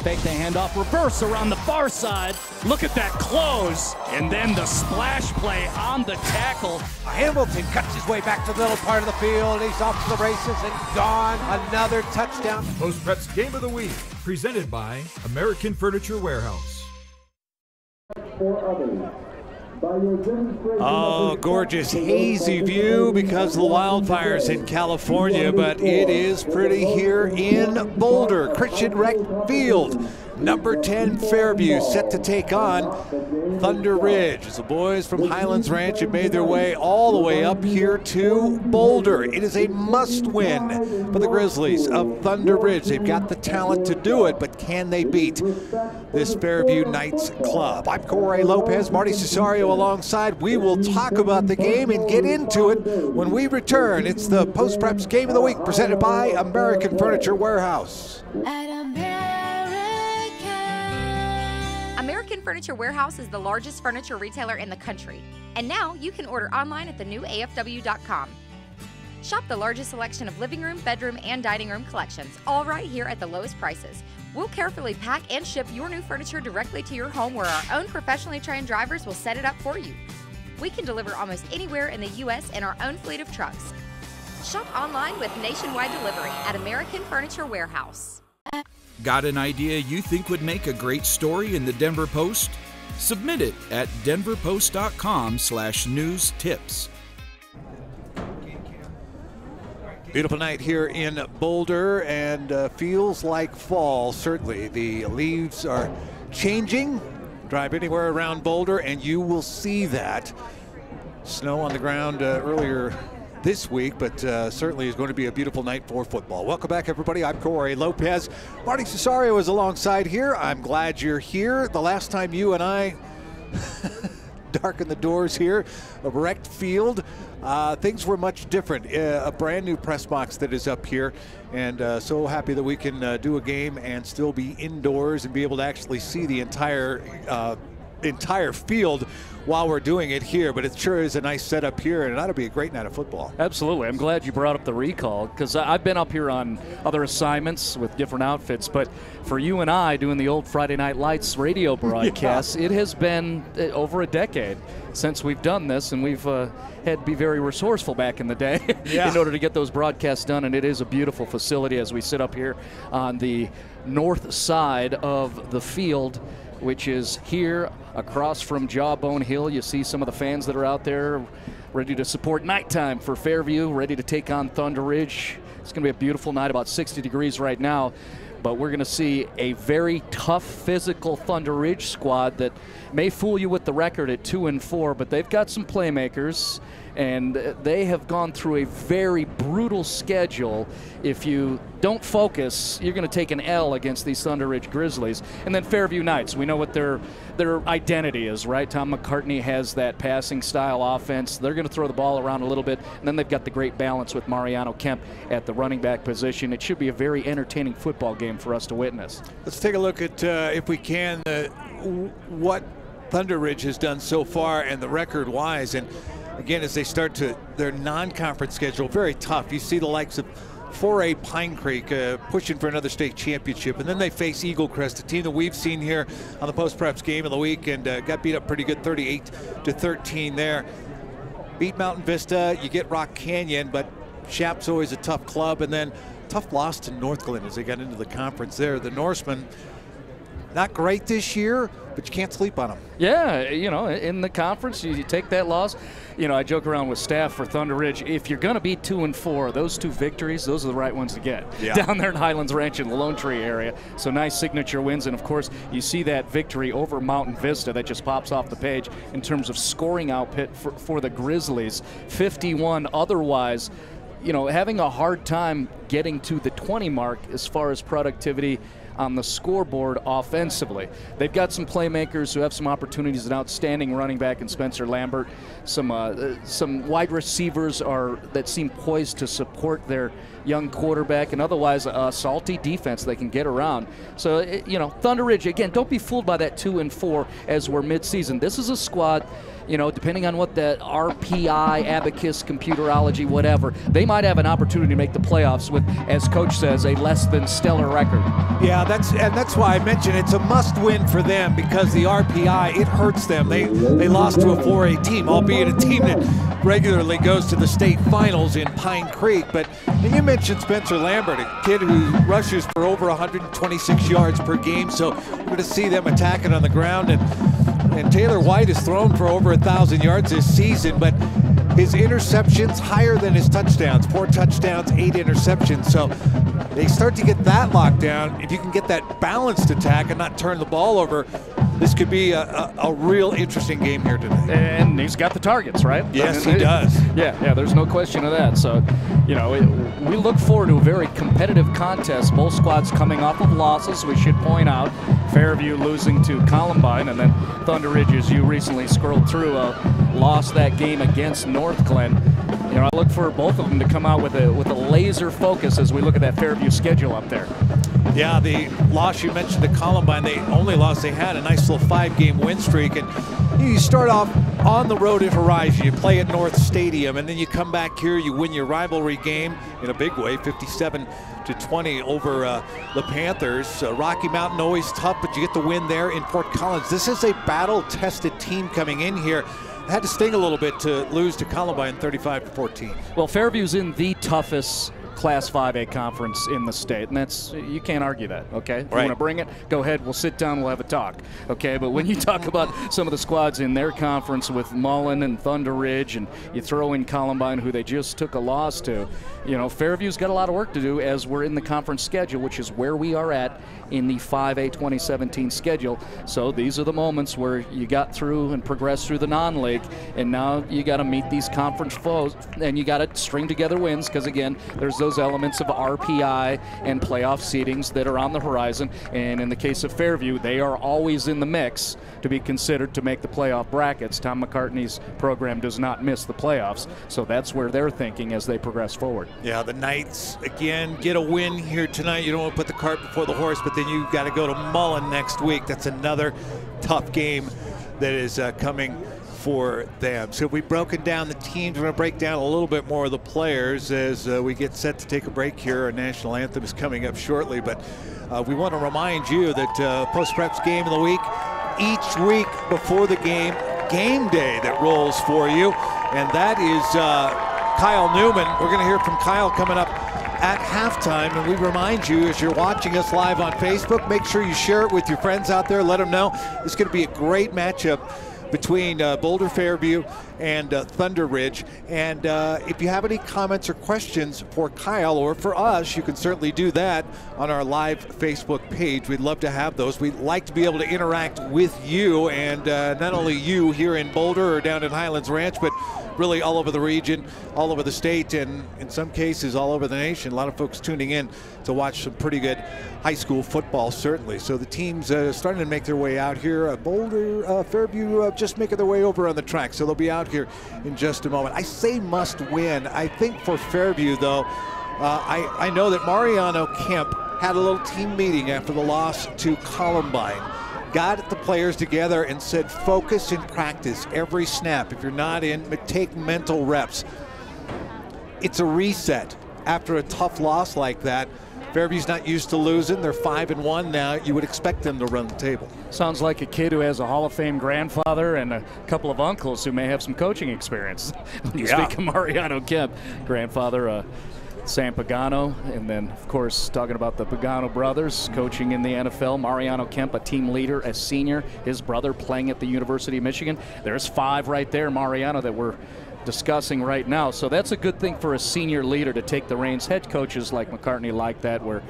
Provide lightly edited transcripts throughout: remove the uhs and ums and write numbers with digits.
fake the handoff, reverse around the far side. Look at that close, and then the splash play on the tackle. Hamilton cuts his way back to the middle part of the field. He's off to the races and gone. Another touchdown. Post Prep's Game of the Week, presented by American Furniture Warehouse. Oh, gorgeous hazy view because of the wildfires in California, but it is pretty here in Boulder. Christian Rec Field. Number 10 Fairview set to take on Thunderridge as the boys from Highlands Ranch have made their way all the way up here to Boulder. It is a must-win for the Grizzlies of Thunderridge. They've got the talent to do it, but can they beat this Fairview Knights club? I'm Cory Lopez, Marty Cesario alongside. We will talk about the game and get into it when we return. It's the Post Preps Game of the Week presented by American Furniture Warehouse. American Furniture Warehouse is the largest furniture retailer in the country, and now you can order online at thenewafw.com. Shop the largest selection of living room, bedroom, and dining room collections, all right here at the lowest prices. We'll carefully pack and ship your new furniture directly to your home, where our own professionally trained drivers will set it up for you. We can deliver almost anywhere in the U.S. in our own fleet of trucks. Shop online with nationwide delivery at American Furniture Warehouse. Got an idea you think would make a great story in the Denver Post? Submit it at denverpost.com/news tips. Beautiful night here in Boulder, and feels like fall. Certainly the leaves are changing. Drive anywhere around Boulder and you will see that. Snow on the ground earlier this week, but certainly is going to be a beautiful night for football. Welcome back, everybody. I'm Cory Lopez. Marty Cesario is alongside here. I'm glad you're here. The last time you and I darkened the doors here of Rec Field, things were much different. A brand new press box that is up here, and so happy that we can do a game and still be indoors and be able to actually see the entire field while we're doing it here. But it sure is a nice setup here, and it ought to be a great night of football. Absolutely. I'm glad you brought up the recall, because I've been up here on other assignments with different outfits, but for you and I doing the old Friday Night Lights radio broadcasts, It has been over a decade since we've done this, and we've had to be very resourceful back in the day in order to get those broadcasts done, and it is a beautiful facility as we sit up here on the north side of the field, which is here across from Jawbone Hill. You see some of the fans that are out there ready to support nighttime for Fairview, ready to take on Thunderridge. It's going to be a beautiful night, about 60 degrees right now. But we're going to see a very tough, physical Thunderridge squad that may fool you with the record at 2-4, but they've got some playmakers, and they have gone through a very brutal schedule. If you don't focus, you're going to take an L against these Thunderridge Grizzlies. And then Fairview Knights, we know what their identity is, right? Tom McCartney has that passing style offense. They're going to throw the ball around a little bit, and then they've got the great balance with Mariano Kemp at the running back position. It should be a very entertaining football game for us to witness. Let's take a look at, if we can, what Thunderridge has done so far and the record-wise. And again, as they start to their non-conference schedule, very tough. You see the likes of 4A Pine Creek pushing for another state championship, and then they face Eagle Crest, a team that we've seen here on the Post Preps Game of the Week, and got beat up pretty good, 38-13 there. Beat Mountain Vista, you get Rock Canyon, but Shap's always a tough club, and then tough loss to Northglenn as they got into the conference there. The Norsemen, not great this year, but you can't sleep on them. Yeah, you know, in the conference, you take that loss. You know, I joke around with staff for Thunderridge. If you're going to be 2-4, those two victories, those are the right ones to get down there in Highlands Ranch in the Lone Tree area. So nice signature wins. And, of course, you see that victory over Mountain Vista that just pops off the page in terms of scoring output for the Grizzlies. 51 otherwise. You know, having a hard time getting to the 20 mark as far as productivity on the scoreboard offensively. They've got some playmakers who have some opportunities, an outstanding running back in Spencer Lambert. Some wide receivers that seem poised to support their young quarterback, and otherwise a salty defense they can get around. So, Thunderridge, again, don't be fooled by that 2-4 as we're midseason. This is a squad, depending on what that RPI, abacus, computerology, whatever, they might have an opportunity to make the playoffs with, as Coach says, a less than stellar record. Yeah, that's why I mentioned it's a must-win for them, because the RPI, it hurts them. They lost to a 4A team, albeit a team that regularly goes to the state finals in Pine Creek. And you mentioned Spencer Lambert, a kid who rushes for over 126 yards per game, so we're going to see them attacking on the ground. And Taylor White has thrown for over 1,000 yards this season, but his interceptions higher than his touchdowns. 4 touchdowns, 8 interceptions. So they start to get that locked down. If you can get that balanced attack and not turn the ball over, this could be a real interesting game here today. And he's got the targets, right? Yes, he does. Yeah, there's no question of that. So, we look forward to a very competitive contest. Both squads coming off of losses, we should point out. Fairview losing to Columbine, and then Thunderridge, as you recently scrolled through, lost that game against North Glen. I look for both of them to come out with a laser focus as we look at that Fairview schedule up there. Yeah, the loss you mentioned to Columbine, the only loss they had, a nice little 5-game win streak. And you start off on the road at Horizon, you play at North Stadium, and then you come back here, you win your rivalry game in a big way, 57-20 over the Panthers. Rocky Mountain always tough, but you get the win there in Fort Collins. This is a battle-tested team coming in here. Had to sting a little bit to lose to Columbine 35-14. Well, Fairview's in the toughest Class 5A conference in the state, and you can't argue that, okay? If you want to bring it, go ahead, we'll sit down, we'll have a talk, okay? But when you talk about some of the squads in their conference with Mullen and Thunderridge, and you throw in Columbine, who they just took a loss to, Fairview's got a lot of work to do as we're in the conference schedule, which is where we are at in the 5A 2017 schedule. So these are the moments where you got through and progressed through the non-league, and now you got to meet these conference foes, and you got to string together wins, because again, there's those elements of RPI and playoff seedings that are on the horizon. And in the case of Fairview, they are always in the mix to be considered to make the playoff brackets. Tom McCartney's program does not miss the playoffs, so that's where they're thinking as they progress forward. Yeah, the Knights, again, get a win here tonight. You don't want to put the cart before the horse, but then you've got to go to Mullen next week. That's another tough game that is coming for them. So we've broken down the teams. We're going to break down a little bit more of the players as we get set to take a break here. Our national anthem is coming up shortly, but we want to remind you that post-preps game of the week, each week before the game day that rolls for you, and that is Kyle Newman. We're going to hear from Kyle coming up at halftime, and we remind you, as you're watching us live on Facebook, make sure you share it with your friends out there. Let them know. It's going to be a great matchup between Boulder Fairview and Thunderridge. And if you have any comments or questions for Kyle or for us, you can certainly do that on our live Facebook page. We'd love to have those. We'd like to be able to interact with you, and not only you here in Boulder or down in Highlands Ranch, but really all over the region, all over the state, and in some cases all over the nation. A lot of folks tuning in to watch some pretty good high school football, certainly. So the teams starting to make their way out here. Boulder, Fairview just making their way over on the track, so they'll be out here in just a moment. I say must win. I think for Fairview, though, I know that Mariano Kemp had a little team meeting after the loss to Columbine. Got the players together and said, focus and practice every snap. If you're not in, take mental reps. It's a reset after a tough loss like that. Fairview's not used to losing. They're 5-1 now. You would expect them to run the table. Sounds like a kid who has a Hall of Fame grandfather and a couple of uncles who may have some coaching experience. When you speak of Mariano Kemp, grandfather Sam Pagano, and then, of course, talking about the Pagano brothers coaching in the NFL. Mariano Kemp, a team leader, a senior. His brother playing at the University of Michigan. There's 5 right there, Mariano, that we're discussing right now. So that's a good thing for a senior leader to take the reins. Head coaches like McCartney like that, where,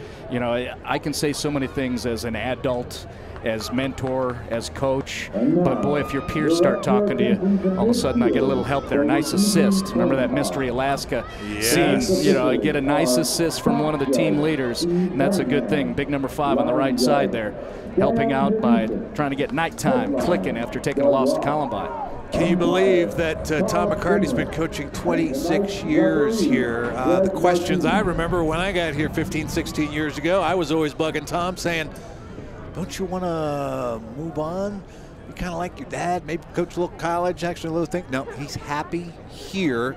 I can say so many things as an adult, as mentor, as coach, but boy, if your peers start talking to you, all of a sudden I get a little help there. Nice assist. Remember that Mystery Alaska scene? I get a nice assist from one of the team leaders, and that's a good thing. Big number 5 on the right side there, helping out by trying to get nighttime clicking after taking a loss to Columbine. Can you believe that Tom McCartney's been coaching 26 years here? The questions I remember when I got here 15, 16 years ago, I was always bugging Tom saying, don't you want to move on? You kind of like your dad, maybe coach a little college, actually a little thing. No, he's happy here,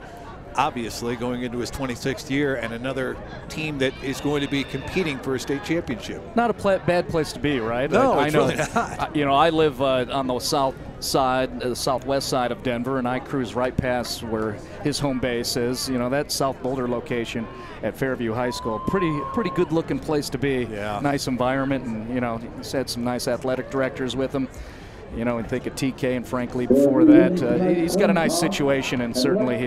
obviously going into his 26th year, and another team that is going to be competing for a state championship. Not a bad place to be, right? No, I it's know. really not. You know, I live on the southwest side of Denver, and I cruise right past where his home base is. You know, that South Boulder location at Fairview High School. Pretty good looking place to be. Yeah. Nice environment, and you know, he's had some nice athletic directors with him. You know, and think of TK and frankly before that. He's got a nice situation, and certainly he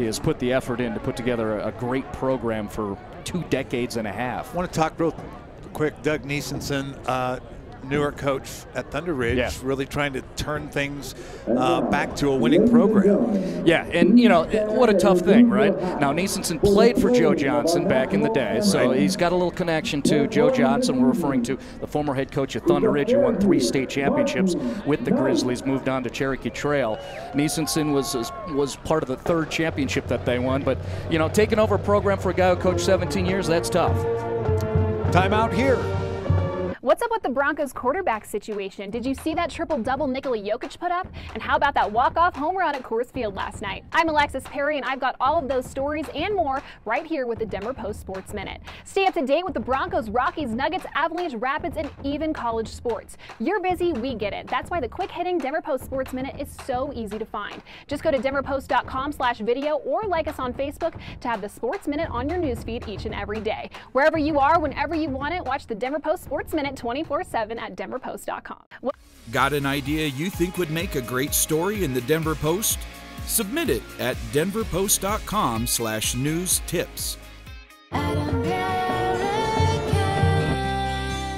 has put the effort in to put together a great program for 2 decades and a half. I want to talk real quick. Doug Niesenson, newer coach at Thunderridge, really trying to turn things back to a winning program. Yeah, and you know, what a tough thing, right? Now, Niesenson played for Joe Johnson back in the day, so he's got a little connection to Joe Johnson. We're referring to the former head coach at Thunderridge, who won 3 state championships with the Grizzlies, moved on to Cherokee Trail. Niesenson was part of the 3rd championship that they won, but you know, taking over a program for a guy who coached 17 years, that's tough. Timeout here. What's up with the Broncos quarterback situation? Did you see that triple-double Nikola Jokic put up? And how about that walk-off home run at Coors Field last night? I'm Alexis Perry, and I've got all of those stories and more right here with the Denver Post Sports Minute. Stay up to date with the Broncos, Rockies, Nuggets, Avalanche, Rapids, and even college sports. You're busy, we get it. That's why the quick-hitting Denver Post Sports Minute is so easy to find. Just go to denverpost.com/video or like us on Facebook to have the Sports Minute on your newsfeed each and every day. Wherever you are, whenever you want it, watch the Denver Post Sports Minute 24/7 at denverpost.com. Got an idea you think would make a great story in the Denver Post? Submit it at denverpost.com/news tips.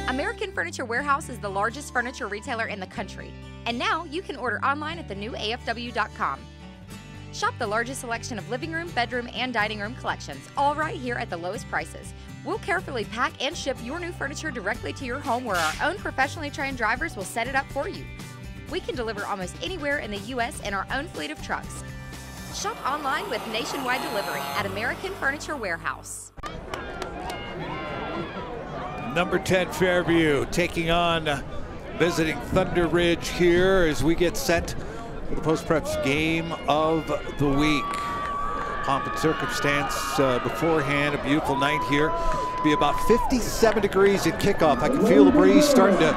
American Furniture Warehouse is the largest furniture retailer in the country. And now you can order online at the new AFW.com. Shop the largest selection of living room, bedroom, and dining room collections, all right here at the lowest prices. We'll carefully pack and ship your new furniture directly to your home, where our own professionally trained drivers will set it up for you. We can deliver almost anywhere in the U.S. in our own fleet of trucks. Shop online with nationwide delivery at American Furniture Warehouse. Number 10 Fairview taking on visiting Thunderridge here as we get set for the Post Preps game of the week. Pomp and circumstance beforehand, a beautiful night here. Be about 57 degrees at kickoff. I can feel the breeze starting to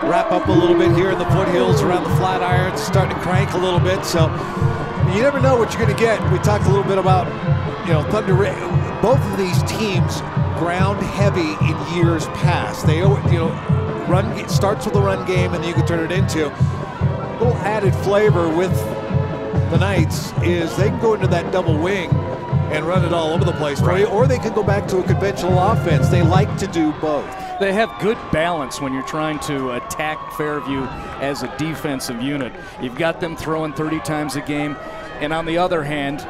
wrap up a little bit here in the foothills around the Flatirons, starting to crank a little bit. So you never know what you're going to get. We talked a little bit about, you know, Thunderridge. Both of these teams ground heavy in years past. They, you know, it starts with a run game, and then you can turn it into a little added flavor with the Knights is they can go into that double wing and run it all over the place for you, or they can go back to a conventional offense. They like to do both. They have good balance when you're trying to attack Fairview as a defensive unit. You've got them throwing 30 times a game, and on the other hand,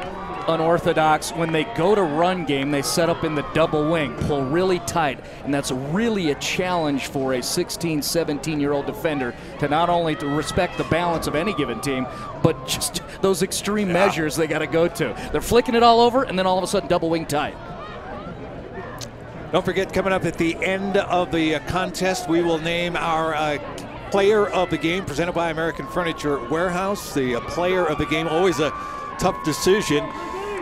unorthodox, when they go to run game, they set up in the double wing, pull really tight, and that's really a challenge for a 16, 17-year-old defender to not only to respect the balance of any given team, but just those extreme measures they got to go to. They're flicking it all over, and then all of a sudden double wing tight. Don't forget, coming up at the end of the contest, we will name our player of the game, presented by American Furniture Warehouse. The player of the game, always a tough decision.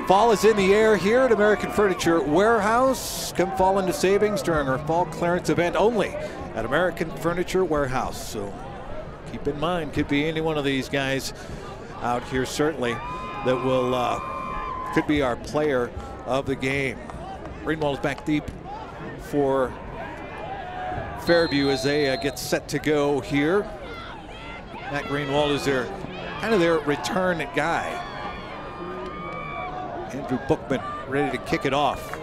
Fall is in the air here at American Furniture Warehouse. Come fall into savings during our fall clearance event only at American Furniture Warehouse. So keep in mind, could be any one of these guys out here certainly that will could be our player of the game. Greenwald's back deep for Fairview as they get set to go here. Matt Greenwald is their return guy. Andrew Bookman ready to kick it off.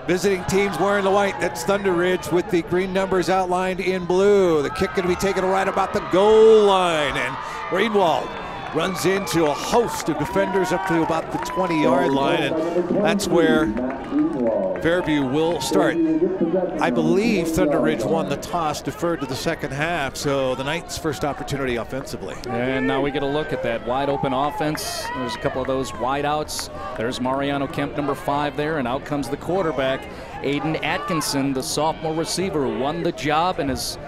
Visiting teams wearing the white, that's Thunderridge with the green numbers outlined in blue. The kick going to be taken right about the goal line, and Greenwald runs into a host of defenders up to about the 20-yard line, and that's where Fairview will start. I believe Thunderridge won the toss, deferred to the second half, so the Knights' first opportunity offensively. And now we get a look at that wide open offense. There's a couple of those wide outs. There's Mariano Kemp, number 5 there, and out comes the quarterback, Aiden Atkinson, the sophomore receiver, who won the job and has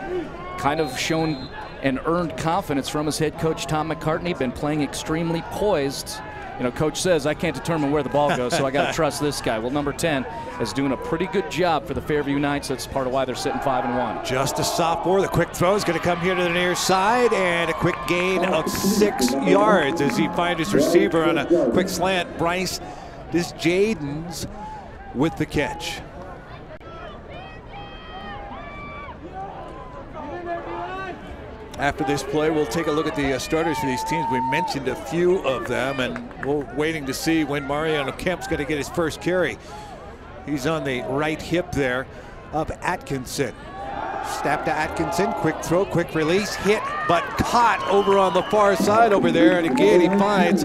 kind of shown and earned confidence from his head coach, Tom McCartney. Been playing extremely poised. You know, coach says, I can't determine where the ball goes, so I got to trust this guy. Well, number 10 is doing a pretty good job for the Fairview Knights. That's part of why they're sitting 5-1. Just a sophomore. The quick throw is going to come here to the near side, and a quick gain of 6 yards as he finds his receiver on a quick slant. Bryce Jadens with the catch. After this play, we'll take a look at the starters for these teams. We mentioned a few of them, and we're waiting to see when Mariano Kemp's going to get his first carry. He's on the right hip there of Atkinson. Snap to Atkinson, quick throw, quick release, hit, but caught over on the far side over there. And again, he finds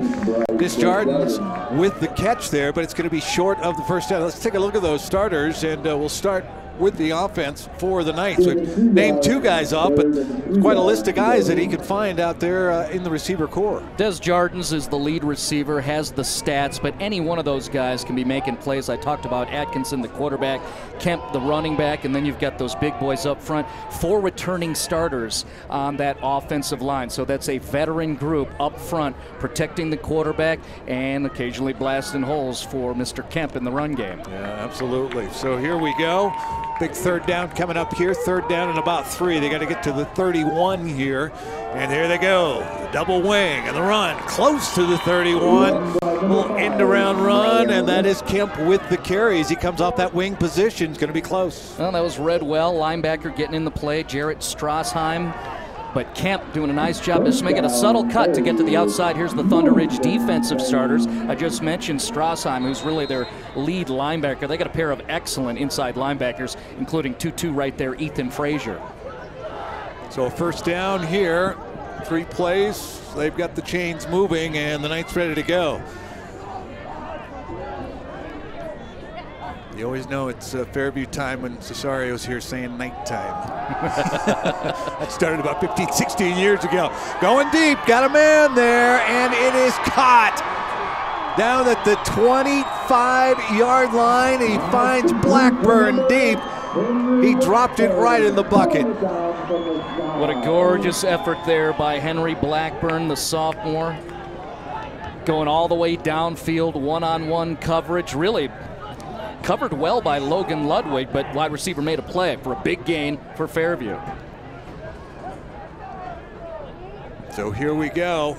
Desjardins with the catch there, but it's going to be short of the first down. Let's take a look at those starters, and we'll start with the offense for the Knights. We've named 2 guys off, but it's quite a list of guys that he can find out there in the receiver core. Desjardins is the lead receiver, has the stats, but any one of those guys can be making plays. I talked about Atkinson, the quarterback, Kemp, the running back, and then you've got those big boys up front. 4 returning starters on that offensive line. So that's a veteran group up front protecting the quarterback and occasionally blasting holes for Mr. Kemp in the run game. Yeah, absolutely. So here we go. Big third down coming up here. Third down and about 3. They got to get to the 31 here. And there they go. Double wing and the run close to the 31. Little end around run, and that is Kemp with the carries. He comes off that wing position. It's going to be close. Well, that was read well. Linebacker getting in the play, Jarrett Strassheim. But Kemp doing a nice job just making a subtle cut to get to the outside. Here's the Thunderridge defensive starters. I just mentioned Strassheim, who's really their lead linebacker. They got a pair of excellent inside linebackers, including 2-2 right there, Ethan Frazier. So a first down here, 3 plays. They've got the chains moving, and the Knights ready to go. You always know it's Fairview time when Cesario's here saying nighttime. That started about 15, 16 years ago. Going deep, got a man there, and it is caught down at the 25-yard line. He finds Blackburn deep. He dropped it right in the bucket. What a gorgeous effort there by Henry Blackburn, the sophomore. Going all the way downfield, one-on-one coverage. Really covered well by Logan Ludwig, but wide receiver made a play for a big gain for Fairview. So here we go.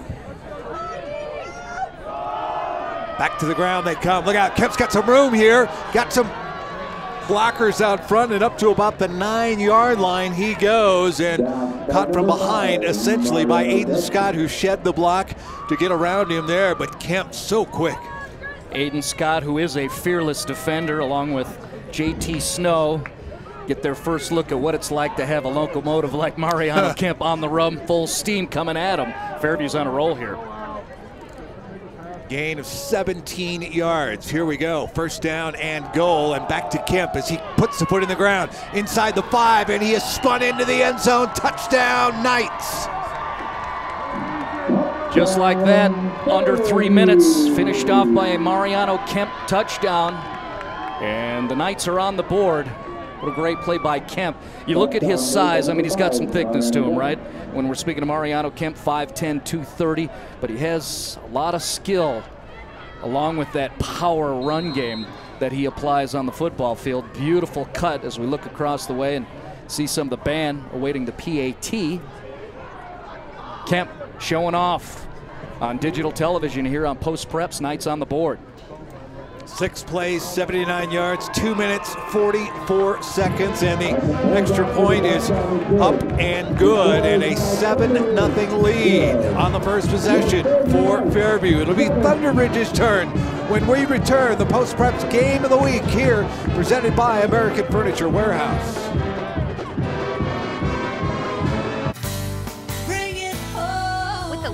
Back to the ground they come. Look out, Kemp's got some room here. Got some blockers out front, and up to about the 9-yard line he goes, and caught from behind essentially by Aiden Scott, who shed the block to get around him there, but Kemp so quick. Aiden Scott, who is a fearless defender, along with JT Snow, get their first look at what it's like to have a locomotive like Mariano Kemp on the run, full steam coming at him. Fairview's on a roll here. Gain of 17 yards. Here we go. First down and goal, and back to Kemp as he puts the foot in the ground inside the 5, and he is spun into the end zone. Touchdown, Knights. Just like that, under 3 minutes, finished off by a Mariano Kemp touchdown. And the Knights are on the board. What a great play by Kemp. You look at his size, I mean, he's got some thickness to him, right? When we're speaking of Mariano Kemp, 5'10", 230, but he has a lot of skill along with that power run game that he applies on the football field. Beautiful cut as we look across the way and see some of the band awaiting the PAT. Kemp showing off on digital television here on Post Preps. Knights on the board. 6 plays, 79 yards, 2 minutes, 44 seconds, and the extra point is up and good, and a 7-0 lead on the first possession for Fairview. It'll be Thunderridge's turn when we return. The Post Preps Game of the Week here, presented by American Furniture Warehouse.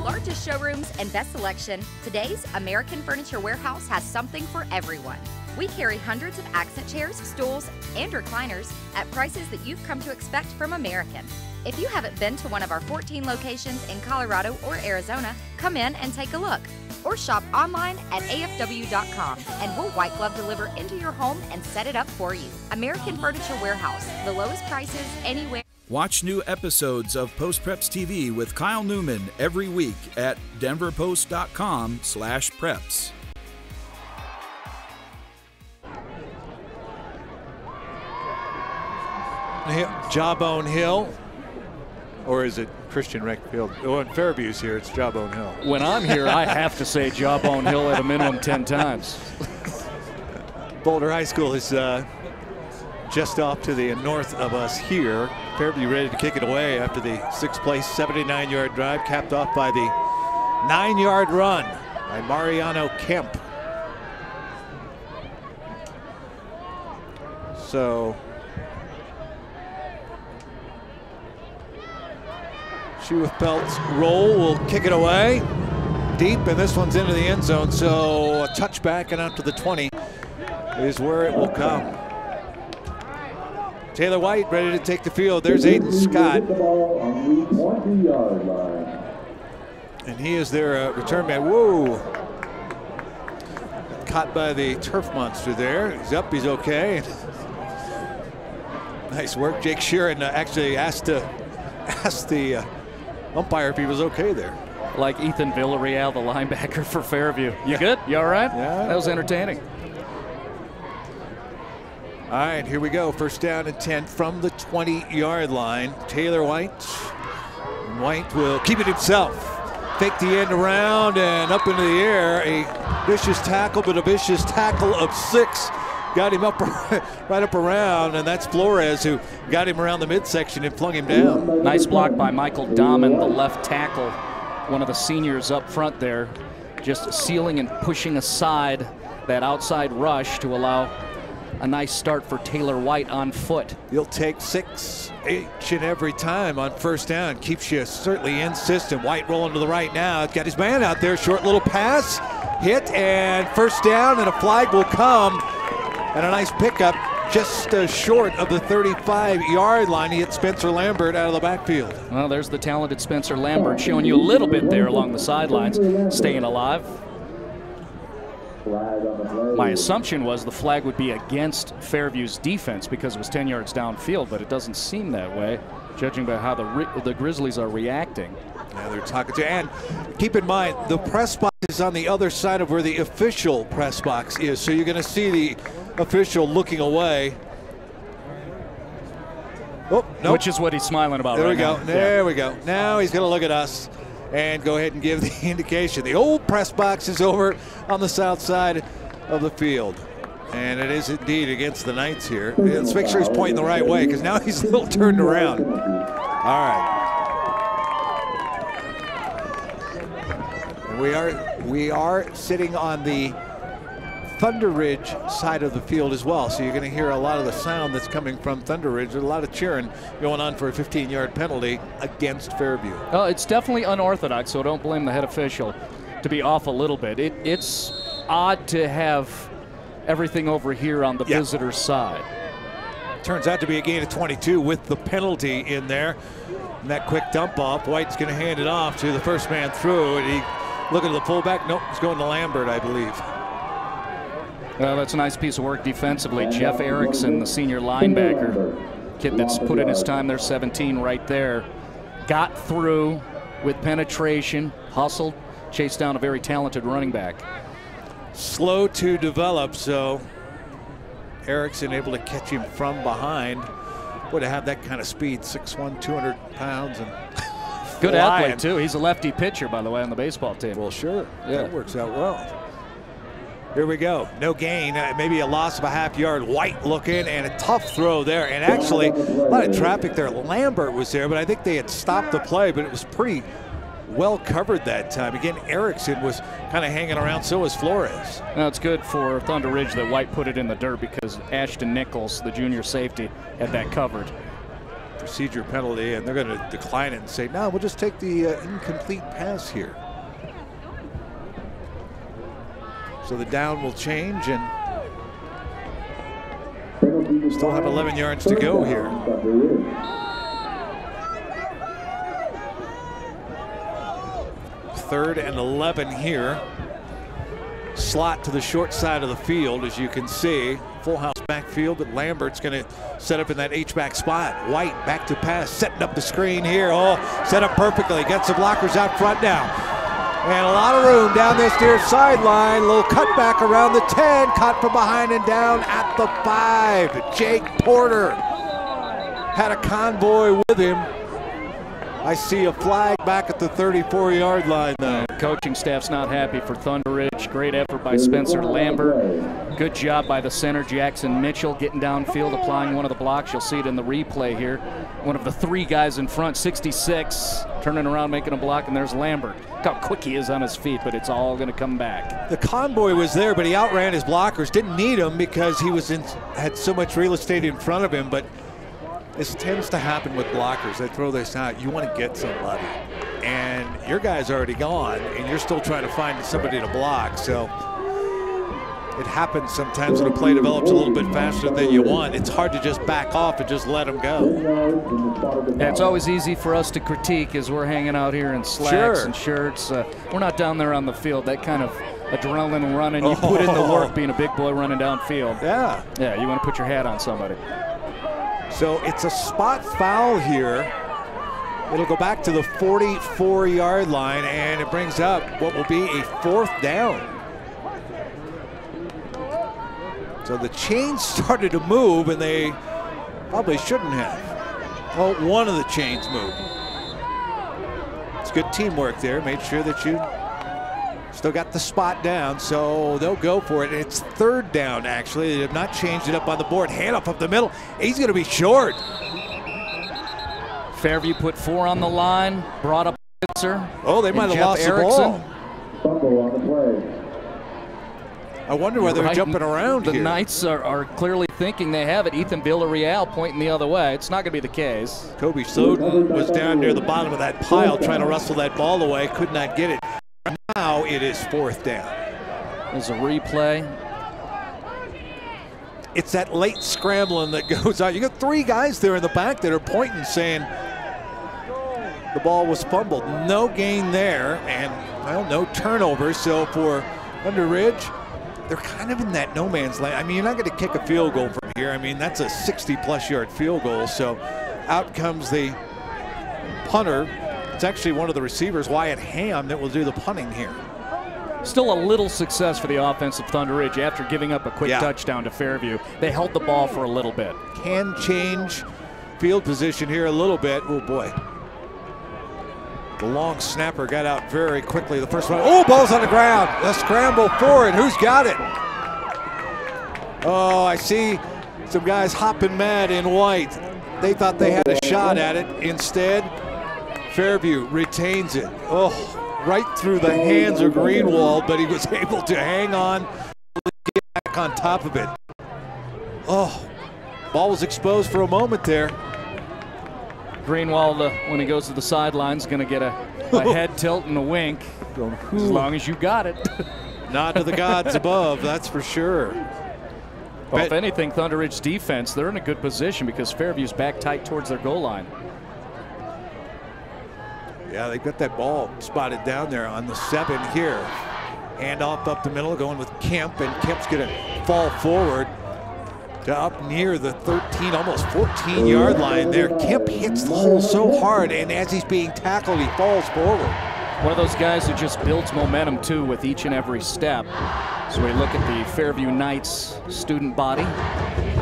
Largest showrooms and best selection, today's American Furniture Warehouse has something for everyone. We carry hundreds of accent chairs, stools, and recliners at prices that you've come to expect from American. If you haven't been to one of our 14 locations in Colorado or Arizona, come in and take a look. Or shop online at afw.com and we'll white glove deliver into your home and set it up for you. American Furniture Warehouse, the lowest prices anywhere. Watch new episodes of Post Preps TV with Kyle Newman every week at denverpost.com/preps. Jawbone Hill, or is it Christian Rec Field? Oh, in Fairview's here, it's Jawbone Hill. When I'm here, I have to say Jawbone Hill at a minimum 10 times. Boulder High School is just off to the north of us here. Fairview ready to kick it away after the sixth place 79-yard drive, capped off by the 9-yard run by Mariano Kemp. So Shoe with Pelt's roll will kick it away deep, and this one's into the end zone. So a touchback and out to the 20 is where it will come. Taylor White ready to take the field. There's Aiden Scott. And he is their return man. Whoa. Caught by the turf monster there. He's up, he's okay. Nice work. Jake Sheeran actually asked the umpire if he was okay there. Like Ethan Villarreal, the linebacker for Fairview. You good? You all right? Yeah. That was entertaining. All right, here we go. First down and 10 from the 20-yard line. Taylor White. White will keep it himself. Fake the end around and up into the air. A vicious tackle, but a vicious tackle of 6. Got him up right up around, and that's Flores who got him around the midsection and flung him down. Nice block by Michael Dahman, the left tackle, one of the seniors up front there, just sealing and pushing aside that outside rush to allow a nice start for Taylor White on foot. He'll take 6 each and every time on first down. Keeps you certainly in system. White rolling to the right now. Got his man out there. Short little pass. Hit and first down, and a flag will come. And a nice pickup just short of the 35-yard line. He hit Spencer Lambert out of the backfield. Well, there's the talented Spencer Lambert showing you a little bit there along the sidelines, staying alive. My assumption was the flag would be against Fairview's defense because it was 10 yards downfield, but it doesn't seem that way, judging by how the Grizzlies are reacting. Yeah, they're talking to, and keep in mind, the press box is on the other side of where the official press box is, so you're going to see the official looking away. Oh, nope. Which is what he's smiling about there right we go. now. There we go. Now he's going to look at us and go ahead and give the indication. The old press box is over on the south side of the field. And it is indeed against the Knights here. Let's make sure he's pointing the right way, because now he's a little turned around. All right. And we are sitting on the Thunderridge side of the field as well, so you're going to hear a lot of the sound that's coming from Thunderridge. There's a lot of cheering going on for a 15-yard penalty against Fairview. It's definitely unorthodox, so don't blame the head official to be off a little bit. It's odd to have everything over here on the visitor's side. Turns out to be a gain of 22 with the penalty in there. And that quick dump off, White's going to hand it off to the first man through, and he looking at the fullback. Nope, he's going to Lambert, I believe. Well, that's a nice piece of work defensively. Jeff Erickson, the senior linebacker, kid that's put in his time there, 17 right there, got through with penetration, hustled, chased down a very talented running back. Slow to develop, so Erickson able to catch him from behind. Would have had that kind of speed, 6'1", 200 pounds. And good athlete, too. He's a lefty pitcher, by the way, on the baseball team. Well, sure. Yeah. That works out well. Here we go. No gain. Maybe a loss of a half yard. White looking, and a tough throw there. And actually, a lot of traffic there. Lambert was there, but I think they had stopped the play, but it was pretty well covered that time. Again, Erickson was kind of hanging around, so was Flores. Now, it's good for Thunderridge that White put it in the dirt, because Ashton Nichols, the junior safety, had that covered. Procedure penalty, and they're going to decline it and say, no, we'll just take the incomplete pass here. So the down will change, and Still have 11 yards to go here. Third and 11 here. Slot to the short side of the field, as you can see. Full house backfield, but Lambert's going to set up in that H-back spot. White back to pass, setting up the screen here. Oh, set up perfectly. Got some blockers out front now. And a lot of room down this near sideline. Little cutback around the 10. Caught from behind and down at the 5. Jake Porter had a convoy with him. I see a flag back at the 34-yard line, though. Coaching staff's not happy for Thunderridge. Great effort by Spencer Lambert. Good job by the center, Jackson Mitchell, getting downfield, applying one of the blocks. You'll see it in the replay here. One of the 3 guys in front, 66, turning around, making a block, and there's Lambert. Look how quick he is on his feet, but it's all going to come back. The convoy was there, but he outran his blockers. Didn't need him because he was had so much real estate in front of him, but this tends to happen with blockers. They throw this out. You want to get somebody, and your guy's already gone, and you're still trying to find somebody to block. So it happens sometimes when a play develops a little bit faster than you want. It's hard to just back off and just let them go. Yeah, it's always easy for us to critique as we're hanging out here in slacks and shirts. We're not down there on the field. That kind of adrenaline running, you put in the work being a big boy running downfield. Yeah. Yeah, you want to put your hat on somebody. So it's a spot foul here. It'll go back to the 44-yard line, and it brings up what will be a 4th down. So the chains started to move, and they probably shouldn't have. Well, one of the chains moved. It's good teamwork there. Made sure that you still got the spot down, so they'll go for it. It's 3rd down, actually. They have not changed it up on the board. Handoff up the middle. He's going to be short. Fairview put 4 on the line, brought up Blitzer. Oh, they might have lost Erickson. the ball. I wonder whether they're jumping around here. The Knights are clearly thinking they have it. Ethan Villarreal pointing the other way. It's not going to be the case. Kobe Soden was down near the bottom of that pile trying to wrestle that ball away. Could not get it. Now it is 4th down. There's a replay. It's that late scrambling that goes on. You got 3 guys there in the back that are pointing, saying the ball was fumbled. No gain there, and well, no turnovers. So for Thunderridge, they're kind of in that no man's land. I mean, you're not going to kick a field goal from here. I mean, that's a 60-plus yard field goal. So out comes the punter. It's actually one of the receivers, Wyatt Ham, that will do the punting here. Still a little success for the offense of Thunderridge after giving up a quick touchdown to Fairview. They held the ball for a little bit. Can change field position here a little bit. Oh, boy. The long snapper got out very quickly. The first one. Oh, ball's on the ground. A scramble for it. Who's got it? Oh, I see some guys hopping mad in white. They thought they had a shot at it. Instead, Fairview retains it. Oh, right through the hands of Greenwald, but he was able to hang on, get back on top of it. Oh, ball was exposed for a moment there. Greenwald, when he goes to the sidelines, going to get a head tilt and a wink. As long as you got it. Nod to the gods above, that's for sure. Well, if anything, Thunderridge's defense, they're in a good position because Fairview's back tight towards their goal line. Yeah, they've got that ball spotted down there on the 7 here. Handoff up the middle, going with Kemp, and Kemp's going to fall forward to up near the 13, almost 14-yard line there. Kemp hits the hole so hard, and as he's being tackled, he falls forward. One of those guys who just builds momentum, too, with each and every step. So we look at the Fairview Knights student body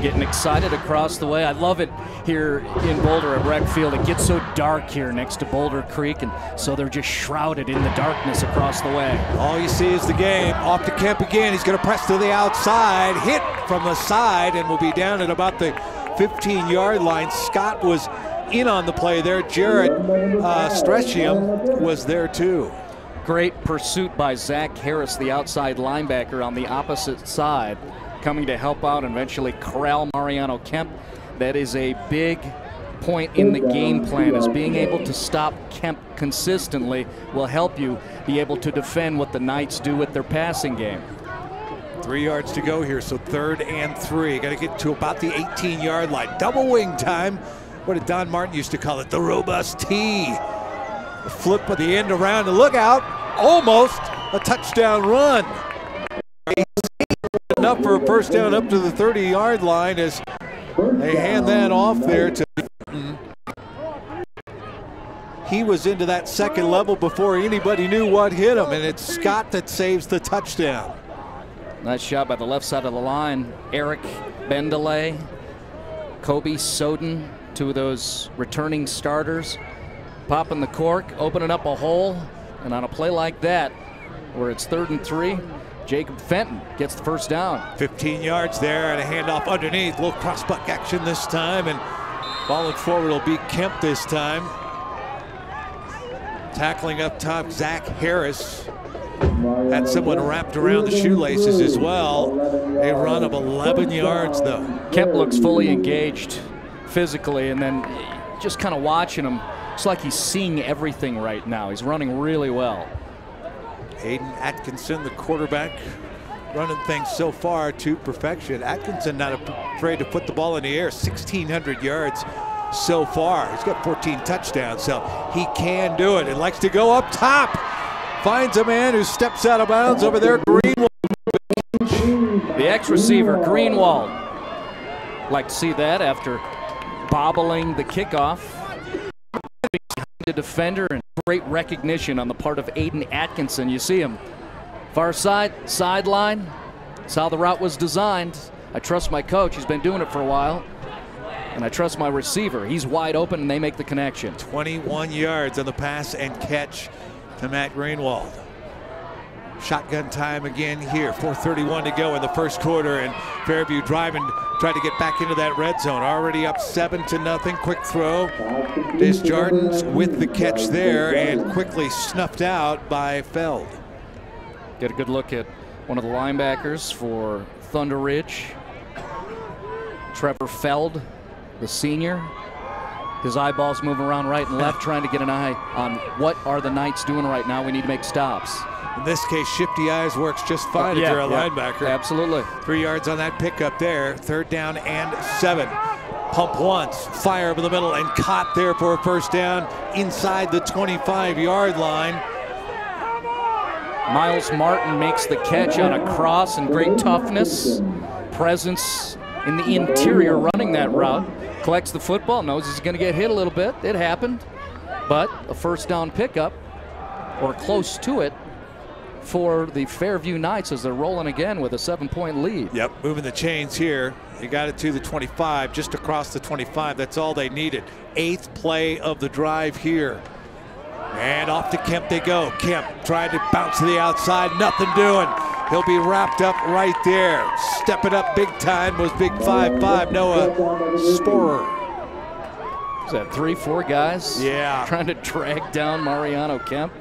getting excited across the way. I love it here in Boulder at Rec Field. It gets so dark here next to Boulder Creek, and so they're just shrouded in the darkness across the way. All you see is the game. Off to Kemp again. He's going to press to the outside, hit from the side, and will be down at about the 15-yard line. Scott was in on the play there. Jared Stressium was there too. Great pursuit by Zach Harris, the outside linebacker on the opposite side, coming to help out and eventually corral Mariano Kemp. That is a big point in the game plan, is being able to stop Kemp consistently will help you be able to defend what the Knights do with their passing game. 3 yards to go here, so 3rd and 3. Got to get to about the 18-yard line. Double wing time. What did Don Martin used to call it? The robust T. The flip of the end around. And look out. Almost a touchdown run. Enough for a first down up to the 30-yard line as they hand that off there to Fenton. He was into that second level before anybody knew what hit him, and it's Scott that saves the touchdown. Nice shot by the left side of the line. Eric Bendelay, Kobe Soden, two of those returning starters, popping the cork, opening up a hole, and on a play like that, where it's 3rd and 3, Jacob Fenton gets the first down. 15 yards there and a handoff underneath. A little crossbuck action this time, and falling forward will be Kemp this time. Tackling up top, Zach Harris. Had someone wrapped around the shoelaces as well. A run of 11 yards, though. Kemp looks fully engaged physically, and then just kind of watching him, it's like he's seeing everything right now. He's running really well. Aiden Atkinson, the quarterback, running things so far to perfection. Atkinson not afraid to put the ball in the air, 1,600 yards so far. He's got 14 touchdowns, so he can do it and likes to go up top. Finds a man who steps out of bounds over there, Greenwald. The ex-receiver, Greenwald. Like to see that after bobbling the kickoff. Behind the defender, and great recognition on the part of Aiden Atkinson. You see him far side, sideline. That's how the route was designed. I trust my coach. He's been doing it for a while. And I trust my receiver. He's wide open, and they make the connection. 21 yards on the pass and catch to Matt Greenwald. Shotgun time again here. 4:31 to go in the first quarter, and Fairview driving, trying to get back into that red zone. Already up 7-0. Quick throw. Desjardins with the catch there, and quickly snuffed out by Feld. Get a good look at one of the linebackers for Thunderridge, Trevor Feld, the senior. His eyeballs moving around right and left, trying to get an eye on what are the Knights doing right now. We need to make stops. In this case, shifty eyes works just fine if you're a linebacker. Absolutely. 3 yards on that pickup there. 3rd down and 7. Pump once, fire over the middle, and caught there for a first down inside the 25-yard line. Miles Martin makes the catch on a cross, and great toughness, presence in the interior running that route. Collects the football, knows he's going to get hit a little bit. It happened, but a first down pickup, or close to it, for the Fairview Knights as they're rolling again with a 7-point lead. Yep, moving the chains here. They got it to the 25, just across the 25. That's all they needed. 8th play of the drive here. And off to Kemp they go. Kemp trying to bounce to the outside, nothing doing. He'll be wrapped up right there. Stepping up big time was big 5'5" Noah Sporer. Is that 3-4 guys? Yeah. Trying to drag down Mariano Kemp.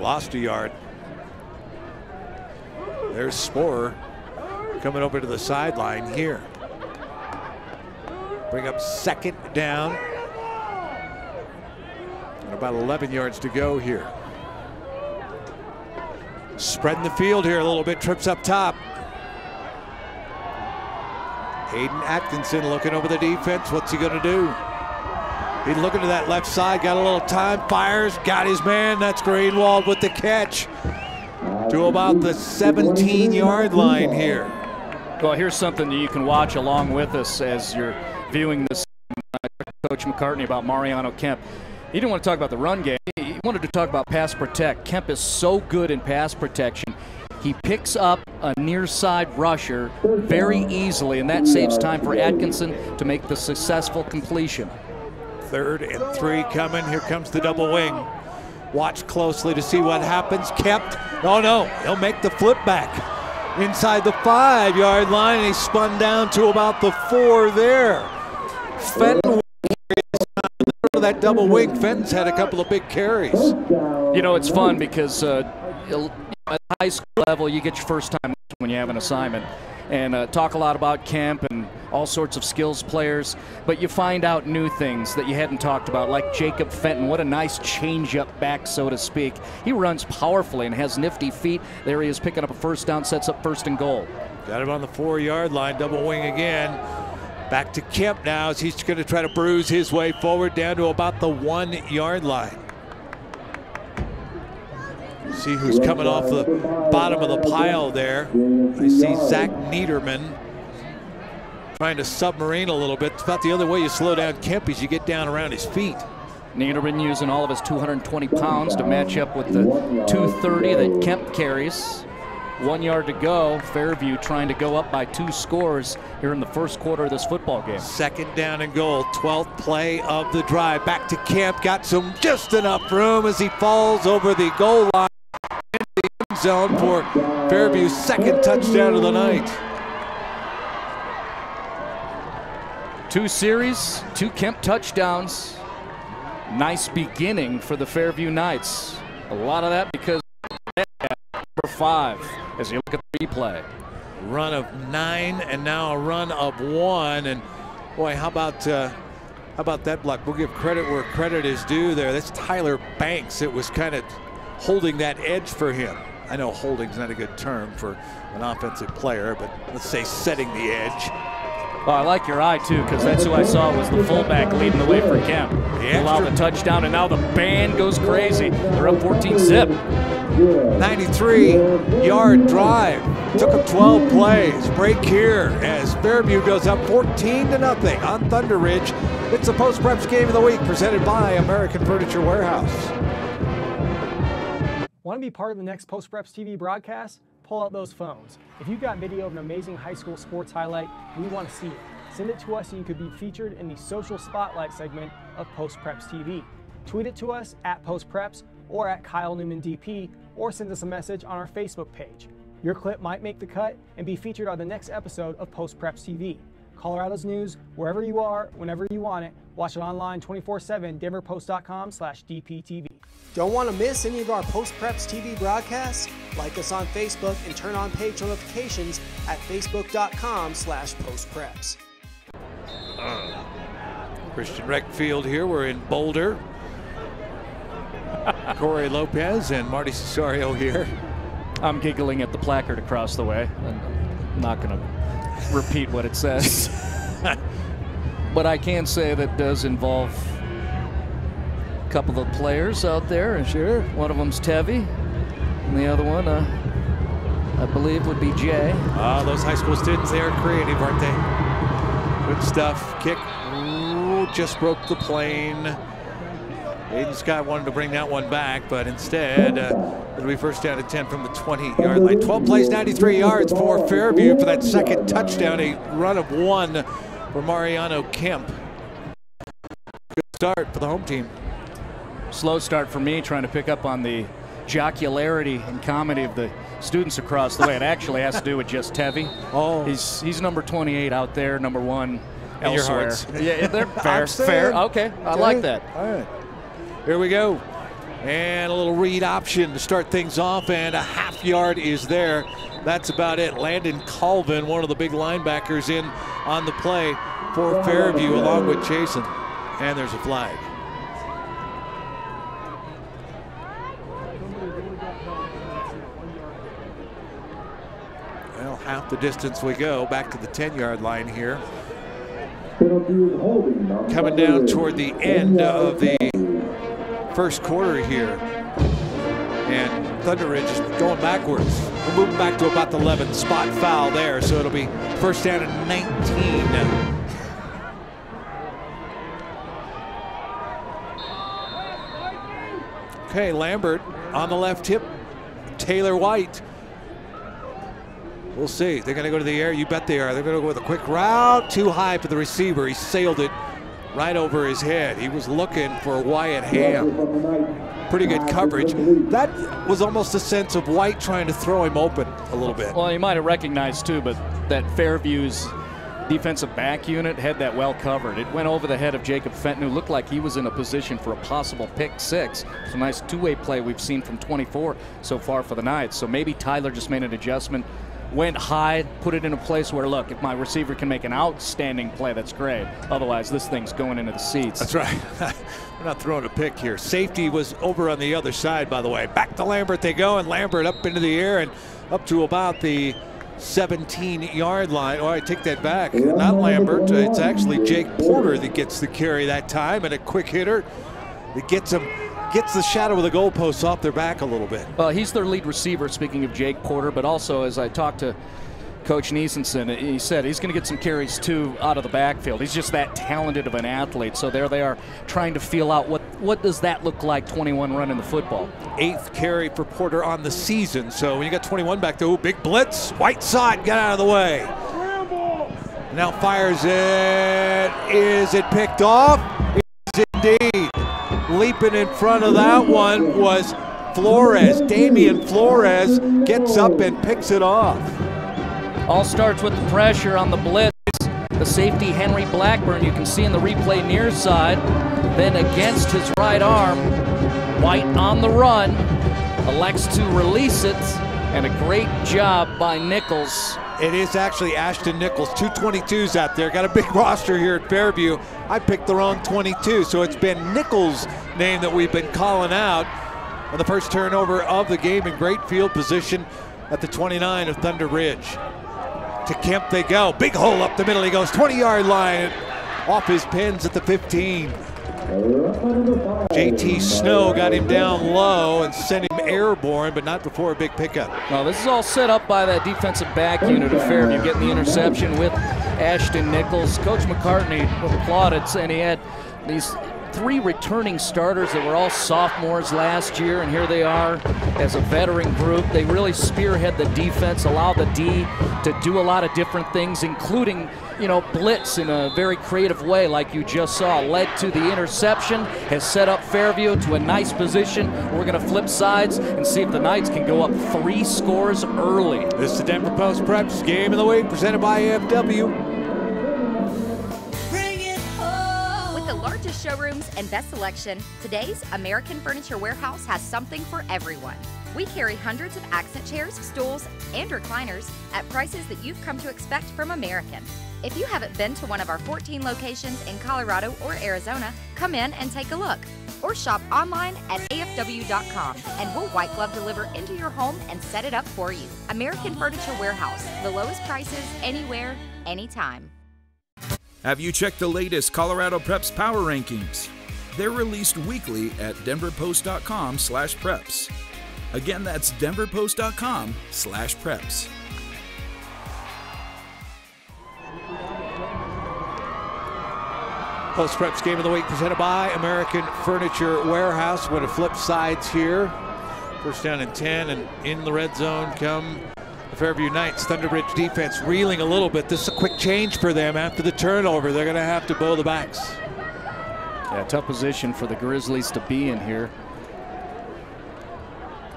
Lost a yard. There's Sporer coming over to the sideline here. Bring up 2nd down. And about 11 yards to go here. Spreading the field here a little bit, trips up top. Aiden Atkinson looking over the defense. What's he going to do? He's looking to that left side, got a little time, fires, got his man. That's Greenwald with the catch to about the 17-yard line here. Well, here's something that you can watch along with us as you're viewing this. Coach McCartney about Mariano Kemp. He didn't want to talk about the run game. He wanted to talk about pass protect. Kemp is so good in pass protection. He picks up a near side rusher very easily, and that saves time for Atkinson to make the successful completion. 3rd and 3 coming. Here comes the double wing. Watch closely to see what happens. Kemp, oh no, he'll make the flip back inside the 5-yard line, and he spun down to about the 4 there. Fenton, that double wing. Fenton's had a couple of big carries. You know, it's fun because at high school level, you get your first time when you have an assignment, and talk a lot about Kemp and all sorts of skills players, but you find out new things that you hadn't talked about, like Jacob Fenton. What a nice change-up back, so to speak. He runs powerfully and has nifty feet. There he is picking up a first down, sets up 1st and goal. Got him on the 4-yard line, double wing again. Back to Kemp now as he's going to try to bruise his way forward down to about the 1-yard line. See who's coming off the bottom of the pile there. I see Zach Niederman trying to submarine a little bit. It's about the other way you slow down Kemp as you get down around his feet. Niederman using all of his 220 pounds to match up with the 230 that Kemp carries. 1 yard to go. Fairview trying to go up by 2 scores here in the first quarter of this football game. 2nd down and goal, 12th play of the drive. Back to Kemp, got some just enough room as he falls over the goal line into the end zone for Fairview's 2nd touchdown of the night. 2 series, 2 Kemp touchdowns. Nice beginning for the Fairview Knights. A lot of that because number 5 as you look at the replay. Run of 9 and now a run of 1, and boy, how about that block? We'll give credit where credit is due there. That's Tyler Banks. It was kind of holding that edge for him. I know holding's not a good term for an offensive player, but let's say setting the edge. Well, I like your eye too, because that's who I saw was the fullback leading the way for Kemp. Allow the touchdown, and now the band goes crazy. They're up 14-zip. 93-yard drive. Took them 12 plays. Break here as Fairview goes up 14-0 on Thunderridge. It's the Post Preps Game of the Week presented by American Furniture Warehouse. Want to be part of the next Post Preps TV broadcast? Pull out those phones. If you've got video of an amazing high school sports highlight, we want to see it. Send it to us so you could be featured in the social spotlight segment of Post Preps TV. Tweet it to us at Post Preps or at Kyle Newman DP, or send us a message on our Facebook page. Your clip might make the cut and be featured on the next episode of Post Preps TV. Colorado's news, wherever you are, whenever you want it. Watch it online 24/7, denverpost.com/DPTV. Don't want to miss any of our Post Preps TV broadcasts? Like us on Facebook and turn on page notifications at facebook.com/postpreps. Christian Rec Field here. We're in Boulder. Cory Lopez and Marty Cesario here. I'm giggling at the placard across the way. I'm not going to repeat what it says. But I can say that does involve a couple of players out there. Sure. One of them's Tevi, and the other one, I believe, would be Jay. Those high school students, they are creative, aren't they? Good stuff. Kick. Ooh, just broke the plane. Aiden Scott wanted to bring that one back, but instead, it'll be first down and 10 from the 20-yard line. 12 plays, 93 yards for Fairview for that 2nd touchdown, a run of 1 for Mariano Kemp. Good start for the home team. Slow start for me, trying to pick up on the jocularity and comedy of the students across the way. It actually has to do with just Tevi. Oh. He's number 28 out there, number 1 in elsewhere. Your hearts. Yeah, they're fair. Okay, I like that. All right. Here we go. And a little read option to start things off, and a half yard is there. That's about it. Landon Colvin, one of the big linebackers, in on the play for Fairview along with Jason. And there's a flag. Well, half the distance we go back to the 10-yard line here. Coming down toward the end of the first quarter here, and Thunderridge is going backwards. We're moving back to about the 11. Spot foul there, so it'll be first down and 19. Okay, Lambert on the left hip. Taylor White. We'll see. They're going to go to the air. You bet they are. They're going to go with a quick route. Too high for the receiver. He sailed it right over his head. He was looking for Wyatt Ham. Pretty good coverage. That was almost a sense of White trying to throw him open a little bit. Well, you might have recognized too, but that Fairview's defensive back unit had that well covered. It went over the head of Jacob Fenton, who looked like he was in a position for a possible pick 6. It's a nice two-way play we've seen from 24 so far for the Knights. So maybe Tyler just made an adjustment went high, put it in a place where, look, if my receiver can make an outstanding play, that's great. Otherwise, this thing's going into the seats. That's right. We're not throwing a pick here. Safety was over on the other side, by the way. Back to Lambert they go, and Lambert up into the air and up to about the 17-yard line. Oh, I take that back. Not Lambert. It's actually Jake Porter that gets the carry that time, and a quick hitter that gets the shadow of the goalposts off their back a little bit. Well, he's their lead receiver, speaking of Jake Porter, but also as I talked to Coach Niesenson, he said he's going to get some carries too out of the backfield. He's just that talented of an athlete. So there they are trying to feel out what does that look like, 21 running the football. 8th carry for Porter on the season. So when you got 21 back there, big blitz. Whiteside got out of the way. Now fires it. Is it picked off? It's indeed. Leaping in front of that one was Flores. Damian Flores gets up and picks it off. All starts with the pressure on the blitz. The safety, Henry Blackburn, you can see in the replay near side. Then against his right arm, White on the run, elects to release it, and a great job by Nichols. It is actually Ashton Nichols, 222s out there. Got a big roster here at Fairview. I picked the wrong 22, so it's been Nichols' name that we've been calling out. And the first turnover of the game in great field position at the 29 of Thunderridge. To Kemp they go. Big hole up the middle. He goes 20-yard line off his pins at the 15. JT Snow got him down low and sent him airborne, but not before a big pickup. Well, this is all set up by that defensive back unit of Fairview, getting the interception with Ashton Nichols. Coach McCartney applauded, saying he had these 3 returning starters that were all sophomores last year, and here they are as a veteran group. They really spearhead the defense, allow the D to do a lot of different things, including, blitz in a very creative way like you just saw. Led to the interception, has set up Fairview to a nice position. We're going to flip sides and see if the Knights can go up 3 scores early. This is the Denver Post Preps Game of the Week presented by AFW. Largest showrooms and best selection, today's American Furniture Warehouse has something for everyone. We carry hundreds of accent chairs, stools, and recliners at prices that you've come to expect from American. If you haven't been to one of our 14 locations in Colorado or Arizona, come in and take a look. Or shop online at afw.com and we'll white glove deliver into your home and set it up for you. American Furniture Warehouse, the lowest prices anywhere, anytime. Have you checked the latest Colorado Preps Power Rankings? They're released weekly at denverpost.com/preps. Again, that's denverpost.com/preps. Post Preps Game of the Week presented by American Furniture Warehouse. We're going to flip sides here. First down and 10, and in the red zone come the Fairview Knights. Thunderridge defense reeling a little bit. This is a quick change for them after the turnover. They're going to have to bow the backs. Yeah, tough position for the Grizzlies to be in here.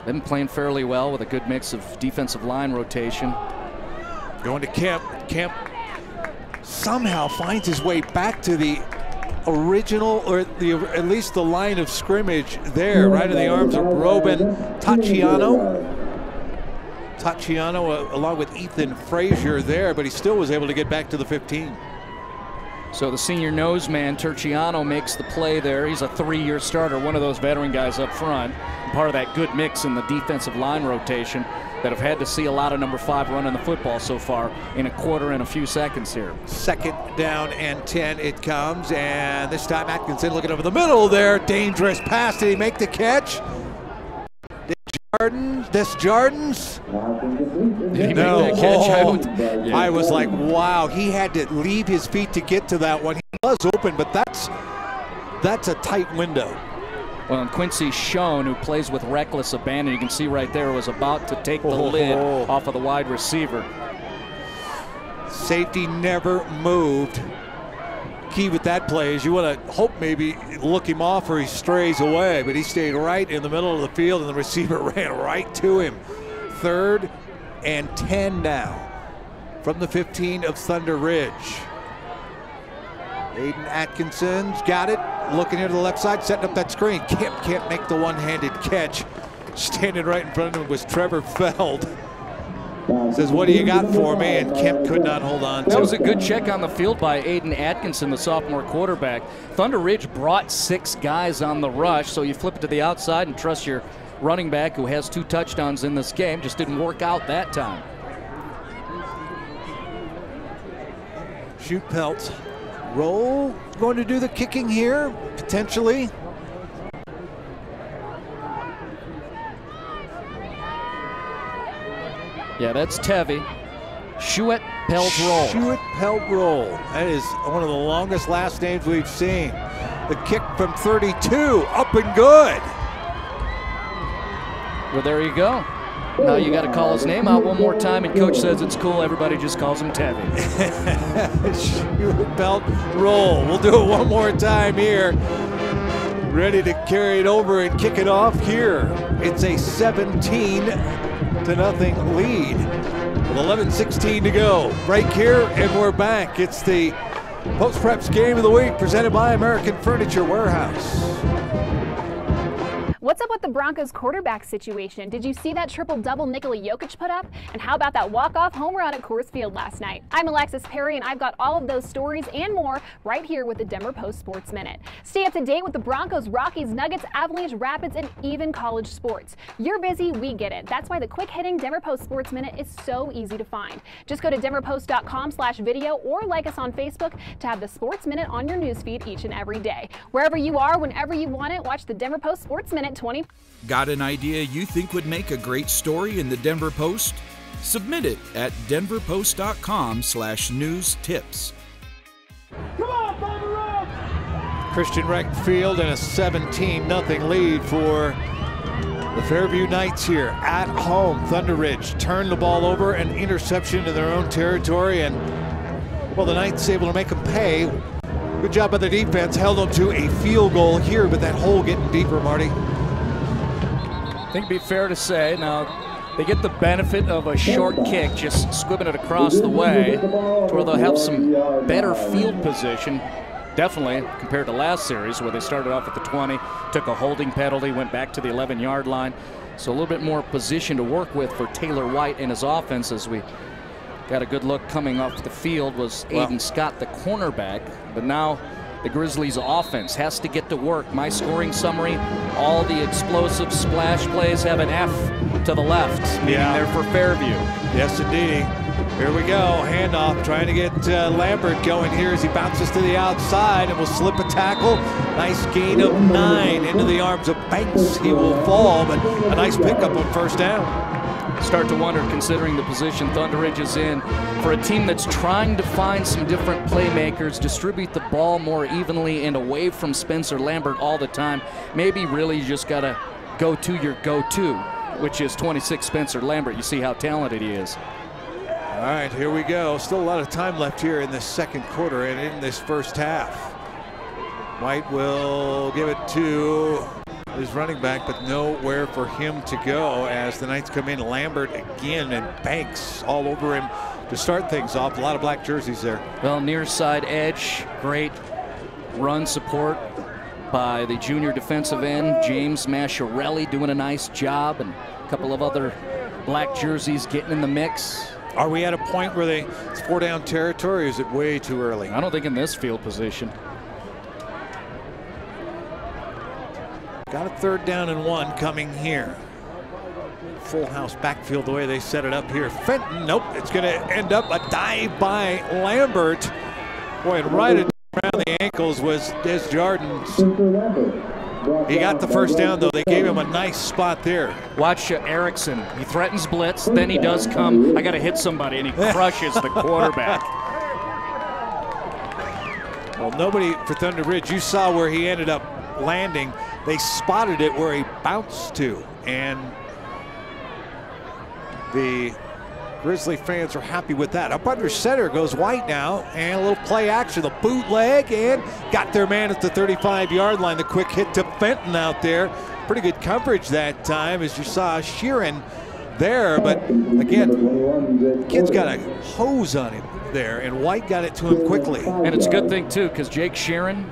They've been playing fairly well with a good mix of defensive line rotation. Going to Kemp. Kemp somehow finds his way back to the original, or at least the line of scrimmage there, right in the arms of Robin Tacciano. Tacciano along with Ethan Frazier there, but he still was able to get back to the 15. So the senior nose man, Terciano, makes the play there. He's a 3-year starter, one of those veteran guys up front. And part of that good mix in the defensive line rotation that have had to see a lot of number 5 running the football so far in a quarter and a few seconds here. Second down and 10 it comes, and this time Atkinson looking over the middle there. Dangerous pass. Did he make the catch? Jardins? Did he make that catch? I was like, wow, he had to leave his feet to get to that one. He was open, but that's a tight window. Well, and Quincy Schoen, who plays with reckless abandon, you can see right there, was about to take the lid off of the wide receiver. Safety never moved. Key with that play is you want to hope maybe look him off or he strays away, but he stayed right in the middle of the field and the receiver ran right to him. 3rd and 10 now from the 15 of Thunderridge. Aiden Atkinson's got it, looking here to the left side, setting up that screen. Kemp can't make the one-handed catch. Standing right in front of him was Trevor Feld. says, what do you got for me? And Kemp could not hold on to. That was a good check on the field by Aiden Atkinson, the sophomore quarterback. Thunderridge brought 6 guys on the rush, so you flip it to the outside and trust your running back, who has 2 touchdowns in this game. Just didn't work out that time. Shoot Pelt. Roll going to do the kicking here, potentially. Yeah, that's Tevi. Shuet Pelt Roll. Shuet Pelt Roll. That is one of the longest last names we've seen. The kick from 32, up and good. Well, there you go. Now you got to call his name out one more time, and coach says it's cool. Everybody just calls him Tevi. Shuet Pelt Roll. We'll do it one more time here. Ready to carry it over and kick it off here. It's a 17-0 lead with 11:16 to go. Break here, and we're back. It's the Post Preps Game of the Week presented by American Furniture Warehouse. What's up with the Broncos quarterback situation? Did you see that triple-double Nikola Jokic put up? And how about that walk-off home run at Coors Field last night? I'm Alexis Perry, and I've got all of those stories and more right here with the Denver Post Sports Minute. Stay up to date with the Broncos, Rockies, Nuggets, Avalanche, Rapids, and even college sports. You're busy, we get it. That's why the quick-hitting Denver Post Sports Minute is so easy to find. Just go to denverpost.com/video or like us on Facebook to have the Sports Minute on your newsfeed each and every day. Wherever you are, whenever you want it, watch the Denver Post Sports Minute 20. Got an idea you think would make a great story in the Denver Post? Submit it at denverpost.com/news tips. Christian Wreck Field and a 17-0 lead for the Fairview Knights here at home. Thunderridge turned the ball over, an interception in their own territory, and well, the Knights able to make them pay. Good job by the defense, held them to a field goal here, but that hole getting deeper, Marty. I think it'd be fair to say now they get the benefit of a short kick, just squibbing it across the way, to where they'll have some better field position, definitely compared to last series where they started off at the 20, took a holding penalty, went back to the 11-yard line. So a little bit more position to work with for Taylor White and his offense. As we got a good look coming off the field was Aiden Scott, the cornerback, but now the Grizzlies offense has to get to work. My scoring summary, all the explosive splash plays have an F to the left, meaning they're for Fairview. Yes, indeed. Here we go, handoff, trying to get Lambert going here as he bounces to the outside and will slip a tackle. Nice gain of 9 into the arms of Banks. He will fall, but a nice pickup on first down. Start to wonder, considering the position Thunderridge is in, for a team that's trying to find some different playmakers, distribute the ball more evenly and away from Spencer Lambert all the time. Maybe really you just got to go to your go-to, which is 26 Spencer Lambert. You see how talented he is. All right, here we go. Still a lot of time left here in this second quarter and in this first half. White will give it to his running back, but nowhere for him to go as the Knights come in. Lambert again and Banks all over him to start things off. A lot of black jerseys there. Well, near side edge, great run support by the junior defensive end, James Masciarelli, doing a nice job, and a couple of other black jerseys getting in the mix. Are we at a point where it's 4-down territory, or is it way too early? I don't think in this field position. Got a 3rd down and 1 coming here. Full house backfield the way they set it up here. Fenton, nope, it's going to end up a dive by Lambert. Boy, and right around the ankles was Des Jardins. He got the first down, though. They gave him a nice spot there. Watch Erickson. He threatens blitz, then he does come, I got to hit somebody, and he crushes the quarterback. Well, nobody for Thunderridge. You saw where he ended up landing. They spotted it where he bounced to, and the Grizzly fans are happy with that. Up under center goes White now, and a little play action, the bootleg, and got their man at the 35-yard line. The quick hit to Fenton out there. Pretty good coverage that time, as you saw Sheeran there, but again, the kid's got a hose on him there, and White got it to him quickly. And it's a good thing too, because Jake Sheeran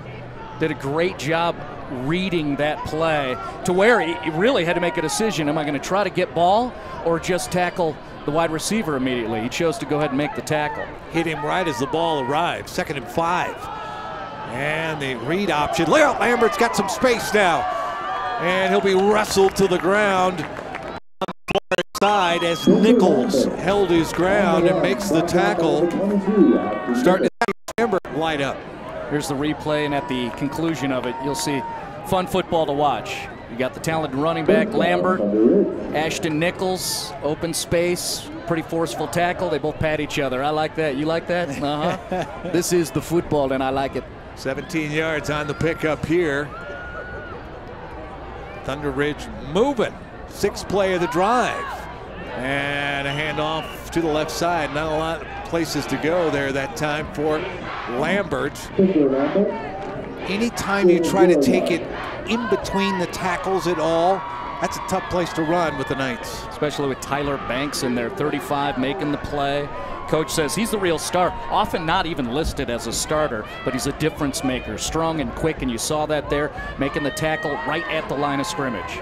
did a great job reading that play to where he really had to make a decision. Am I going to try to get ball or just tackle the wide receiver immediately? He chose to go ahead and make the tackle. Hit him right as the ball arrived. 2nd and 5. And the read option. Look out, Lambert's got some space now. And he'll be wrestled to the ground on the far side as Nichols held his ground and makes the tackle. Starting to see Lambert light up. Here's the replay, and at the conclusion of it, you'll see fun football to watch. You got the talented running back, Lambert, Ashton Nichols, open space, pretty forceful tackle. They both pat each other. I like that. You like that? Uh-huh. This is the football, and I like it. 17 yards on the pickup here. Thunderridge moving. 6th play of the drive. And a handoff to the left side. Not a lot of places to go there that time for Lambert. Anytime you try to take it in between the tackles at all, that's a tough place to run with the Knights. Especially with Tyler Banks in there, 35, making the play. Coach says he's the real star, often not even listed as a starter, but he's a difference maker, strong and quick, and you saw that there, making the tackle right at the line of scrimmage.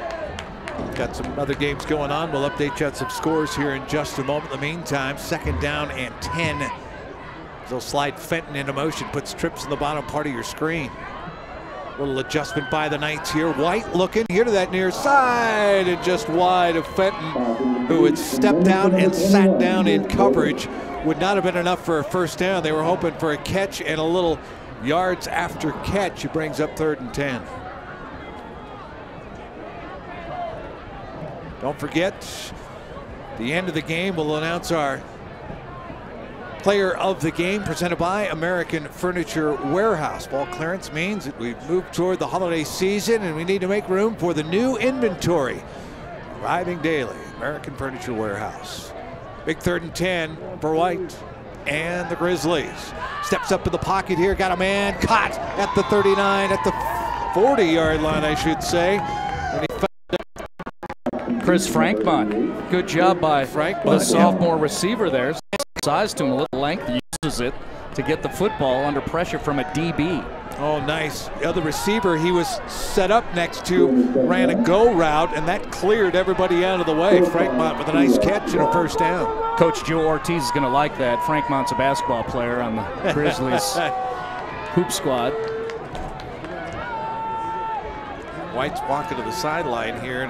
Got some other games going on. We'll update you on some scores here in just a moment. In the meantime, 2nd down and 10. They'll slide Fenton into motion, puts trips in the bottom part of your screen. Little adjustment by the Knights here. White looking here to that near side and just wide of Fenton, who had stepped out and sat down in coverage. Would not have been enough for a 1st down. They were hoping for a catch and a little yards after catch. It brings up 3rd and 10. Don't forget, the end of the game will announce our player of the game, presented by American Furniture Warehouse. Ball clearance means that we've moved toward the holiday season and we need to make room for the new inventory arriving daily. American Furniture Warehouse. Big 3rd and 10 for White and the Grizzlies. Steps up in the pocket here, got a man caught at the 39, at the 40-yard line, I should say. And he Chris Frankmont, good job by the sophomore receiver there. Size to him, a little length, uses it to get the football under pressure from a DB. Oh, nice. The other receiver he was set up next to ran a go route, and that cleared everybody out of the way. Frankmont with a nice catch and a 1st down. Coach Joe Ortiz is going to like that. Frankmont's a basketball player on the Grizzlies hoop squad. White's walking to the sideline here.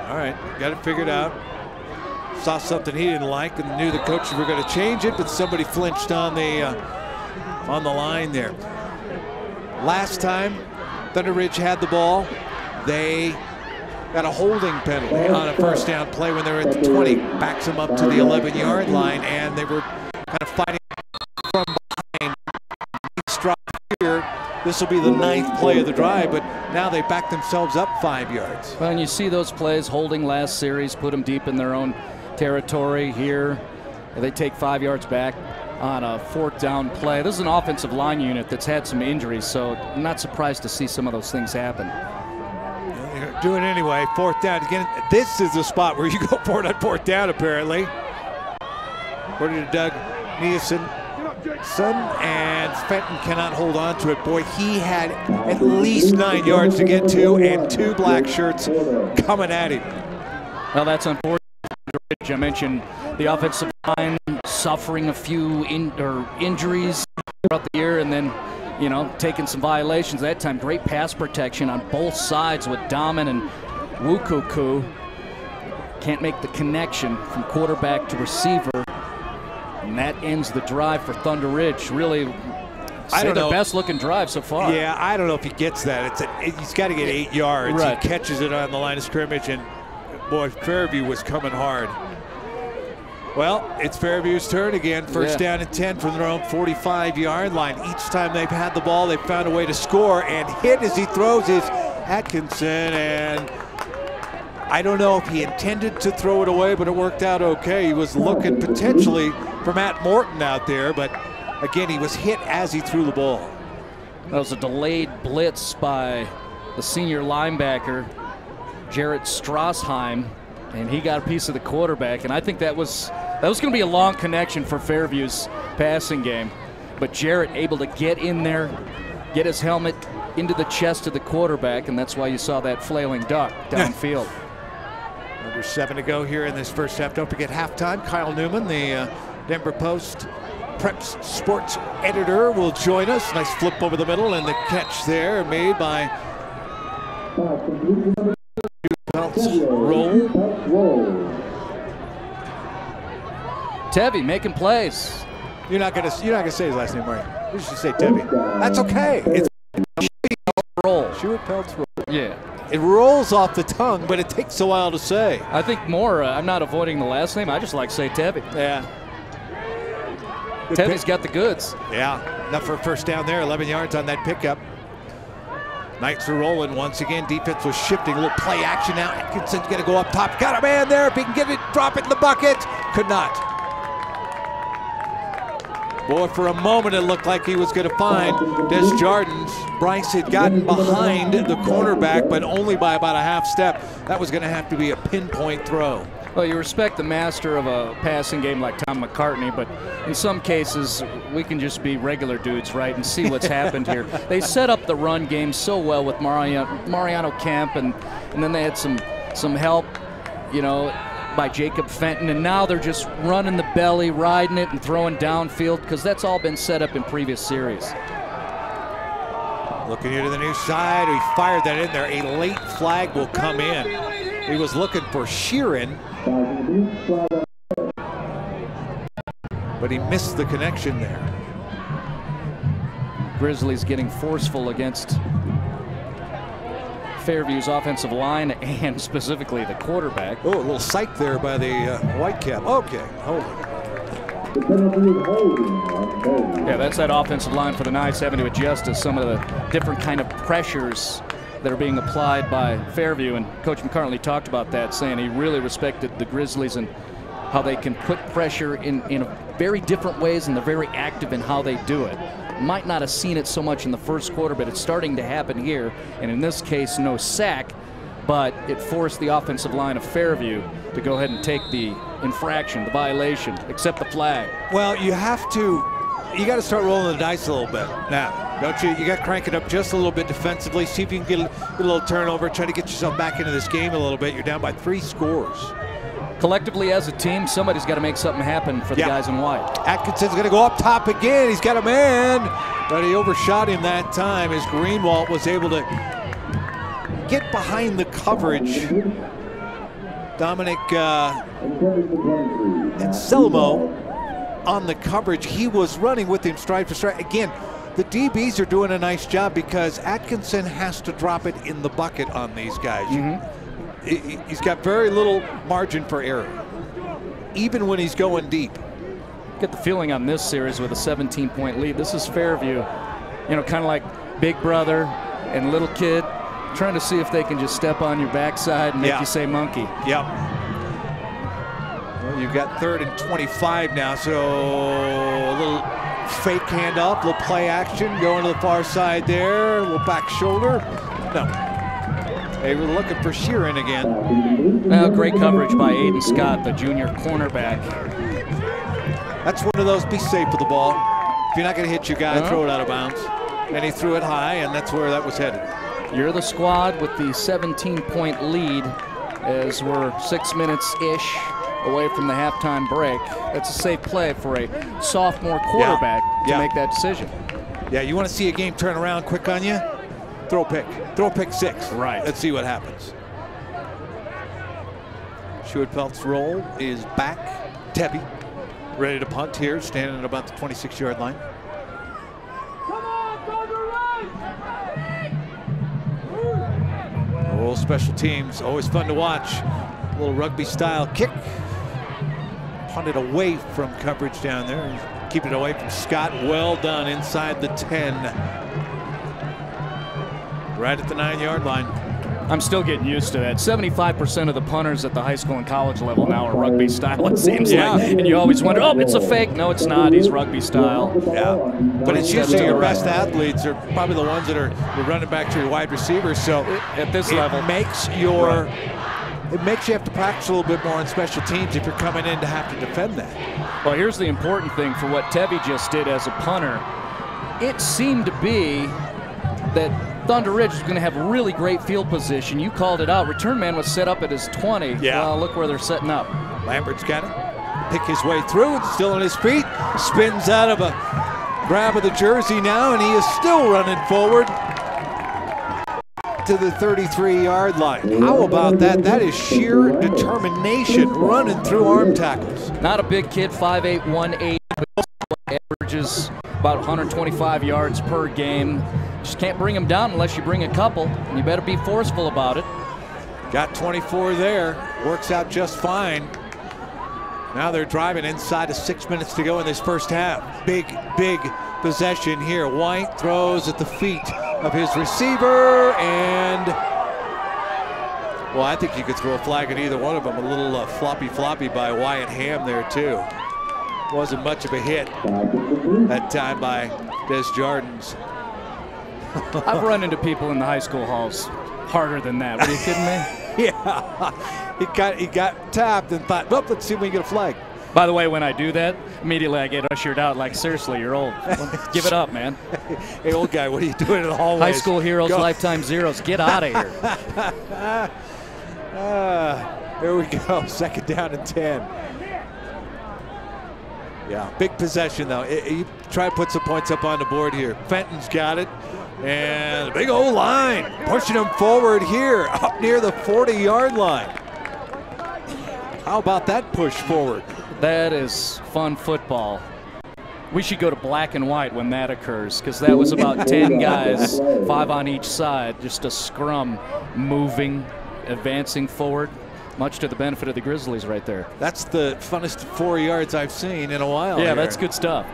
All right, got it figured out. Saw something he didn't like and knew the coaches were going to change it, but somebody flinched on the line there. Last time Thunderridge had the ball, they got a holding penalty on a 1st down play when they were at the 20. Backs them up to the 11-yard line, and they were kind of fighting from behind. Drop here. This will be the 9th play of the drive, but now they back themselves up 5 yards. Well, and you see those plays, holding last series, put them deep in their own territory here. They take 5 yards back on a 4th down play. This is an offensive line unit that's had some injuries, so I'm not surprised to see some of those things happen. They're doing it anyway. 4th down. Again, this is the spot where you go for it on 4th down, apparently. According to Doug Nielsen, and Fenton cannot hold on to it. Boy, he had at least 9 yards to get to, and 2 black shirts coming at him. Well, that's unfortunate. I mentioned the offensive line suffering a few injuries throughout the year, and then, you know, taking some violations. That time, great pass protection on both sides with Daman and Wukuku. Can't make the connection from quarterback to receiver. And that ends the drive for Thunderridge. Really, I don't know, their best looking drive so far. Yeah, I don't know if he gets that. He's got to get 8 yards. Right. He catches it on the line of scrimmage, and boy, Fairview was coming hard. Well, it's Fairview's turn again. 1st down and 10 from their own 45-yard line. Each time they've had the ball, they've found a way to score, and hit as he throws is Atkinson, and I don't know if he intended to throw it away, but it worked out okay. He was looking potentially for Matt Morton out there, but again, he was hit as he threw the ball. That was a delayed blitz by the senior linebacker, Jarrett Strassheim, and he got a piece of the quarterback, and I think that was going to be a long connection for Fairview's passing game. But Jarrett able to get in there, get his helmet into the chest of the quarterback, and that's why you saw that flailing duck downfield. Under 7 to go here in this first half. Don't forget halftime. Kyle Newman, the Denver Post Preps sports editor, will join us. Nice flip over the middle, and the catch there made by Roll. Tevy making plays. You're not gonna say his last name, are you? You should say Tevy. That's okay. It's Roll. Peltz roll. Yeah. It rolls off the tongue, but it takes a while to say. I think more, I'm not avoiding the last name. I just like to say Tevy. Yeah. Tevy's got the goods. Yeah. Enough for a first down there. 11 yards on that pickup. Knights are rolling once again. Defense was shifting. A little play action now. Atkinson's going to go up top. Got a man there. If he can get it, drop it in the bucket. Could not. Boy, for a moment it looked like he was going to find Desjardins. Bryce had gotten behind the cornerback, but only by about a half step. That was going to have to be a pinpoint throw. Well, you respect the master of a passing game like Tom McCartney, but in some cases we can just be regular dudes, right, and see what's happened here. They set up the run game so well with Mariano Kemp, and then they had some help, you know, by Jacob Fenton, and now they're just running the belly, riding it, and throwing downfield, because that's all been set up in previous series. Looking here to the near side, he fired that in there. A late flag will come in. He was looking for Sheeran, but he missed the connection there. Grizzlies getting forceful against Fairview's offensive line and specifically the quarterback. Oh, a little psych there by the Whitecap. Okay, hold it. Yeah, that's that offensive line for the Knights having to adjust to some of the different kind of pressures that are being applied by Fairview, and Coach McCartney talked about that, saying he really respected the Grizzlies and how they can put pressure in very different ways, and they're very active in how they do it. Might not have seen it so much in the first quarter, but it's starting to happen here, and in this case, no sack, but it forced the offensive line of Fairview to go ahead and take the infraction, the violation, accept the flag. Well, you got to start rolling the dice a little bit now, don't you? You got to crank it up just a little bit defensively, see if you can get a little turnover, try to get yourself back into this game a little bit. You're down by 3 scores. Collectively as a team, somebody's got to make something happen for the guys in white. Atkinson's going to go up top again. He's got a man, but he overshot him that time as Greenwald was able to get behind the coverage. Dominic Anselmo on the coverage. He was running with him stride for stride. Again, the DBs are doing a nice job because Atkinson has to drop it in the bucket on these guys. He's got very little margin for error, even when he's going deep. Get the feeling on this series with a 17-point lead. This is Fairview, you know, kind of like big brother and little kid, trying to see if they can just step on your backside and make you say monkey. Yep. Well, you've got 3rd and 25 now, so a little fake handoff, little play action, going to the far side there, a little back shoulder. No. They were looking for Sheeran again. Well, great coverage by Aiden Scott, the junior cornerback. That's one of those, be safe with the ball. If you're not going to hit your guy, throw it out of bounds. And he threw it high, and that's where that was headed. You're the squad with the 17-point lead as we're 6 minutes-ish away from the halftime break. That's a safe play for a sophomore quarterback to make that decision. Yeah, you want to see a game turn around quick on you? Throw a pick. Throw a pick 6. Right. Let's see what happens. Schuett-Peltz roll is back. Tebby ready to punt here, standing at about the 26-yard line. Oh, special teams, always fun to watch. A little rugby-style kick. Punted away from coverage down there. Keep it away from Scott. Well done inside the 10. Right at the 9-yard line. I'm still getting used to that. 75% of the punters at the high school and college level now are rugby style, it seems like. And you always wonder, oh, it's a fake. No, it's not. He's rugby style. Yeah. But it's usually your best athletes are probably the ones that are running back to your wide receivers. So at this level, it makes you have to practice a little bit more on special teams if you're coming in to have to defend that. Well, here's the important thing for what Tevy just did as a punter. It seemed to be that Thunderridge is going to have really great field position. You called it out. Return man was set up at his 20. Yeah. Well, look where they're setting up. Lambert's got it. Pick his way through. It's still on his feet. Spins out of a grab of the jersey now, and he is still running forward to the 33-yard line. How about that? That is sheer determination running through arm tackles. Not a big kid, 5'8", 180, but averages about 125 yards per game. Just can't bring him down unless you bring a couple, and you better be forceful about it. Got 24 there. Works out just fine. Now they're driving inside of 6 minutes to go in this first half. Big possession here. White throws at the feet of his receiver, and well, I think you could throw a flag at either one of them. A little floppy by Wyatt Ham there too. Wasn't much of a hit that time by Des Jardins. I've run into people in the high school halls harder than that. Are you kidding me? Yeah, he got tapped and thought, well, let's see if we can get a flag. By the way, when I do that, immediately I get ushered out like, seriously, you're old. Give it up, man. Hey, old guy, what are you doing in the hallways? High school heroes, lifetime zeros. Get out of here. There we go. Second down and 10. Yeah, big possession, though. You try to put some points up on the board here. Fenton's got it. And a big old line pushing him forward here up near the 40-yard line. How about that push forward? That is fun football. We should go to black and white when that occurs, because that was about 10 guys, 5 on each side, just a scrum moving, advancing forward, much to the benefit of the Grizzlies right there. That's the funnest 4 yards I've seen in a while. Yeah, here. that's good stuff.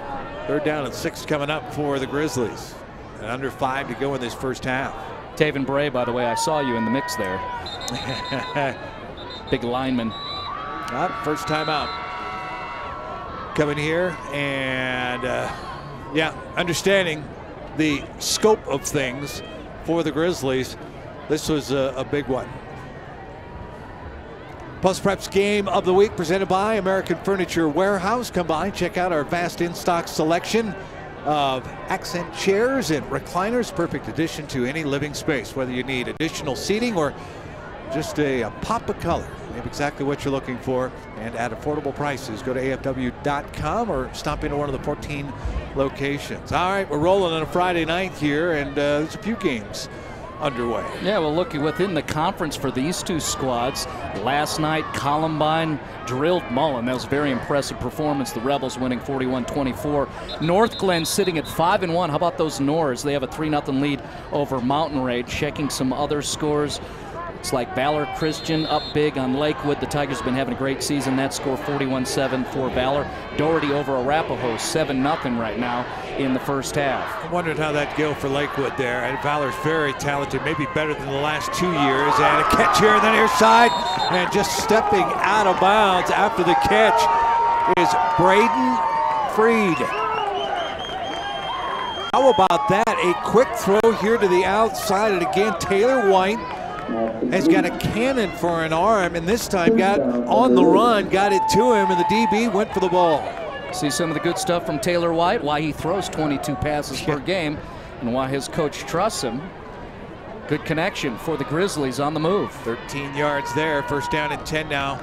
3rd down and 6 coming up for the Grizzlies. And under 5 to go in this first half. Taven Bray, by the way, I saw you in the mix there. Big lineman. First time out. Coming here and yeah, understanding the scope of things for the Grizzlies. This was a big one. Post Preps Game of the Week presented by American Furniture Warehouse. Come by, check out our vast in-stock selection of accent chairs and recliners. Perfect addition to any living space, whether you need additional seating or just a pop of color. We have exactly what you're looking for and at affordable prices. Go to afw.com or stop into one of the 14 locations. All right, we're rolling on a Friday night here, and there's a few games underway. Yeah, well, look, within the conference for these two squads, last night Columbine drilled Mullen. That was a very impressive performance. The Rebels winning 41-24. North Glen sitting at 5-1. How about those Norrs? They have a 3-0 lead over Mountain Ray. Checking some other scores. It's like Valor Christian up big on Lakewood. The Tigers have been having a great season. That score 41-7 for Valor. Doherty over Arapahoe 7-0 right now in the first half. I wondered how that'd go for Lakewood there. And Valor's very talented, maybe better than the last 2 years. And a catch here on the near side. And just stepping out of bounds after the catch is Braden Freed. How about that? A quick throw here to the outside. And again, Taylor White has got a cannon for an arm, and this time got on the run, got it to him, and the DB went for the ball. See some of the good stuff from Taylor White, why he throws 22 passes per game, and why his coach trusts him. Good connection for the Grizzlies on the move. 13 yards there, first down and 10 now.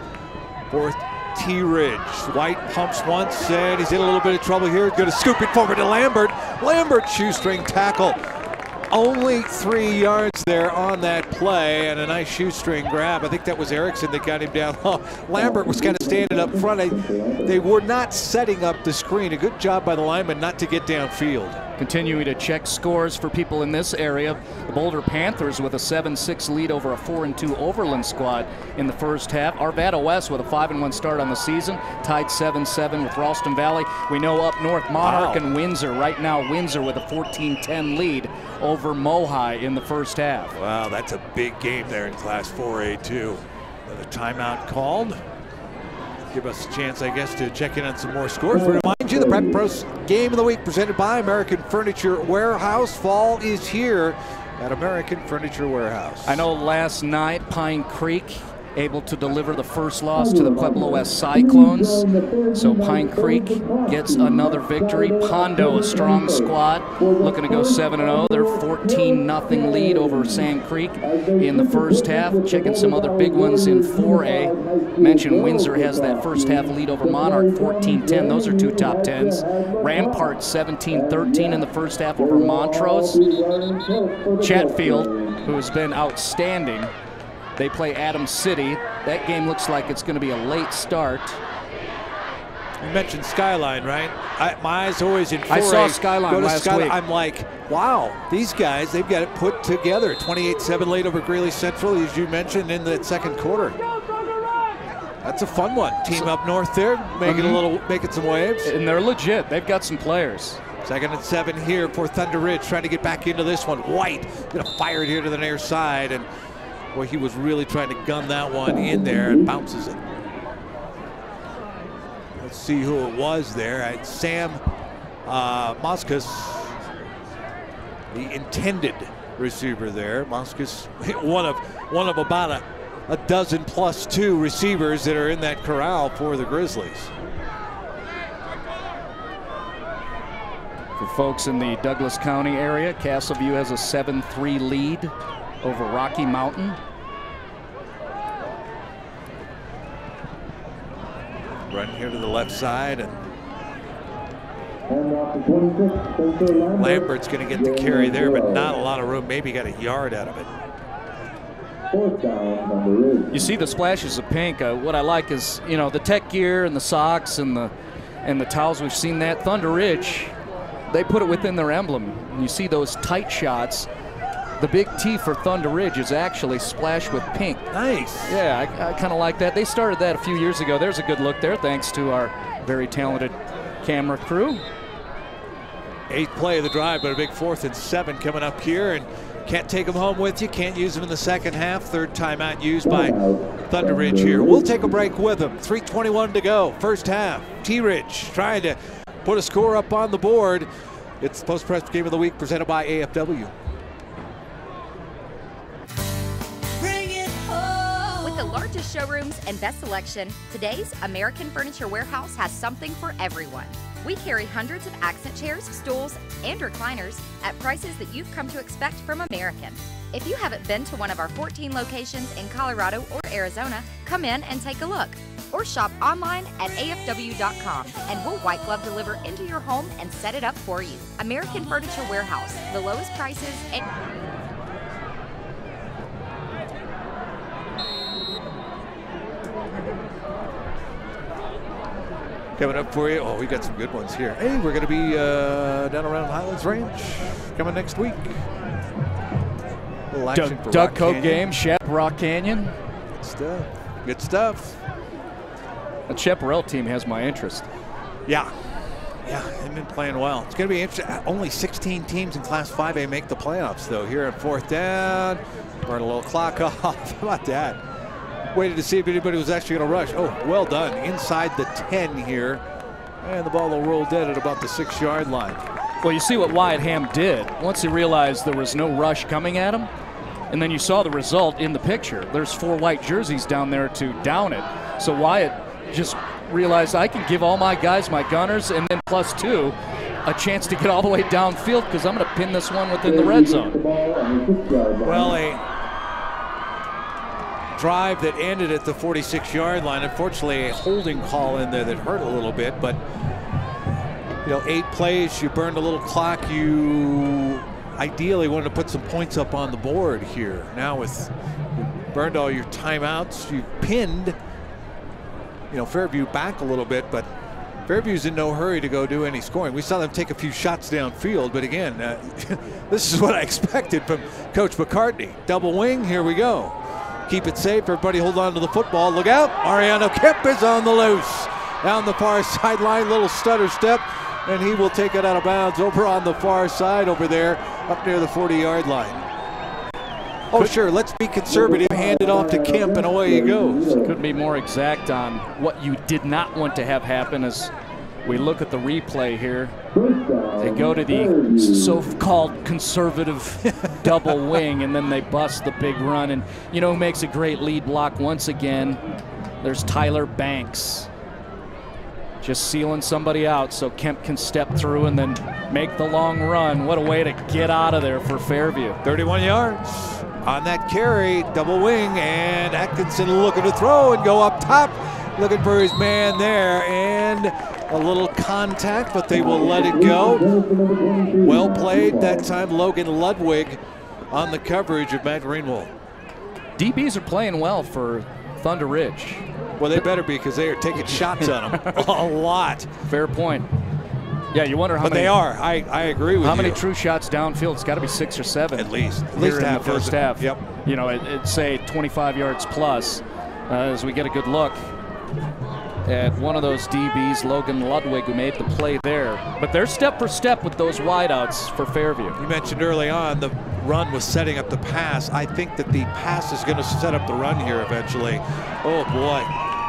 Fourth T Ridge. White pumps once, and he's in a little bit of trouble here. Going to scoop it forward to Lambert. Lambert shoestring tackle. Only 3 yards there on that play, and a nice shoestring grab. I think that was Erickson that got him down. Lambert was kind of standing up front. They were not setting up the screen. A good job by the lineman not to get downfield. Continuing to check scores for people in this area. The Boulder Panthers with a 7-6 lead over a 4-2 Overland squad in the first half. Arvada West with a 5-1 start on the season, tied 7-7 with Ralston Valley. We know up north Monarch and Windsor. Right now Windsor with a 14-10 lead over Mohai in the first half. Wow, that's a big game there in Class 4A too. Another timeout called. Give us a chance, I guess, to check in on some more scores. We remind you, the Prep Pros Game of the Week presented by American Furniture Warehouse. Fall is here at American Furniture Warehouse. I know last night Pine Creek able to deliver the first loss to the Pueblo West Cyclones. So Pine Creek gets another victory. Pondo, a strong squad, looking to go 7-0. They're 14-0 lead over Sand Creek in the first half. Checking some other big ones in 4A. Mentioned Windsor has that first half lead over Monarch, 14-10. Those are two top 10s. Rampart 17-13 in the first half over Montrose. Chatfield, who has been outstanding, they play Adams City. That game looks like it's going to be a late start. You mentioned Skyline, right? My eyes always in 4A. I saw Skyline last week. I'm like, wow, these guys, they've got it put together. 28-7 lead over Greeley Central, as you mentioned, in the second quarter. That's a fun one. Team up north there, making some waves. And they're legit. They've got some players. 2nd and 7 here for Thunderridge, trying to get back into this one. White gonna fire it here to the near side, and boy, he was really trying to gun that one in there and bounces it. Let's see who it was there. Sam Moscas, the intended receiver there. Moscas, one of about a dozen plus 2 receivers that are in that corral for the Grizzlies. For folks in the Douglas County area, Castleview has a 7-3 lead over Rocky Mountain. Run here to the left side, and Lambert's going to get the carry there, but not a lot of room. Maybe got a yard out of it. You see the splashes of pink. What I like is, you know, the tech gear and the socks and the towels. We've seen that. Thunderridge, they put it within their emblem. And you see those tight shots. The big T for Thunderridge is actually splashed with pink. Nice. Yeah, I kind of like that. They started that a few years ago. There's a good look there, thanks to our very talented camera crew. 8th play of the drive, but a big 4th and 7 coming up here, and can't take them home with you. Can't use them in the second half. 3rd timeout used by Thunderridge here. We'll take a break with them. 3:21 to go. First half. T-Ridge trying to put a score up on the board. It's the Post Press Game of the Week presented by AFW. With the largest showrooms and best selection, today's American Furniture Warehouse has something for everyone. We carry hundreds of accent chairs, stools, and recliners at prices that you've come to expect from American. If you haven't been to one of our 14 locations in Colorado or Arizona, come in and take a look. Or shop online at afw.com, and we'll white glove deliver into your home and set it up for you. American Furniture Warehouse, the lowest prices and... Coming up for you. Oh, we got some good ones here. Hey, we're going to be down around Highlands Ranch coming next week. Doug Cope game, Shep, Rock Canyon. Good stuff. Good stuff. The Chaparral team has my interest. Yeah, they've been playing well. It's going to be interesting. Only 16 teams in Class 5A make the playoffs, though. Here at 4th down, burn a little clock off. How about that? Waited to see if anybody was actually going to rush. Oh, well done. Inside the 10 here. And the ball will roll dead at about the 6-yard line. Well, you see what Wyatt Ham did. Once he realized there was no rush coming at him, and then you saw the result in the picture. There's 4 white jerseys down there to down it. So Wyatt just realized, I can give all my guys, my gunners, and then +2, a chance to get all the way downfield because I'm going to pin this one within the red zone. Well, a drive that ended at the 46-yard line. Unfortunately, a holding call in there that hurt a little bit, but you know, 8 plays, you burned a little clock. You ideally wanted to put some points up on the board here. Now with you burned all your timeouts, you pinned, you know, Fairview back a little bit, but Fairview's in no hurry to go do any scoring. We saw them take a few shots downfield, but again, this is what I expected from Coach McCartney. Double wing, here we go. Keep it safe, everybody hold on to the football. Look out, Mariano Kemp is on the loose. Down the far sideline, little stutter step, and he will take it out of bounds over on the far side over there, up near the 40-yard line. Oh, sure, let's be conservative, hand it off to Kemp, and away he goes. Couldn't be more exact on what you did not want to have happen as We look at the replay here. They go to the so-called conservative double wing, and then they bust the big run. And you know who makes a great lead block once again? There's Tyler Banks. Just sealing somebody out so Kemp can step through and then make the long run. What a way to get out of there for Fairview. 31 yards on that carry, double wing, and Atkinson looking to throw and go up top, looking for his man there, and a little contact, but they will let it go. Well played that time, Logan Ludwig on the coverage of Matt Greenwald. DBs are playing well for Thunderridge. Well, they better be, because they are taking shots on them a lot. Fair point. Yeah, you wonder how but many. They are. I agree with you. How many true shots downfield? It's got to be 6 or 7. At least. At least in the first half. Yep. You know, it's say 25 yards plus as we get a good look at one of those DBs, Logan Ludwig, who made the play there. But they're step for step with those wideouts for Fairview. You mentioned early on the run was setting up the pass. I think that the pass is going to set up the run here eventually. Oh boy.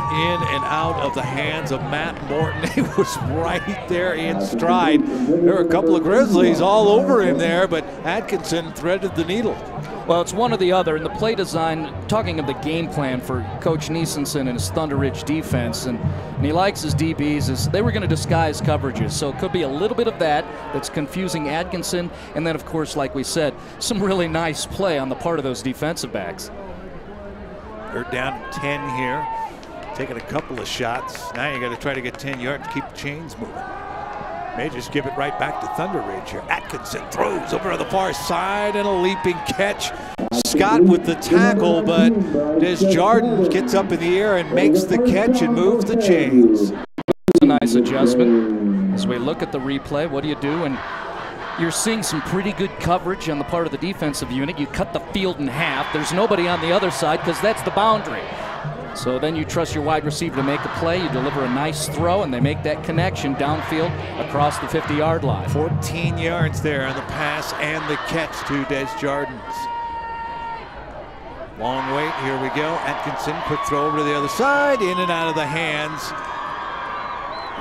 In and out of the hands of Matt Morton. He was right there in stride. There were a couple of Grizzlies all over him there, but Atkinson threaded the needle. Well, it's one or the other. And the play design, talking of the game plan for Coach Niesenson and his Thunderridge defense, and he likes his DBs, is they were going to disguise coverages. So it could be a little bit of that that's confusing Atkinson. And then, of course, like we said, some really nice play on the part of those defensive backs. They're down 10 here. Taking a couple of shots. Now you got to try to get 10 yards to keep the chains moving. May just give it right back to Thunderridge here. Atkinson throws over to the far side and a leaping catch. Scott with the tackle, but Desjardins gets up in the air and makes the catch and moves the chains. It's a nice adjustment. As we look at the replay, what do you do? And you're seeing some pretty good coverage on the part of the defensive unit. You cut the field in half. There's nobody on the other side because that's the boundary. So then you trust your wide receiver to make a play, you deliver a nice throw, and they make that connection downfield across the 50-yard line. 14 yards there on the pass and the catch to Desjardins. Long wait, here we go. Atkinson, quick throw over to the other side, in and out of the hands.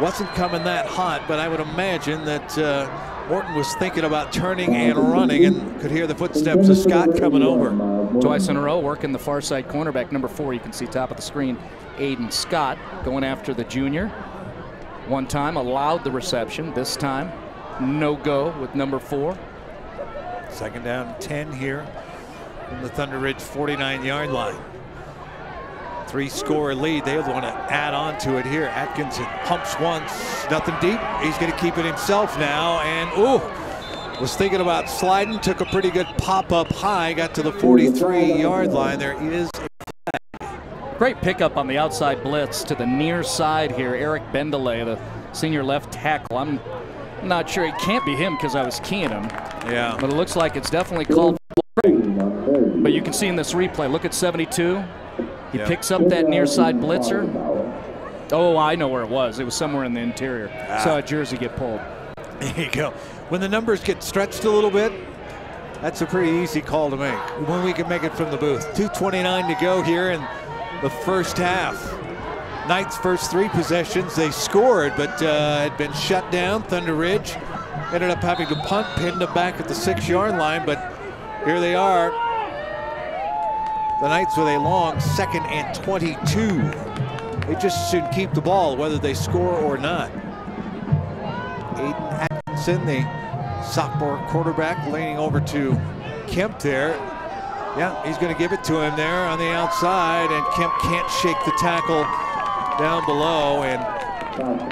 Wasn't coming that hot, but I would imagine that Morton was thinking about turning and running and could hear the footsteps of Scott coming over. Twice in a row, working the far side cornerback, number 4. You can see top of the screen, Aiden Scott going after the junior. One time allowed the reception. This time, no go with number 4. Second down 10 here from the Thunderridge 49-yard line. 3-score lead. They want to add on to it here. Atkinson pumps once, nothing deep. He's going to keep it himself now, and was thinking about sliding, took a pretty good pop up high, got to the 43-yard line. There is a flag. Great pickup on the outside blitz to the near side here. Eric Bendelay, the senior left tackle. I'm not sure. It can't be him because I was keying him. Yeah. But it looks like it's definitely called. But you can see in this replay, look at 72. He picks up that near side blitzer. Oh, I know where it was. It was somewhere in the interior. Saw a jersey get pulled. There you go. When the numbers get stretched a little bit, that's a pretty easy call to make. When we can make it from the booth. 2:29 to go here in the first half. Knights' first 3 possessions, they scored, but had been shut down. Thunderridge ended up having to punt, pinned them back at the 6-yard line, but here they are. The Knights with a long 2nd and 22. They just should keep the ball, whether they score or not. Aiden Atkinson, the sophomore quarterback, leaning over to Kemp there. Yeah, he's going to give it to him there on the outside, and Kemp can't shake the tackle down below, and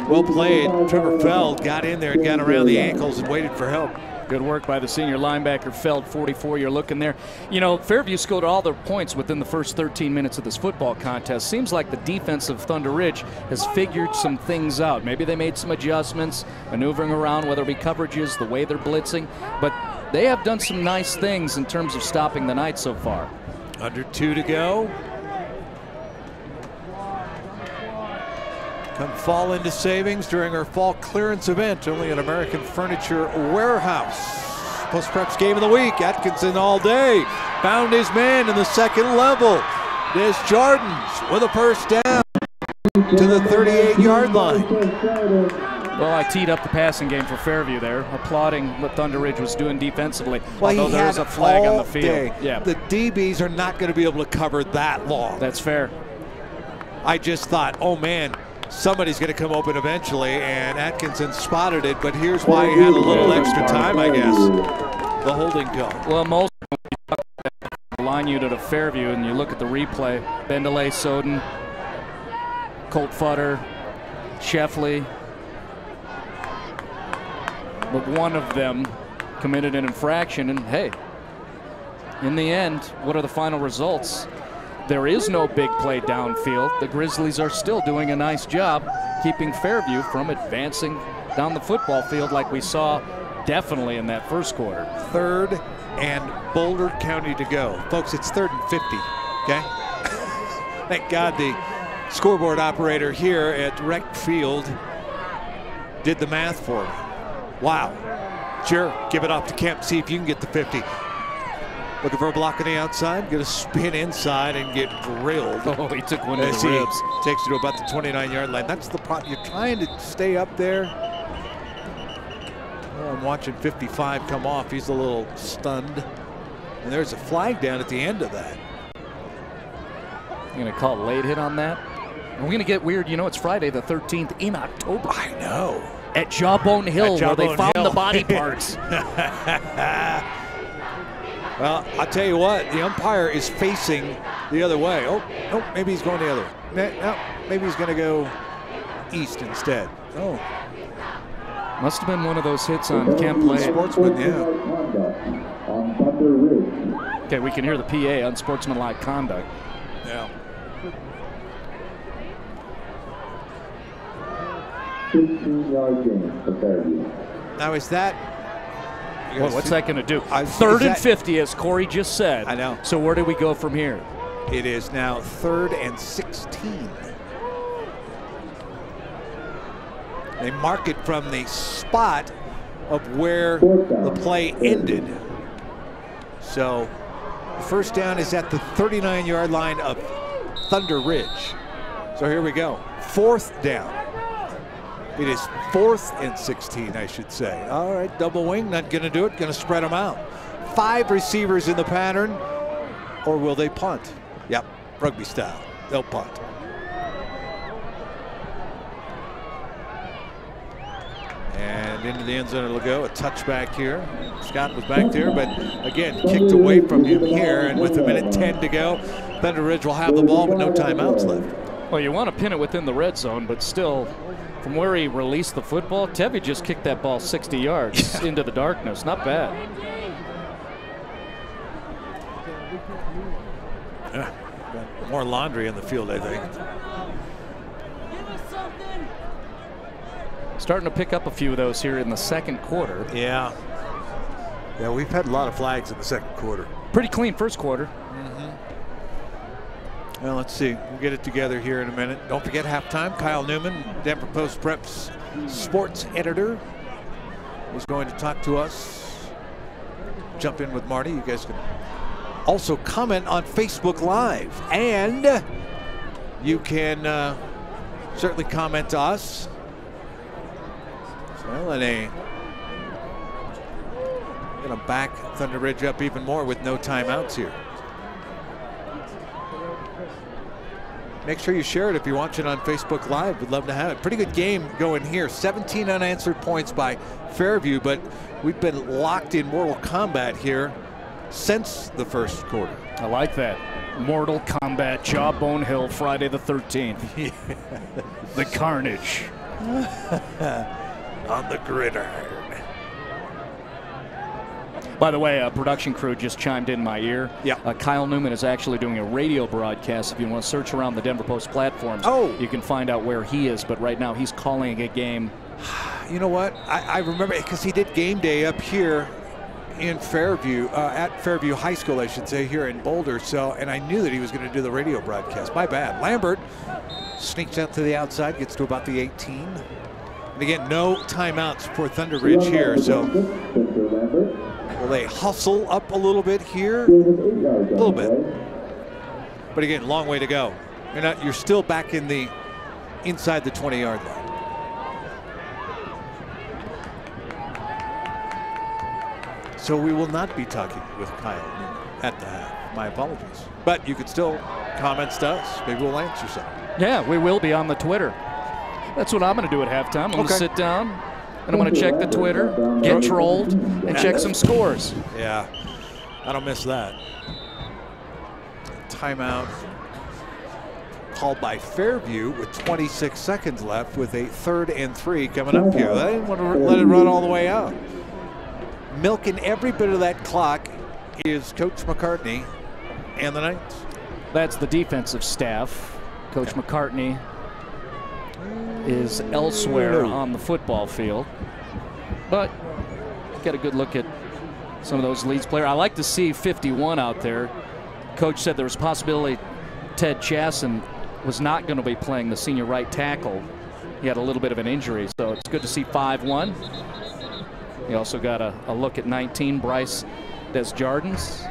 well played. Trevor Feld got in there and got around the ankles and waited for help. Good work by the senior linebacker, Feld, 44. You're looking there. You know, Fairview scored all their points within the first 13 minutes of this football contest. Seems like the defense of Thunderridge has figured some things out. Maybe they made some adjustments, maneuvering around, whether it be coverages, the way they're blitzing. But they have done some nice things in terms of stopping the Knights so far. Under 2 to go. Come fall into savings during our fall clearance event, only at American Furniture Warehouse. Post Preps game of the week. Atkinson all day. Found his man in the 2nd level. Desjardins with a first down to the 38-yard line. Well, I teed up the passing game for Fairview there, applauding what Thunderridge was doing defensively. Well, although there was a flag on the field. Day. Yeah. The DBs are not going to be able to cover that long. That's fair. I just thought, oh man, somebody's going to come open eventually, and Atkinson spotted it, but here's why he had a little extra time, I guess. The holding call. Well, most the line unit of Fairview, and you look at the replay, Bendelay, Soden, Colt Futter, Sheffley, but one of them committed an infraction, and hey, in the end, what are the final results? There is no big play downfield. The Grizzlies are still doing a nice job keeping Fairview from advancing down the football field like we saw definitely in that first quarter. 3rd and Boulder County to go. Folks, it's 3rd and 50, okay? Thank God the scoreboard operator here at Rec Field did the math for me. Wow. Sure, give it off to Kemp, see if you can get the 50. Looking for a block on the outside, get a spin inside and get drilled. Oh, he took one of the ribs. Takes you to about the 29-yard line. That's the problem. You're trying to stay up there. Oh, I'm watching 55 come off. He's a little stunned. And there's a flag down at the end of that. You're going to call a late hit on that? We're going to get weird. You know, it's Friday the 13th in October. I know. At Jawbone Hill, where they found the body parts. Well, I'll tell you what, the umpire is facing the other way. Oh, maybe he's going the other. No, maybe he's going to go east instead. Oh. Must have been one of those hits on Kemp late. Sportsman, yeah. Okay, we can hear the PA, unsportsmanlike conduct. Yeah. Now is that? Well, what's that going to do? 3rd and 50, as Cory just said. I know. So where do we go from here? It is now 3rd and 16. They mark it from the spot of where the play ended. So the first down is at the 39-yard line of Thunderridge. So here we go. 4th down. It is 4th and 16, I should say. All right, double wing, not going to do it. Going to spread them out. 5 receivers in the pattern, or will they punt? Yep, rugby style. They'll punt. And into the end zone it'll go. A touchback here. Scott was back there, but again, kicked away from him here. And with 1:10 to go, Thunderridge will have the ball with no timeouts left. Well, you want to pin it within the red zone, but still, from where he released the football, Tevye just kicked that ball 60 yards into the darkness. Not bad. Yeah, got more laundry in the field, I think. Starting to pick up a few of those here in the second quarter. Yeah. Yeah, we've had a lot of flags in the second quarter. Pretty clean first quarter. Well, let's see. We'll get it together here in a minute. Don't forget halftime. Kyle Newman, Denver Post Prep's sports editor, is going to talk to us. Jump in with Marty. You guys can also comment on Facebook Live. And you can certainly comment to us. Well, and going to back Thunderridge up even more with no timeouts here. Make sure you share it if you're watching on Facebook Live. We'd love to have it. Pretty good game going here. 17 unanswered points by Fairview, but we've been locked in Mortal Kombat here since the first quarter. I like that. Mortal Kombat, Jawbone Hill, Friday the 13th. Yeah. The carnage. On the gridiron. By the way, a production crew just chimed in my ear. Yeah. Kyle Newman is actually doing a radio broadcast. If you want to search around the Denver Post platforms, you can find out where he is. But right now, he's calling a game. You know what? I remember because he did game day up here in Fairview, at Fairview High School, I should say, here in Boulder. So, and I knew that he was going to do the radio broadcast. My bad. Lambert sneaks out to the outside, gets to about the 18. And again, no timeouts for Thunderridge here. So will they hustle up a little bit here? A little bit. But again, long way to go. You're still back in the inside the 20-yard line. So we will not be talking with Kyle at the half. My apologies. But you could still comment to us. Maybe we'll answer something. Yeah, we will be on the Twitter. That's what I'm going to do at halftime. I'm going to sit down and I'm going to check the Twitter, get trolled, and check some scores. Yeah, I don't miss that. Timeout called by Fairview with 26 seconds left with a 3rd and 3 coming up here. They didn't want to let it run all the way out. Milking every bit of that clock is Coach McCartney and the Knights. That's the defensive staff. Coach McCartney is elsewhere on the football field, but get a good look at some of those Leeds players. I like to see 51 out there. Coach said there was a possibility Ted Chasson was not going to be playing the senior right tackle. He had a little bit of an injury, so it's good to see 5-1. He also got a look at 19, Bryce Desjardins.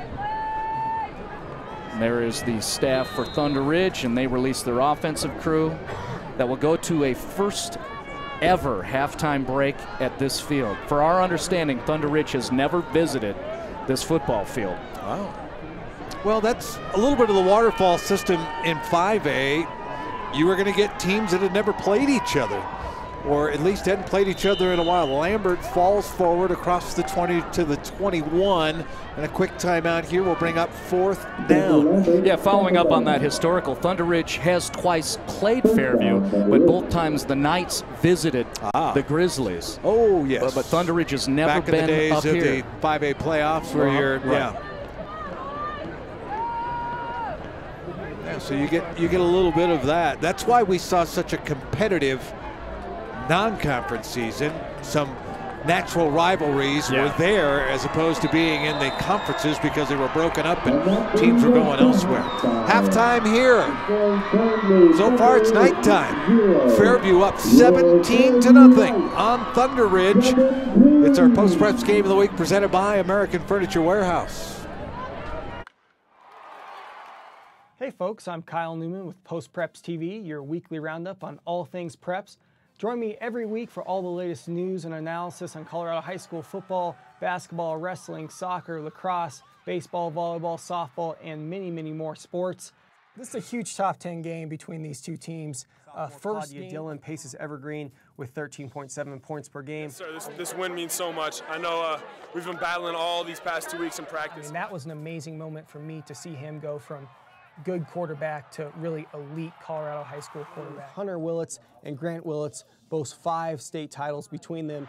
And there is the staff for Thunderridge, and they released their offensive crew that will go to a first ever halftime break at this field. For our understanding, Thunderridge has never visited this football field. Wow. Well, that's a little bit of the waterfall system in 5A. You were going to get teams that had never played each other, or at least hadn't played each other in a while. Lambert falls forward across the 20 to the 21, and a quick timeout here will bring up 4th down. Yeah, following up on that historical, Thunderridge has twice played Fairview, but both times the Knights visited the Grizzlies. Oh, yes. But Thunderridge has never been up here. Back in the days of the 5A playoffs where you're, yeah. So you get a little bit of that. That's why we saw such a competitive non-conference season. Some natural rivalries were there as opposed to being in the conferences because they were broken up and teams were going elsewhere. Halftime here. So far it's nighttime. Fairview up 17-0 on Thunderridge. It's our post-preps game of the week presented by American Furniture Warehouse. Hey folks, I'm Kyle Newman with Post Preps TV, your weekly roundup on all things preps. Join me every week for all the latest news and analysis on Colorado high school football, basketball, wrestling, soccer, lacrosse, baseball, volleyball, softball, and many, many more sports. This is a huge top 10 game between these two teams. First, Dillon paces Evergreen with 13.7 points per game. Yes, sir, this win means so much. I know we've been battling all these past 2 weeks in practice. And that was an amazing moment for me to see him go from good quarterback to really elite Colorado high school quarterback. Hunter Willits and Grant Willits, both 5 state titles between them.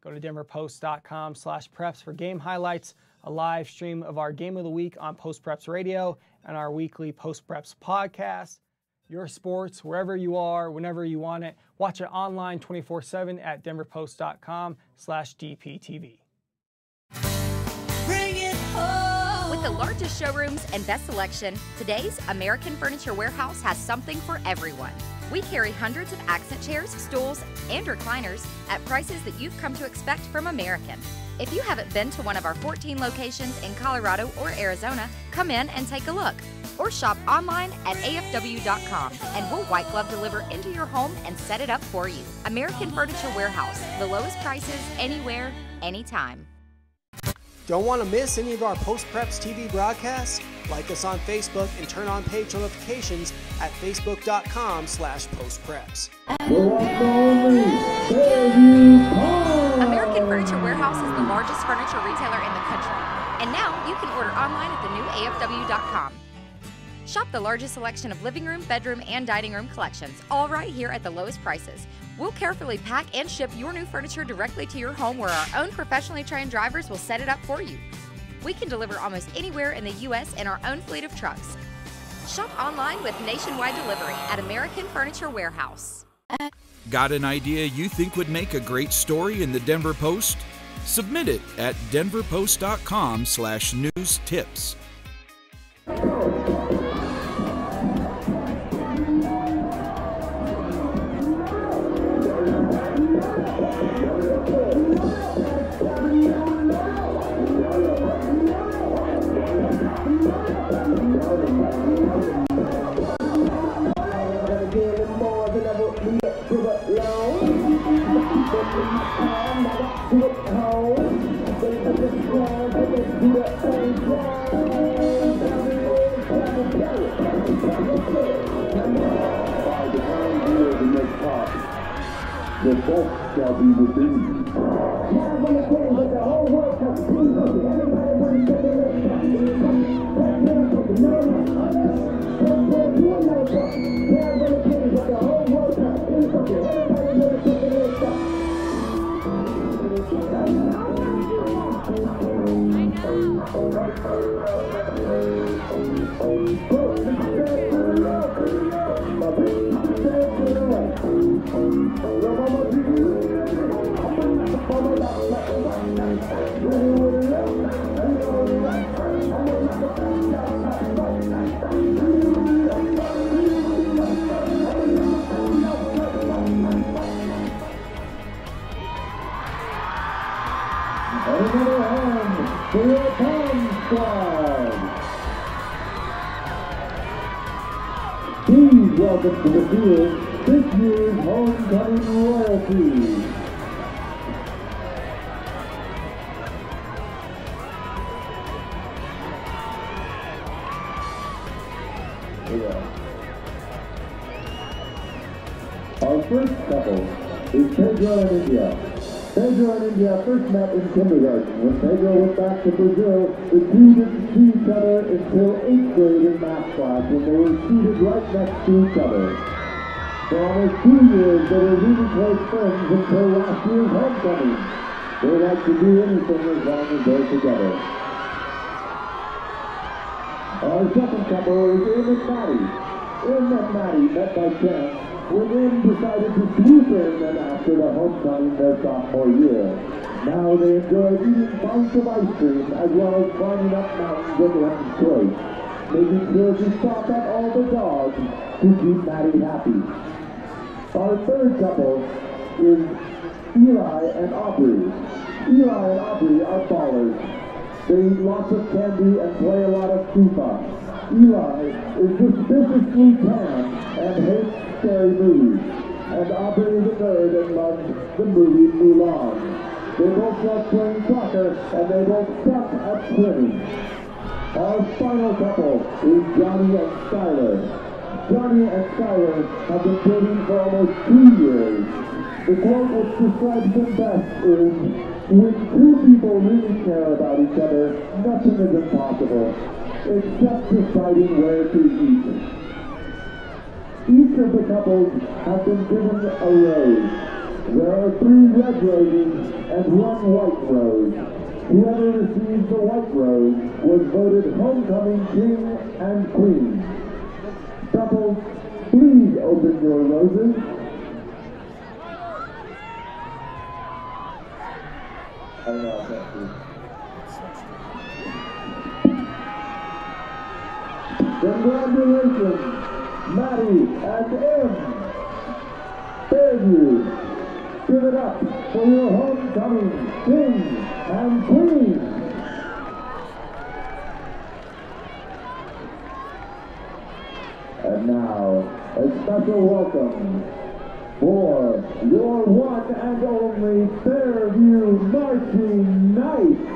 Go to denverpost.com/preps for game highlights, a live stream of our game of the week on Post Preps Radio, and our weekly Post Preps podcast. Your sports, wherever you are, whenever you want it. Watch it online 24/7 at denverpost.com/DPTV. With the largest showrooms and best selection, today's American Furniture Warehouse has something for everyone. We carry hundreds of accent chairs, stools, and recliners at prices that you've come to expect from American. If you haven't been to one of our 14 locations in Colorado or Arizona, come in and take a look. Or shop online at afw.com, and we'll white glove deliver into your home and set it up for you. American Furniture Warehouse, the lowest prices anywhere, anytime. Don't want to miss any of our Post Preps TV broadcasts? Like us on Facebook and turn on page notifications at facebook.com/postpreps. American Furniture Warehouse is the largest furniture retailer in the country. And now you can order online at the new afw.com. Shop the largest selection of living room, bedroom, and dining room collections, all right here at the lowest prices. We'll carefully pack and ship your new furniture directly to your home where our own professionally trained drivers will set it up for you. We can deliver almost anywhere in the U.S. in our own fleet of trucks. Shop online with nationwide delivery at American Furniture Warehouse. Got an idea you think would make a great story in the Denver Post? Submit it at denverpost.com/news tips. The best shall be within you. The whole world has seen something. Everybody wants to get it. Another hand for your Tom squad. Please welcome to the field this year's homecoming royalty. Our first couple is Pedro and India. Pedro and India first met in kindergarten. When Pedro went back to Brazil, the two didn't see each other until 8th grade in math class when they were seated right next to each other. For almost 2 years, they were really close friends until last year's homecoming. They like to do anything as long as they're together. Our second couple is Im and Marty. Im and Marty met by chance when Im decided to swoop in and after the homecoming their sophomore year. Now they enjoy eating bunks of ice cream as well as climbing up mountains at Im's place, making sure to stop at all the dogs to keep Marty happy. Our third couple is Eli and Aubrey. Eli and Aubrey are ballers. They eat lots of candy and play a lot of FIFA. Eli is suspiciously tan and hates scary movies, and Aubrey is a nerd and loves the movie Mulan. They both love playing soccer, and they both suck at swimming. Our final couple is Johnny and Skyler. Johnny and Skyler have been dating for almost 2 years. The quote which describes them best is, "When two people really care about each other, nothing is impossible, except deciding where to eat." Each of the couples have been given a rose. There are 3 red roses and 1 white rose. Whoever receives the white rose was voted homecoming king and queen. Couples, please open your roses. I don't know if that's true. Congratulations, Marty and Im. Fairview, give it up for your homecoming king and queen. And now, a special welcome for your one and only Fairview Marching Knights.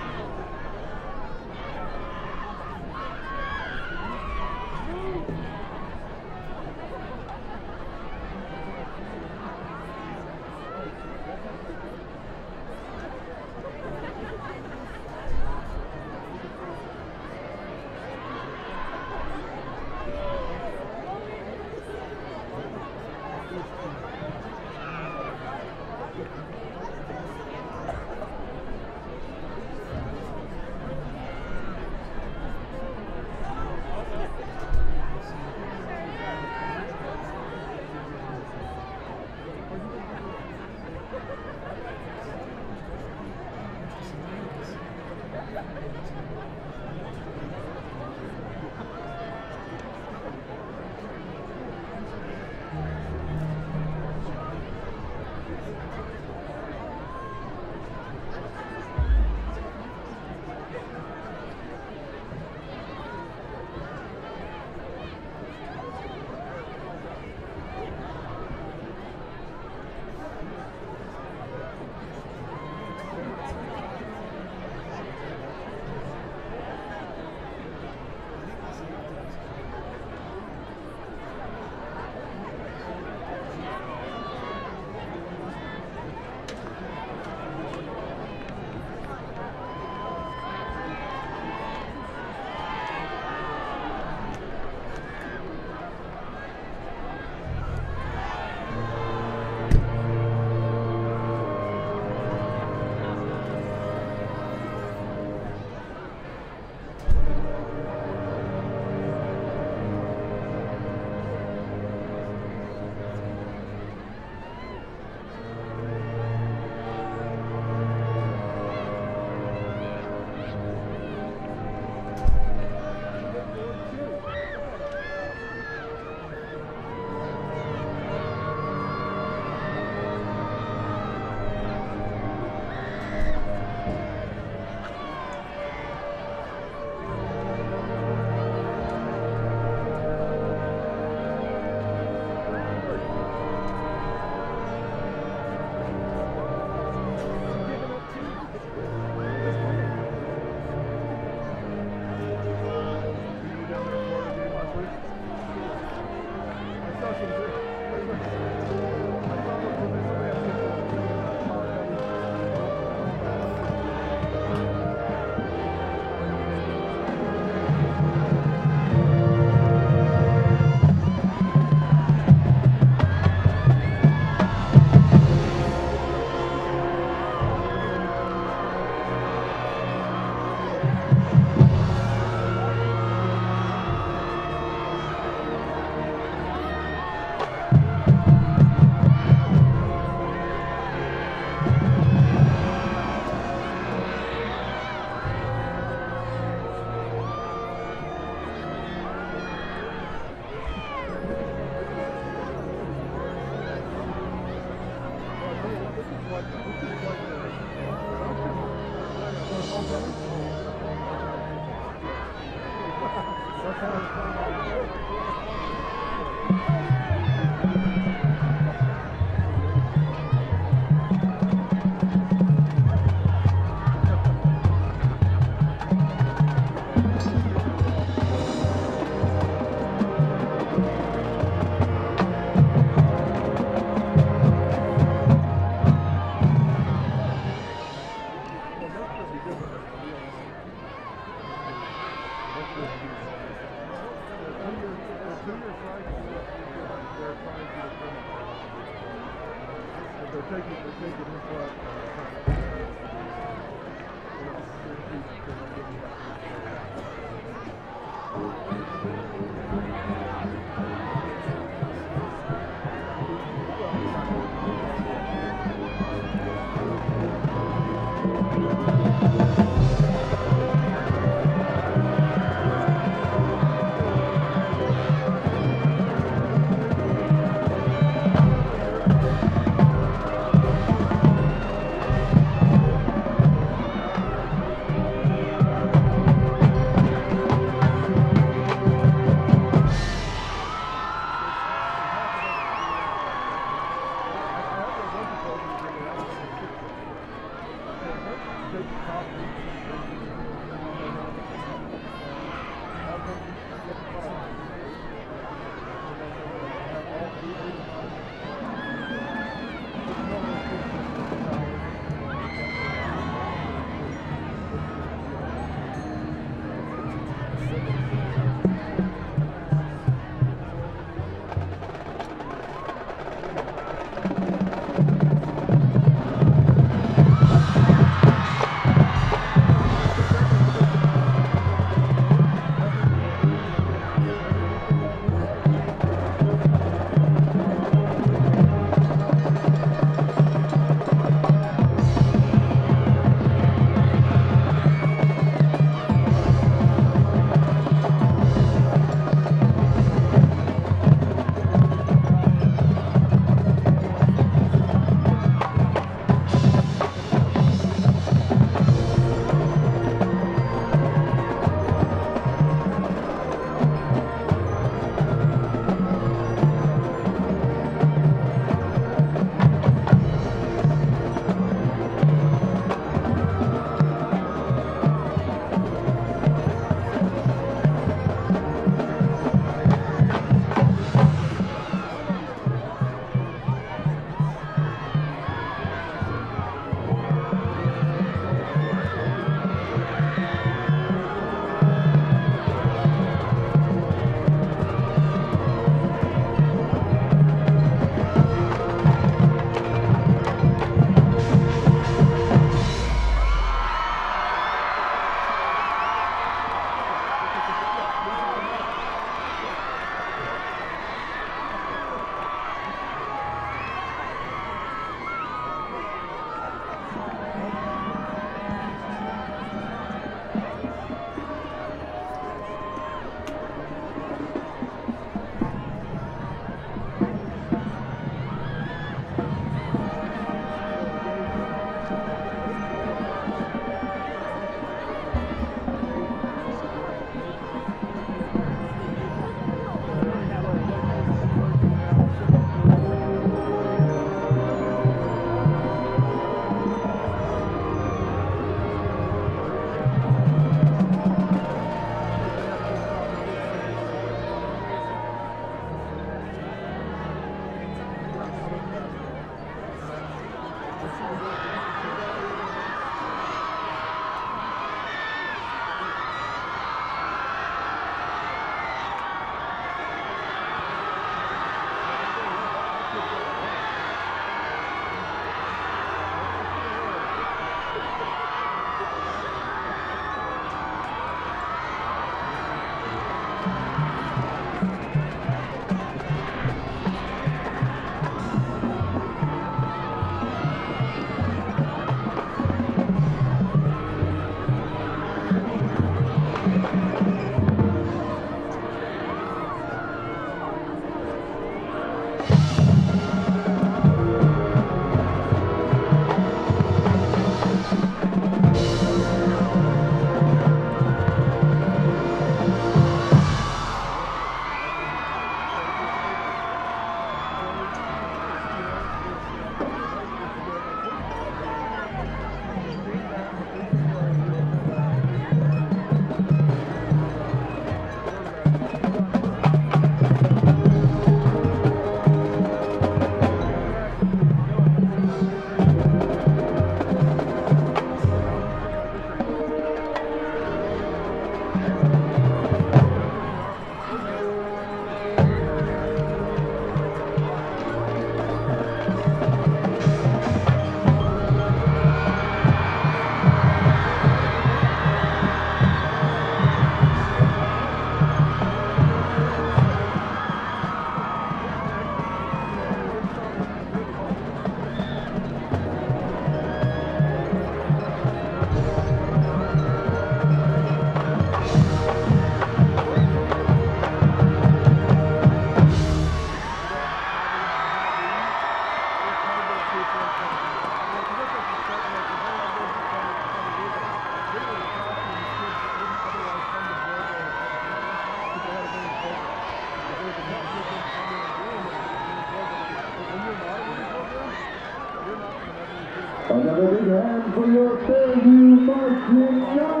Another big hand for your Fairview marching Knights.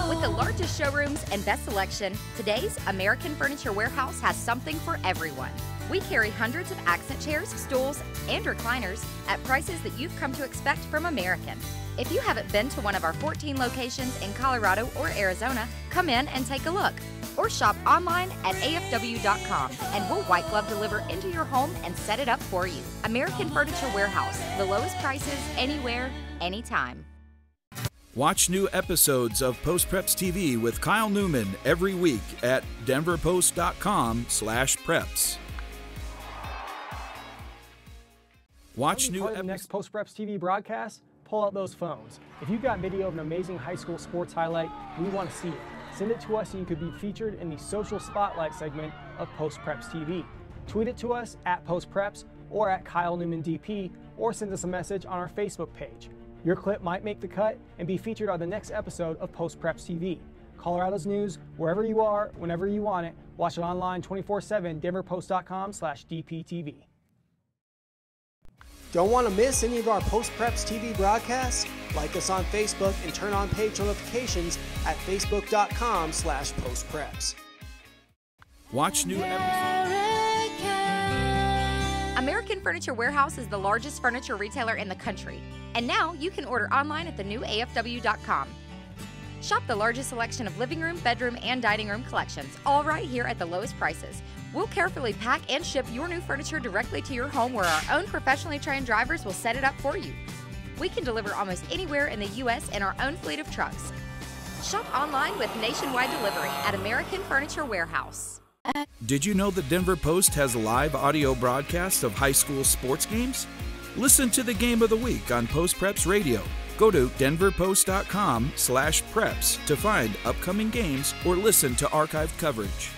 With the largest showrooms and best selection, today's American Furniture Warehouse has something for everyone. We carry hundreds of accent chairs, stools, and recliners at prices that you've come to expect from American. If you haven't been to one of our 14 locations in Colorado or Arizona, come in and take a look. Or shop online at afw.com and we'll white glove deliver into your home and set it up for you. American Furniture Warehouse, the lowest prices anywhere, anytime. Watch new episodes of Post Preps TV with Kyle Newman every week at denverpost.com/preps. Watch new next Post Preps TV broadcast. Pull out those phones. If you've got video of an amazing high school sports highlight, we want to see it. Send it to us so you could be featured in the social spotlight segment of Post Preps TV. Tweet it to us at Post Preps or at Kyle Newman DP, or send us a message on our Facebook page. Your clip might make the cut and be featured on the next episode of Post Preps TV. Colorado's news, wherever you are, whenever you want it. Watch it online 24/7, denverpost.com/DPTV. Don't want to miss any of our Post Preps TV broadcasts? Like us on Facebook and turn on page notifications at facebook.com/postpreps. Watch new episodes. American Furniture Warehouse is the largest furniture retailer in the country. And now you can order online at the new AFW.com. Shop the largest selection of living room, bedroom, and dining room collections, all right here at the lowest prices. We'll carefully pack and ship your new furniture directly to your home where our own professionally trained drivers will set it up for you. We can deliver almost anywhere in the U.S. in our own fleet of trucks. Shop online with nationwide delivery at American Furniture Warehouse. Did you know the Denver Post has live audio broadcasts of high school sports games? Listen to the game of the week on Post Preps Radio. Go to denverpost.com/preps to find upcoming games or listen to archived coverage.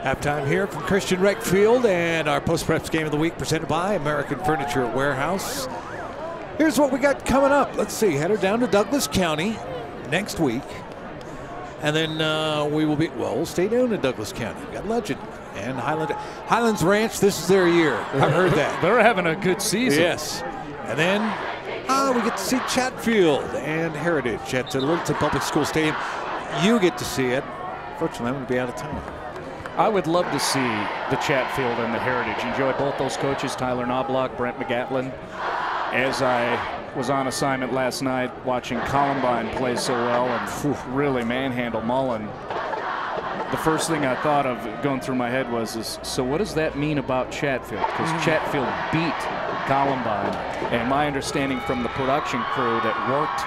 Halftime here from Christian Rec Field and our Post Preps Game of the Week presented by American Furniture Warehouse. Here's what we got coming up. Let's see, headed down to Douglas County next week. And then we will be, well, we'll stay down in Douglas County. We've got Legend and Highlands Ranch. This is their year. I've heard that. They're having a good season. Yes. And then we get to see Chatfield and Heritage at the Littleton Public School Stadium. You get to see it. Fortunately, I'm going to be out of town. I would love to see the Chatfield and the Heritage. Enjoyed both those coaches, Tyler Knobloch, Brent McGatlin. As I was on assignment last night watching Columbine play so well and really manhandle Mullen, the first thing I thought of going through my head was, so what does that mean about Chatfield? Because Chatfield beat Columbine, and my understanding from the production crew that worked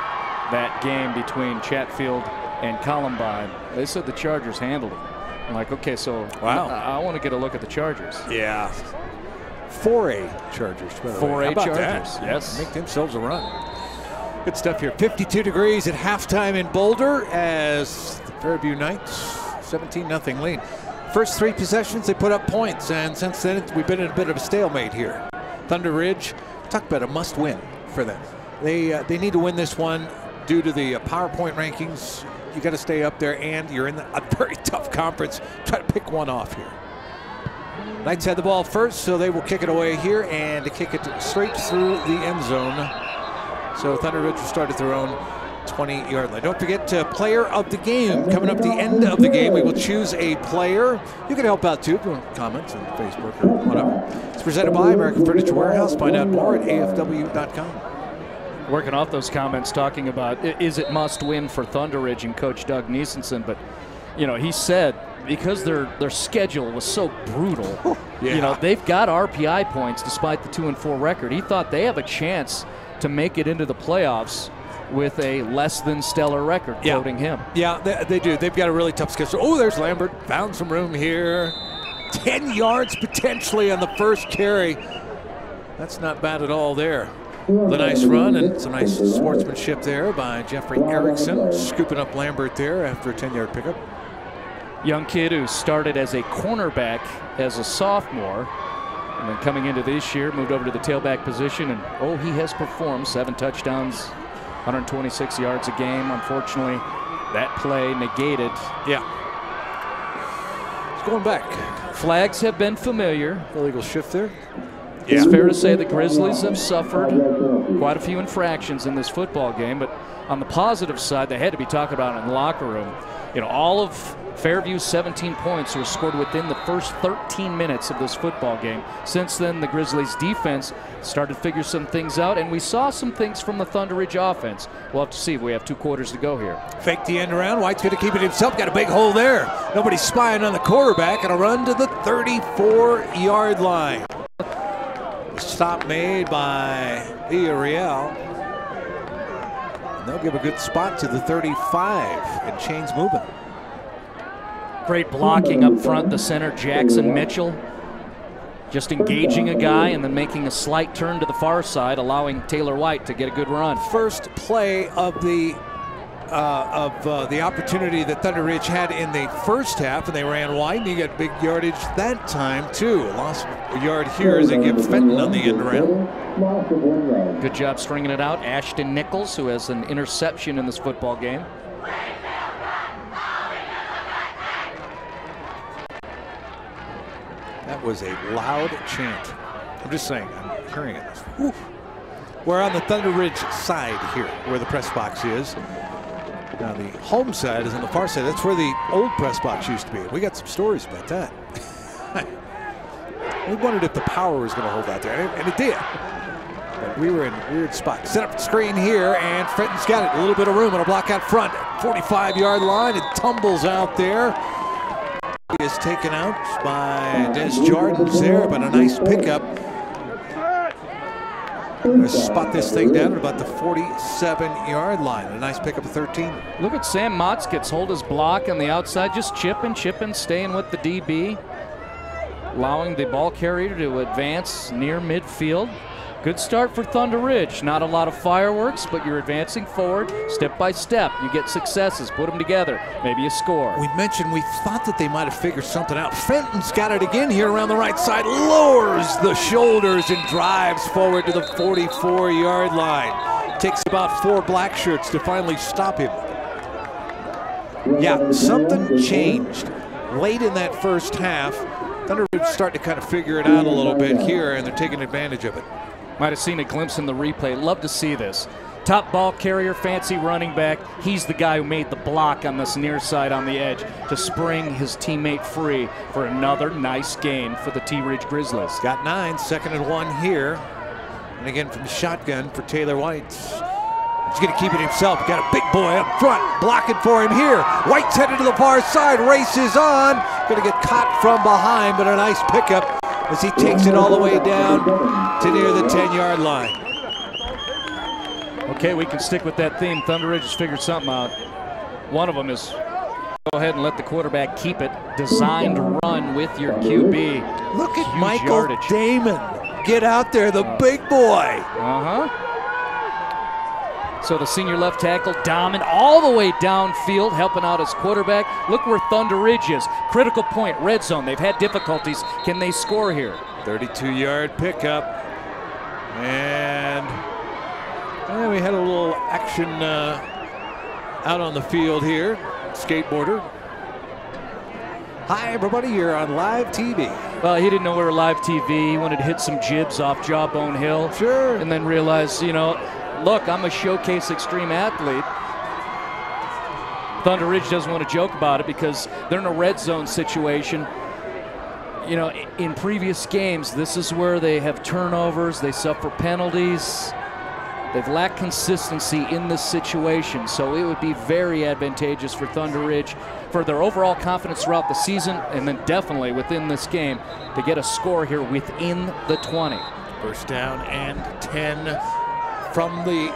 that game between Chatfield and Columbine, they said the Chargers handled it. I'm like, okay, so wow. I want to get a look at the Chargers. Yeah. 4A Chargers. 4A Chargers, that? Yes. Make themselves a run. Good stuff here. 52 degrees at halftime in Boulder as the Fairview Knights 17-0 lead. First three possessions, they put up points, and since then we've been in a bit of a stalemate here. Thunderridge, talk about a must-win for them. They need to win this one due to the PowerPoint rankings. You got to stay up there, and you're in a very tough conference. Try to pick one off here. Knights had the ball first, so they will kick it away here and kick it straight through the end zone. So Thunderridge will start at their own 20-yard line. Don't forget player of the game. Coming up at the end of the game, we will choose a player. You can help out too if you want comments on Facebook or whatever. It's presented by American Furniture Warehouse. Find out more at afw.com. Working off those comments, talking about is it must win for Thunderridge and Coach Doug Niesenson, but you know, he said because their schedule was so brutal, you know, they've got RPI points despite the 2-4 record. He thought they have a chance to make it into the playoffs with a less than stellar record, quoting him. Yeah, they do. They've got a really tough schedule. Oh, there's Lambert. Found some room here. 10 yards potentially on the first carry. That's not bad at all there. The nice run and some nice sportsmanship there by Jeffrey Erickson, scooping up Lambert there after a 10-yard pickup. Young kid who started as a cornerback as a sophomore, and then coming into this year, moved over to the tailback position, and oh, he has performed. 7 touchdowns, 126 yards a game. Unfortunately, that play negated. Yeah. It's going back. Flags have been familiar. Illegal shift there. It's fair to say the Grizzlies have suffered quite a few infractions in this football game, but on the positive side, they had to be talking about it in the locker room. You know, all of Fairview's 17 points were scored within the first 13 minutes of this football game. Since then, the Grizzlies' defense started to figure some things out, and we saw some things from the Thunderridge offense. We'll have to see if we have 2 quarters to go here. Fake the end around. White's going to keep it himself. Got a big hole there. Nobody's spying on the quarterback, and a run to the 34-yard line. Stop made by Villarreal. And they'll give a good spot to the 35, and chains moving. Great blocking up front, the center, Jackson Mitchell. Just engaging a guy and then making a slight turn to the far side, allowing Taylor White to get a good run. First play of the opportunity that Thunderridge had in the first half, and they ran wide, and he got big yardage that time too. Lost a yard here as they give Fenton on the end around. Good job stringing it out. Ashton Nichols, who has an interception in this football game. That was a loud chant. I'm just saying, I'm hearing it. Whew. We're on the Thunderridge side here, where the press box is. Now the home side is on the far side. That's where the old press box used to be. We got some stories about that. We wondered if the power was going to hold out there, and it did. But we were in a weird spot. Set up the screen here, and Fenton's got it. A little bit of room on a block out front. 45-yard line. It tumbles out there. He is taken out by Des Jardins there, but a nice pickup. Let's spot this thing down at about the 47-yard line. A nice pickup of 13. Look at Sam Motzkitz hold his block on the outside, just chipping, staying with the DB, allowing the ball carrier to advance near midfield. Good start for Thunderridge. Not a lot of fireworks, but you're advancing forward step by step. You get successes, put them together, maybe you score. We mentioned we thought that they might have figured something out. Fenton's got it again here around the right side, lowers the shoulders and drives forward to the 44-yard line. Takes about 4 black shirts to finally stop him. Yeah, something changed late in that first half. Thunderridge starting to kind of figure it out a little bit here, and they're taking advantage of it. Might have seen a glimpse in the replay. Love to see this. Top ball carrier, fancy running back. He's the guy who made the block on this near side on the edge to spring his teammate free for another nice gain for the T-Ridge Grizzlies. Got 9, 2nd and 1 here. And again from the shotgun for Taylor White. He's going to keep it himself. Got a big boy up front, blocking for him here. White's headed to the far side, races on. Going to get caught from behind, but a nice pickup as he takes it all the way down to near the 10-yard line. Okay, we can stick with that theme. Thunderridge has figured something out. One of them is go ahead and let the quarterback keep it. Designed run with your QB. Look at Huge Michael yardage. Damon. Get out there, the big boy. So the senior left tackle, Dahman, all the way downfield, helping out his quarterback. Look where Thunderridge is. Critical point, red zone. They've had difficulties. Can they score here? 32-yard pickup. And we had a little action out on the field here. Skateboarder. Hi, everybody. You're on live TV. Well, he didn't know we were live TV. He wanted to hit some jibs off Jawbone Hill. Sure. And then realized, you know, look, I'm a Showcase Extreme athlete. Thunderridge doesn't want to joke about it because they're in a red zone situation. You know, in previous games, this is where they have turnovers, they suffer penalties. They've lacked consistency in this situation, so it would be very advantageous for Thunderridge for their overall confidence throughout the season, and then definitely within this game to get a score here within the 20. First down and 10 from the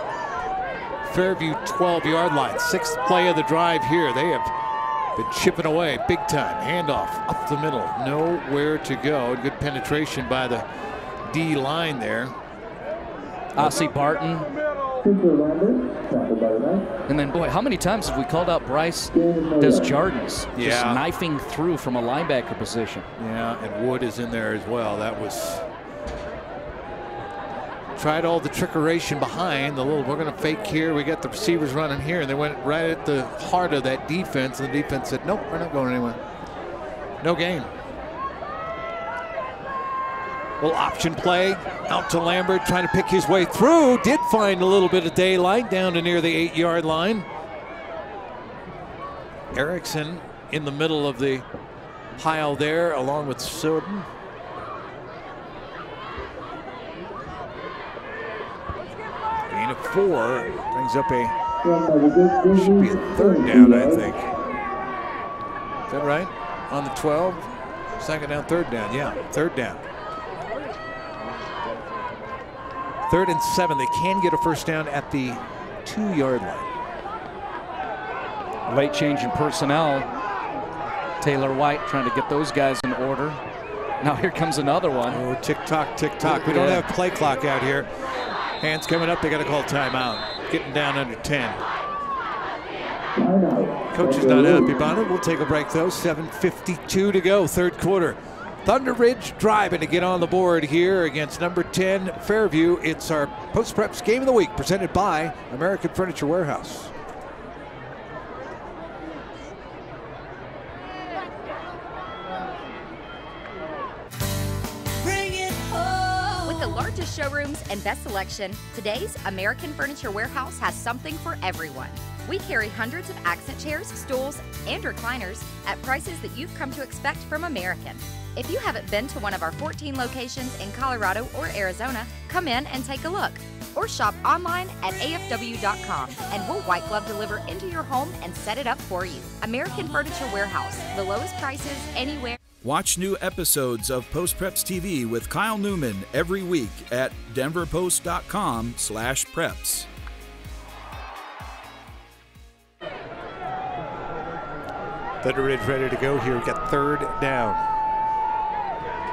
Fairview 12-yard line. 6th play of the drive here. They have been chipping away big time. Handoff up the middle. Nowhere to go. Good penetration by the D line there. Ossie Barton. And then, boy, how many times have we called out Bryce Desjardins just knifing through from a linebacker position? Yeah, and Wood is in there as well. That was... Tried all the trickeration behind. We're going to fake here. We got the receivers running here, and they went right at the heart of that defense. And the defense said, nope, we're not going anywhere. No gain. Little option play out to Lambert, trying to pick his way through. Did find a little bit of daylight down to near the 8-yard line. Erickson in the middle of the pile there, along with Soden. Gain of 4 brings up should be a 3rd down, I think. Is that right? On the 12, 2nd down, 3rd down. Yeah, 3rd down. 3rd and 7. They can get a first down at the 2-yard line. Late change in personnel. Taylor White trying to get those guys in order. Now here comes another one. Oh, tick tock, tick tock. We don't have play clock out here. Hands coming up. They got to call timeout. Getting down under 10. Coach is not happy about it. We'll take a break though. 7:52 to go, 3rd quarter. Thunderridge driving to get on the board here against number 10 Fairview. It's our Post Preps Game of the Week presented by American Furniture Warehouse. With the largest showrooms and best selection, today's American Furniture Warehouse has something for everyone. We carry hundreds of accent chairs, stools, and recliners at prices that you've come to expect from American. If you haven't been to one of our 14 locations in Colorado or Arizona, come in and take a look. Or shop online at afw.com and we'll white glove deliver into your home and set it up for you. American Furniture Warehouse, the lowest prices anywhere. Watch new episodes of Post Preps TV with Kyle Newman every week at denverpost.com/preps. Thunderridge ready to go here. We got 3rd down.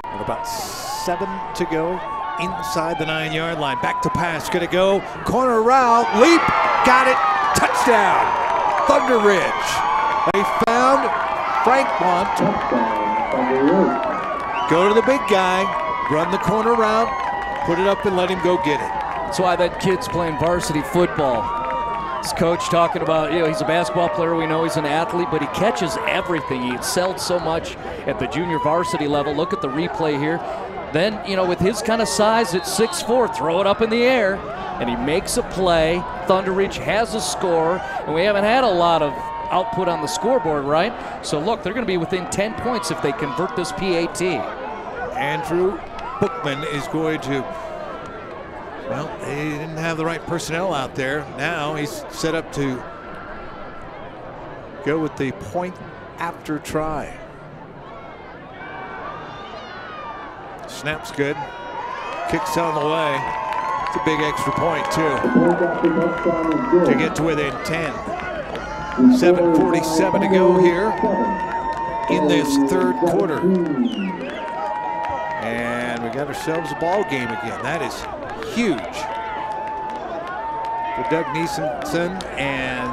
And about 7 to go inside the 9-yard line. Back to pass, gonna go. Corner route, leap, got it, touchdown. Thunderridge. They found Frank Mont. Go to the big guy, run the corner route, put it up and let him go get it. That's why that kid's playing varsity football. His coach talking about, he's a basketball player, we know he's an athlete, but he catches everything. He excelled so much at the junior varsity level. Look at the replay here. Then, with his kind of size at 6'4", throw it up in the air, and he makes a play. Thunderridge has a score, and we haven't had a lot of output on the scoreboard, right? So look, they're going to be within 10 points if they convert this PAT. Andrew Bookman is going to, well, they didn't have the right personnel out there. Now he's set up to go with the point after try. Snap's good. Kicks on the way. It's a big extra point too to get to within 10. 7:47 to go here in this 3rd quarter. And we got ourselves a ball game again. That is huge for Doug Neeson and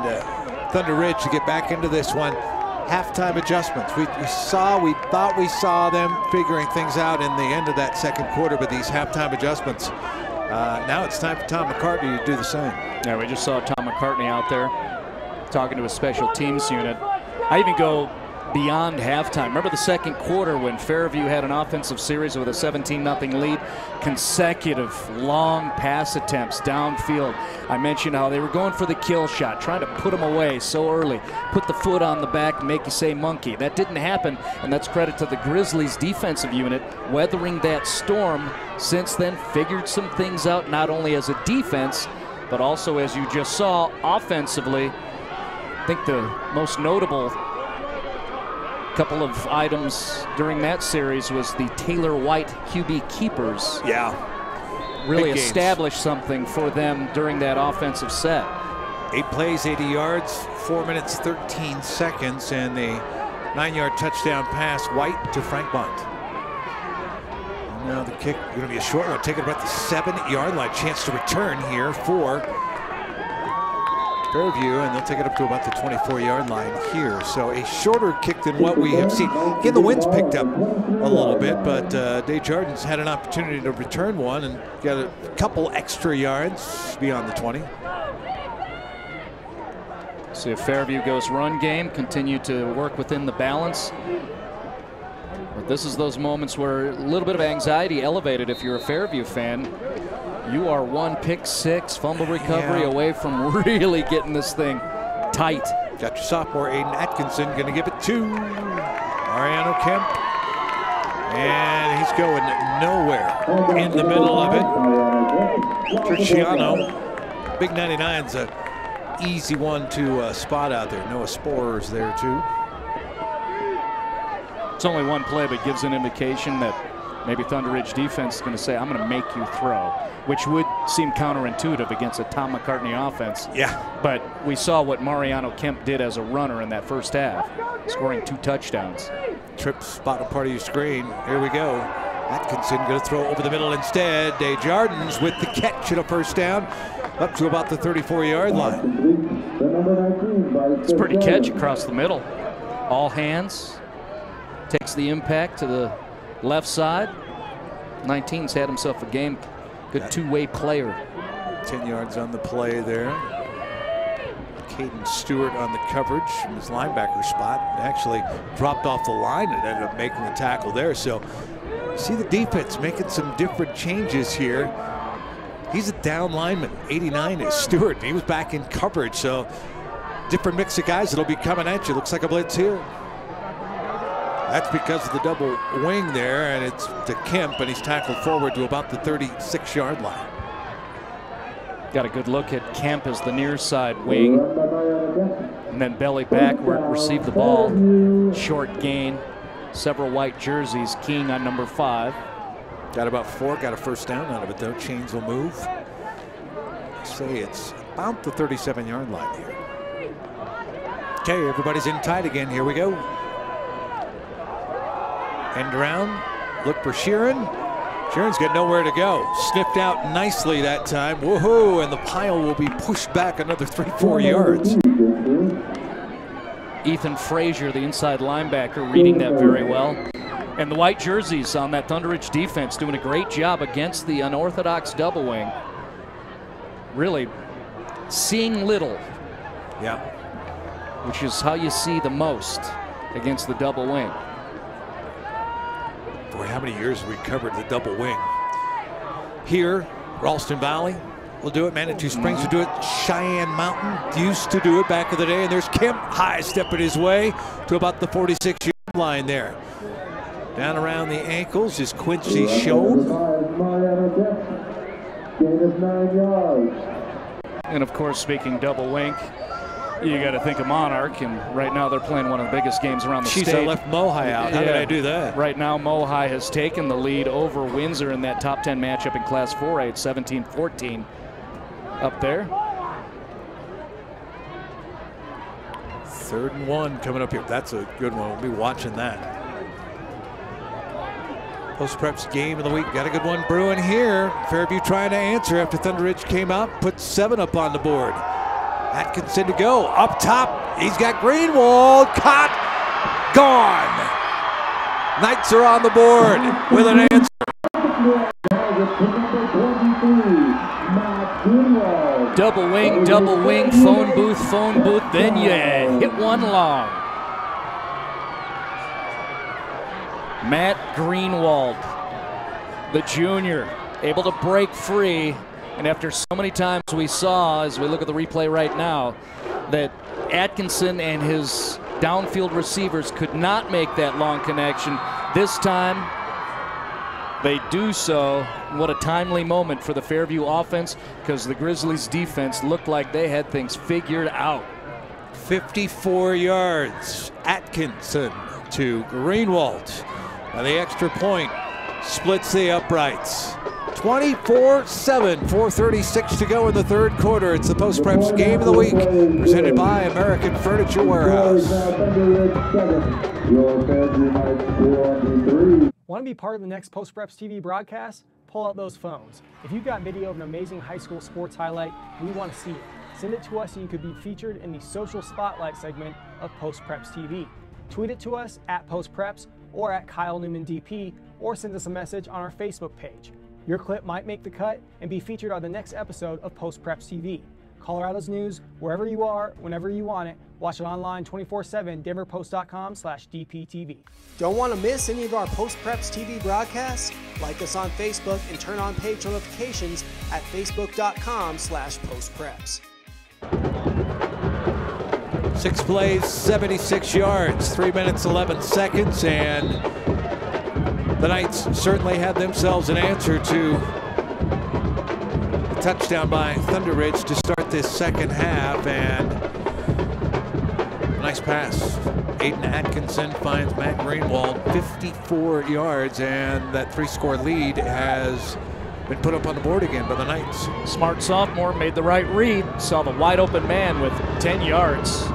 Thunderridge to get back into this one. Halftime adjustments. We thought we saw them figuring things out in the end of that 2nd quarter, but these halftime adjustments, now it's time for Tom McCartney to do the same. Yeah, we just saw Tom McCartney out there talking to a special teams unit. I even go beyond halftime. Remember the second quarter when Fairview had an offensive series with a 17-0 lead? Consecutive long pass attempts downfield. I mentioned how they were going for the kill shot, trying to put them away so early. Put the foot on the back and make you say monkey. That didn't happen, and that's credit to the Grizzlies defensive unit weathering that storm. Since then, figured some things out, not only as a defense, but also, as you just saw, offensively. I think the most notable couple of items during that series was the Taylor White QB keepers. Yeah. Really established something for them during that offensive set. 8 plays, 80 yards, 4 minutes, 13 seconds, and a 9-yard touchdown pass, White to Frank Bunt. And now the kick going to be a short one, taking about the 7-yard line. Chance to return here for Fairview, and they'll take it up to about the 24-yard line here. So a shorter kick than what we have seen. Again, the wind's picked up a little bit, but Desjardins had an opportunity to return one and got a couple extra yards beyond the 20. See if Fairview goes run game, continue to work within the balance. But this is those moments where a little bit of anxiety elevated if you're a Fairview fan. You are 1 pick 6 fumble recovery away from really getting this thing tight. Got your sophomore Aiden Atkinson going to give it to Mariano Kemp. And he's going nowhere in the middle of it. Terciano, big 99's a easy one to spot out there. Noah Sporer's there too. It's only one play, but gives an indication that maybe Thunderridge defense is going to say, I'm going to make you throw, which would seem counterintuitive against a Tom McCartney offense. Yeah. But we saw what Mariano Kemp did as a runner in that first half, scoring 2 touchdowns. Trips bottom part of your screen. Here we go. Atkinson going to throw over the middle instead. Desjardins with the catch and a first down up to about the 34-yard line. It's a pretty catch across the middle. All hands. Takes the impact to the left side. 19's had himself a game. Good two-way player. 10 yards on the play there. Caden Stewart on the coverage from his linebacker spot. Actually dropped off the line and ended up making the tackle there. So you see the defense making some different changes here. He's a down lineman. 89 is Stewart. He was back in coverage. So different mix of guys that'll be coming at you. Looks like a blitz here. That's because of the double wing there, and it's to Kemp, and he's tackled forward to about the 36-yard line. Got a good look at Kemp as the near side wing, and then belly backward, receive the ball, short gain, several white jerseys, King on number 5. Got about 4, got a first down out of it though. Chains will move. Say it's about the 37-yard line here. Okay, everybody's in tight again. Here we go. End around, look for Sheeran. Sheeran's got nowhere to go. Sniffed out nicely that time. Woohoo! And the pile will be pushed back another 3-4 yards. Ethan Frazier, the inside linebacker, reading that very well. And the white jerseys on that Thunderridge defense doing a great job against the unorthodox double wing. Really seeing little. Yeah. Which is how you see the most against the double wing. Boy, how many years have we covered the double wing? Here, Ralston Valley will do it. Manitou Springs will do it. Cheyenne Mountain used to do it back in the day. And there's Kemp high stepping his way to about the 46-yard line there. Down around the ankles is Quincy Schoen. And of course, speaking double wing, you got to think of Monarch, and right now they're playing one of the biggest games around the state. I left Mohai out. How did I do that? Right now, Mohai has taken the lead over Windsor in that top 10 matchup in Class 4A. It's 17-14 up there. 3rd and 1 coming up here. That's a good one. We'll be watching that. Post-Preps game of the week. Got a good one brewing here. Fairview trying to answer after Thunderridge came out, put 7 up on the board. Atkinson to go. Up top, he's got Greenwald. Caught. Gone. Knights are on the board with an answer. Double wing, phone booth, then you hit one long. Matt Greenwald, the junior, able to break free. And after so many times we saw, as we look at the replay right now, that Atkinson and his downfield receivers could not make that long connection. This time, they do so. What a timely moment for the Fairview offense, because the Grizzlies defense looked like they had things figured out. 54 yards. Atkinson to Greenwald. Now the extra point splits the uprights. 24-7, 4:36 to go in the third quarter. It's the Post Preps Game of the Week, presented by American Furniture Warehouse. Want to be part of the next Post Preps TV broadcast? Pull out those phones. If you've got video of an amazing high school sports highlight, we want to see it. Send it to us so you could be featured in the social spotlight segment of Post Preps TV. Tweet it to us at Post Preps or at Kyle Newman DP, or send us a message on our Facebook page. Your clip might make the cut and be featured on the next episode of Post Preps TV. Colorado's news, wherever you are, whenever you want it. Watch it online 24/7, denverpost.com/DPTV. Don't want to miss any of our Post Preps TV broadcasts? Like us on Facebook and turn on page notifications at facebook.com/postpreps. 6 plays, 76 yards, 3 minutes, 11 seconds, and the Knights certainly had themselves an answer to a touchdown by Thunderridge to start this second half, and a nice pass. Aiden Atkinson finds Matt Greenwald, 54 yards, and that 3-score lead has been put up on the board again by the Knights. Smart sophomore made the right read, saw the wide open man with 10 yards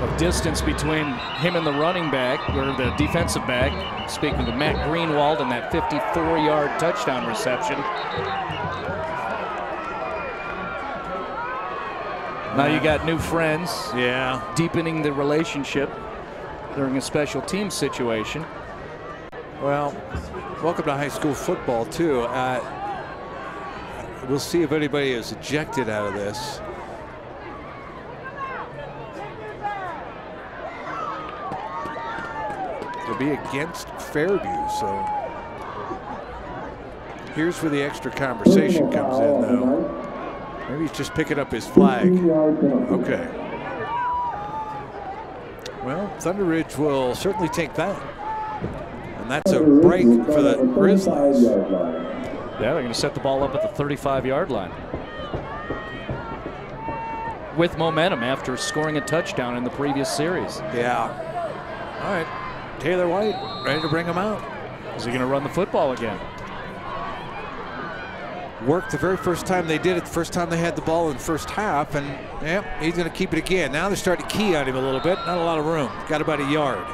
of distance between him and the running back, or the defensive back. Speaking of Matt Greenwald and that 54-yard touchdown reception. Now you got new friends. Yeah. Deepening the relationship during a special team situation. Well, welcome to high school football, too. We'll see if anybody is ejected out of this. It'll be against Fairview, so here's where the extra conversation comes in, though. Maybe he's just picking up his flag. Okay. Well, Thunderridge will certainly take that. And that's a break for the Grizzlies. Yeah, they're going to set the ball up at the 35-yard line. With momentum after scoring a touchdown in the previous series. Yeah. All right. Taylor White ready to bring him out. Is he going to run the football again? Worked the very first time they did it, the first time they had the ball in the first half, and yeah, he's going to keep it again. Now they're starting to key on him a little bit. Not a lot of room. Got about a yard.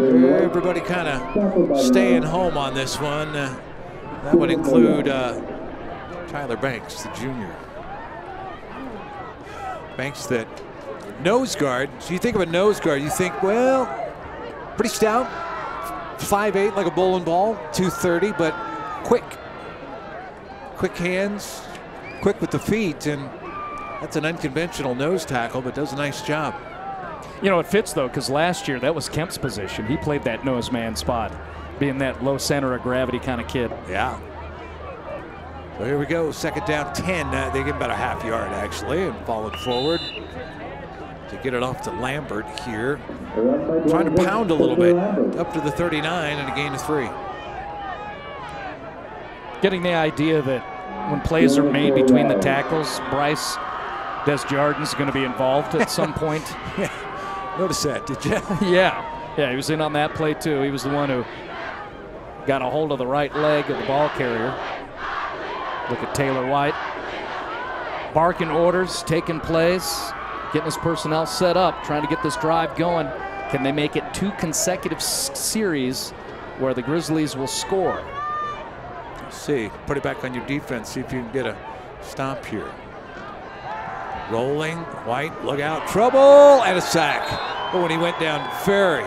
Everybody kind of staying home on this one. That would include Tyler Banks, the junior. Banks, that nose guard. So you think of a nose guard, you think, well, pretty stout, 5'8", like a bowling ball, 230, but quick. Quick hands, quick with the feet, and that's an unconventional nose tackle, but does a nice job. You know, it fits, though, because last year that was Kemp's position. He played that nose man spot, being that low center of gravity kind of kid. Yeah. So here we go, second down, 10. They give about a half yard, actually, and falling forward to get it off to Lambert here. Trying to pound a little bit, up to the 39 and a gain of 3. Getting the idea that when plays are made between the tackles, Bryce Desjardins is going to be involved at some point. Yeah. Notice that, did you? Yeah, he was in on that play too. He was the one who got a hold of the right leg of the ball carrier. Look at Taylor White. Barking orders, taking plays, getting his personnel set up, trying to get this drive going. Can they make it 2 consecutive series where the Grizzlies will score? See, put it back on your defense, see if you can get a stop here. Rolling, White, look out, trouble, and a sack. But when he went down very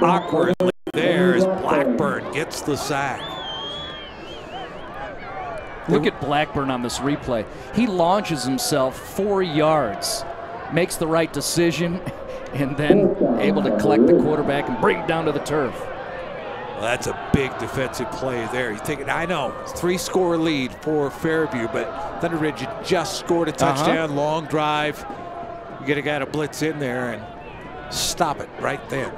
awkwardly there as Blackburn gets the sack. Look at Blackburn on this replay. He launches himself 4 yards, makes the right decision, and then able to collect the quarterback and bring him down to the turf. Well, that's a big defensive play there. You think, I know, 3-score lead for Fairview, but Thunderridge had just scored a touchdown, long drive. You get a guy to blitz in there and stop it right then.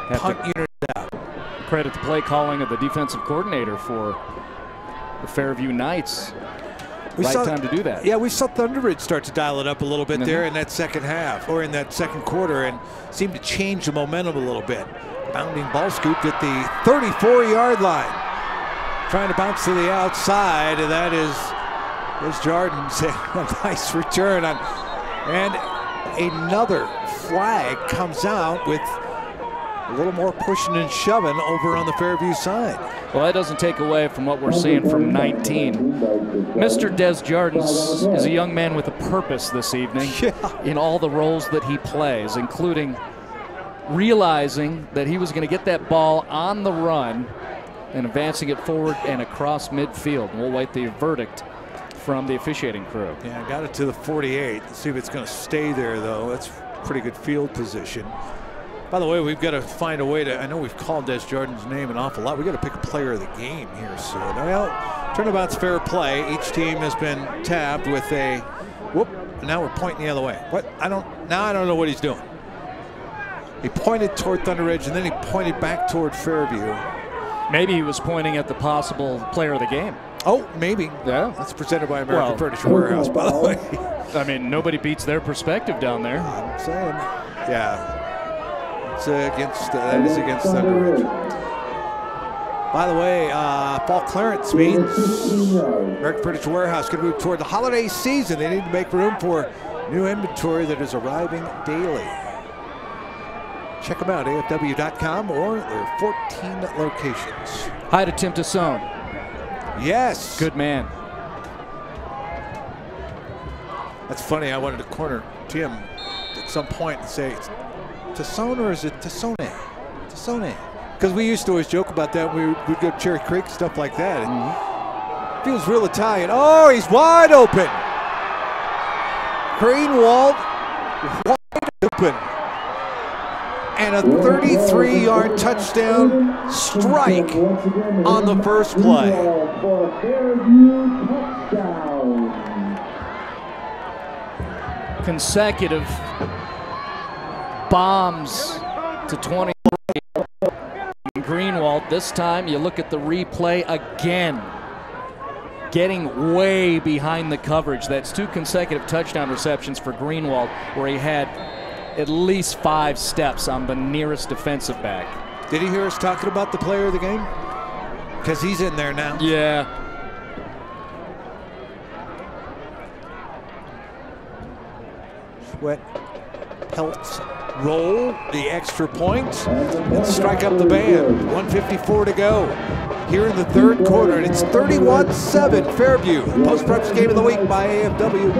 Punt unit out. Credit the play calling of the defensive coordinator for the Fairview Knights. Time to do that. Yeah, we saw Thunderridge start to dial it up a little bit there in that second half, or in that second quarter, and seemed to change the momentum a little bit. Bounding ball scooped at the 34-yard line. Trying to bounce to the outside, and that is Jordan's a nice return on. And another flag comes out with a little more pushing and shoving over on the Fairview side. Well, that doesn't take away from what we're seeing from 19. Mr. Des Jardins is a young man with a purpose this evening in all the roles that he plays, including realizing that he was going to get that ball on the run and advancing it forward and across midfield. We'll wait the verdict from the officiating crew. Yeah, got it to the 48. Let's see if it's going to stay there, though. That's pretty good field position. By the way, we've got to find a way to, I know we've called Des Jardins' name an awful lot. We've got to pick a player of the game here soon. Well, turnabout's fair play. Each team has been tabbed with a, whoop, now we're pointing the other way. What? I don't know what he's doing. He pointed toward Thunderridge, and then he pointed back toward Fairview. Maybe he was pointing at the possible player of the game. Oh, maybe. Yeah. That's presented by American Furniture Warehouse, by the way. I mean, nobody beats their perspective down there. I'm saying. Yeah. That is against Thunderridge. By the way, fall clearance means American Furniture Warehouse going to move toward the holiday season. They need to make room for new inventory that is arriving daily. Check them out, afw.com, or their 14 locations. Hi to Tim Tassone. Yes. Good man. That's funny. I wanted to corner Tim at some point and say, Tassone or is it Tassone? Tassone. Because we used to always joke about that when we'd go to Cherry Creek, stuff like that. And feels real Italian. Oh, he's wide open. Greenwald wide open. And a 33-yard touchdown strike on the first play. Consecutive bombs to 23. Greenwald, this time you look at the replay again. Getting way behind the coverage. That's 2 consecutive touchdown receptions for Greenwald, where he had at least 5 steps on the nearest defensive back. Did he hear us talking about the player of the game? Because he's in there now. Yeah. Sweat, pelts, roll the extra point, and strike up the band. 1:54 to go here in the third quarter, and it's 31-7 Fairview. The Post-Preps Game of the Week by AFW.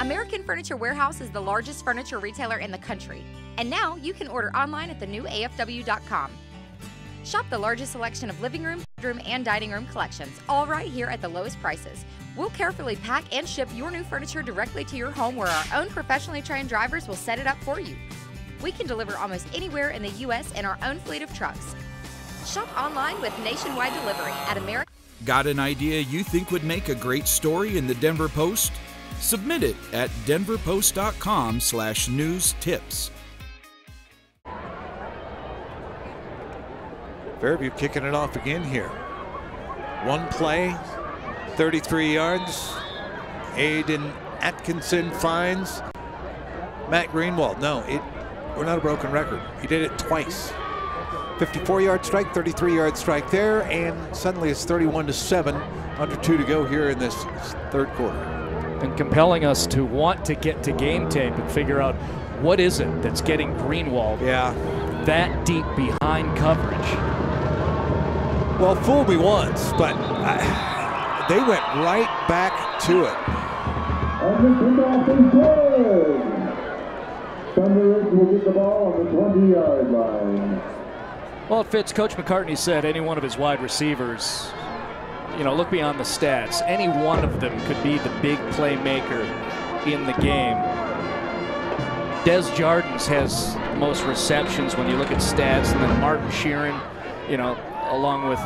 American Furniture Warehouse is the largest furniture retailer in the country. And now you can order online at the new AFW.com. Shop the largest selection of living room, bedroom, and dining room collections, all right here at the lowest prices. We'll carefully pack and ship your new furniture directly to your home, where our own professionally trained drivers will set it up for you. We can deliver almost anywhere in the U.S. in our own fleet of trucks. Shop online with nationwide delivery at American. Got an idea you think would make a great story in the Denver Post? Submit it at denverpost.com/news tips. Fairview kicking it off again here. One play, 33 yards. Aiden Atkinson finds Matt Greenwald. No, we're not a broken record. He did it twice. 54-yard strike, 33-yard strike there, and suddenly it's 31-7, under 2 to go here in this third quarter. And compelling us to want to get to game tape and figure out what is it that's getting Greenwald that deep behind coverage. Well, fool me once, but they went right back to it. And the kickoff is good. Thunderridge will get the ball on the 20-yard line. Well, it fits. Coach McCartney said any one of his wide receivers you know, look beyond the stats. Any one of them could be the big playmaker in the game. Des Jardins has the most receptions when you look at stats, and then Martin Sheeran, you know, along with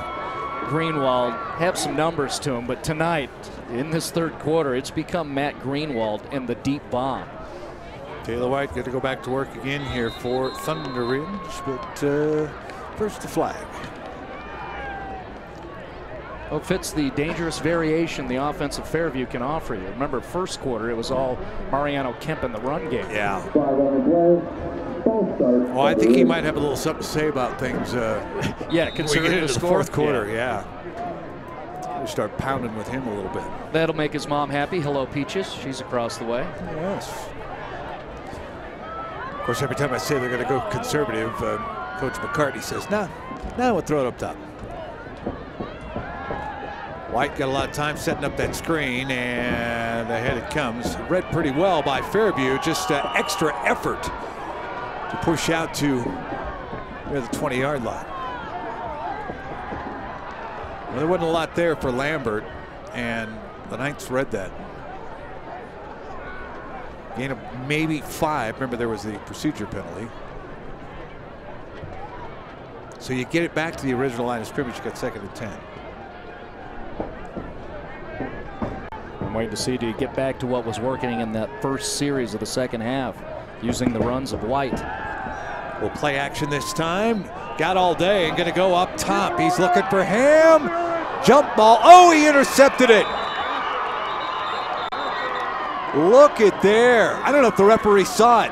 Greenwald, have some numbers to him. But tonight, in this third quarter, it's become Matt Greenwald and the deep bomb. Taylor White got to go back to work again here for Thunderridge, but first the flag. Well, it fits the dangerous variation the offense of Fairview can offer you. Remember, first quarter, it was all Mariano Kemp in the run game. Yeah. Well, I think he might have a little something to say about things. Yeah, considering the score. Fourth quarter, yeah. We'll start pounding with him a little bit. That'll make his mom happy. Hello, Peaches. She's across the way. Yes. Of course, every time I say they're going to go conservative, Coach McCartney says, nah, we'll throw it up top. White got a lot of time setting up that screen, and ahead it comes. Read pretty well by Fairview, just extra effort to push out to near the 20-yard line. Well, there wasn't a lot there for Lambert, and the Knights read that. Gain of maybe 5. Remember, there was the procedure penalty. So you get it back to the original line of scrimmage, you got 2nd and 10. I'm waiting to see, do you get back to what was working in that first series of the second half, using the runs of White? Will play action this time. Got all day and going to go up top. He's looking for Ham. Jump ball. Oh, he intercepted it. Look at there. I don't know if the referee saw it.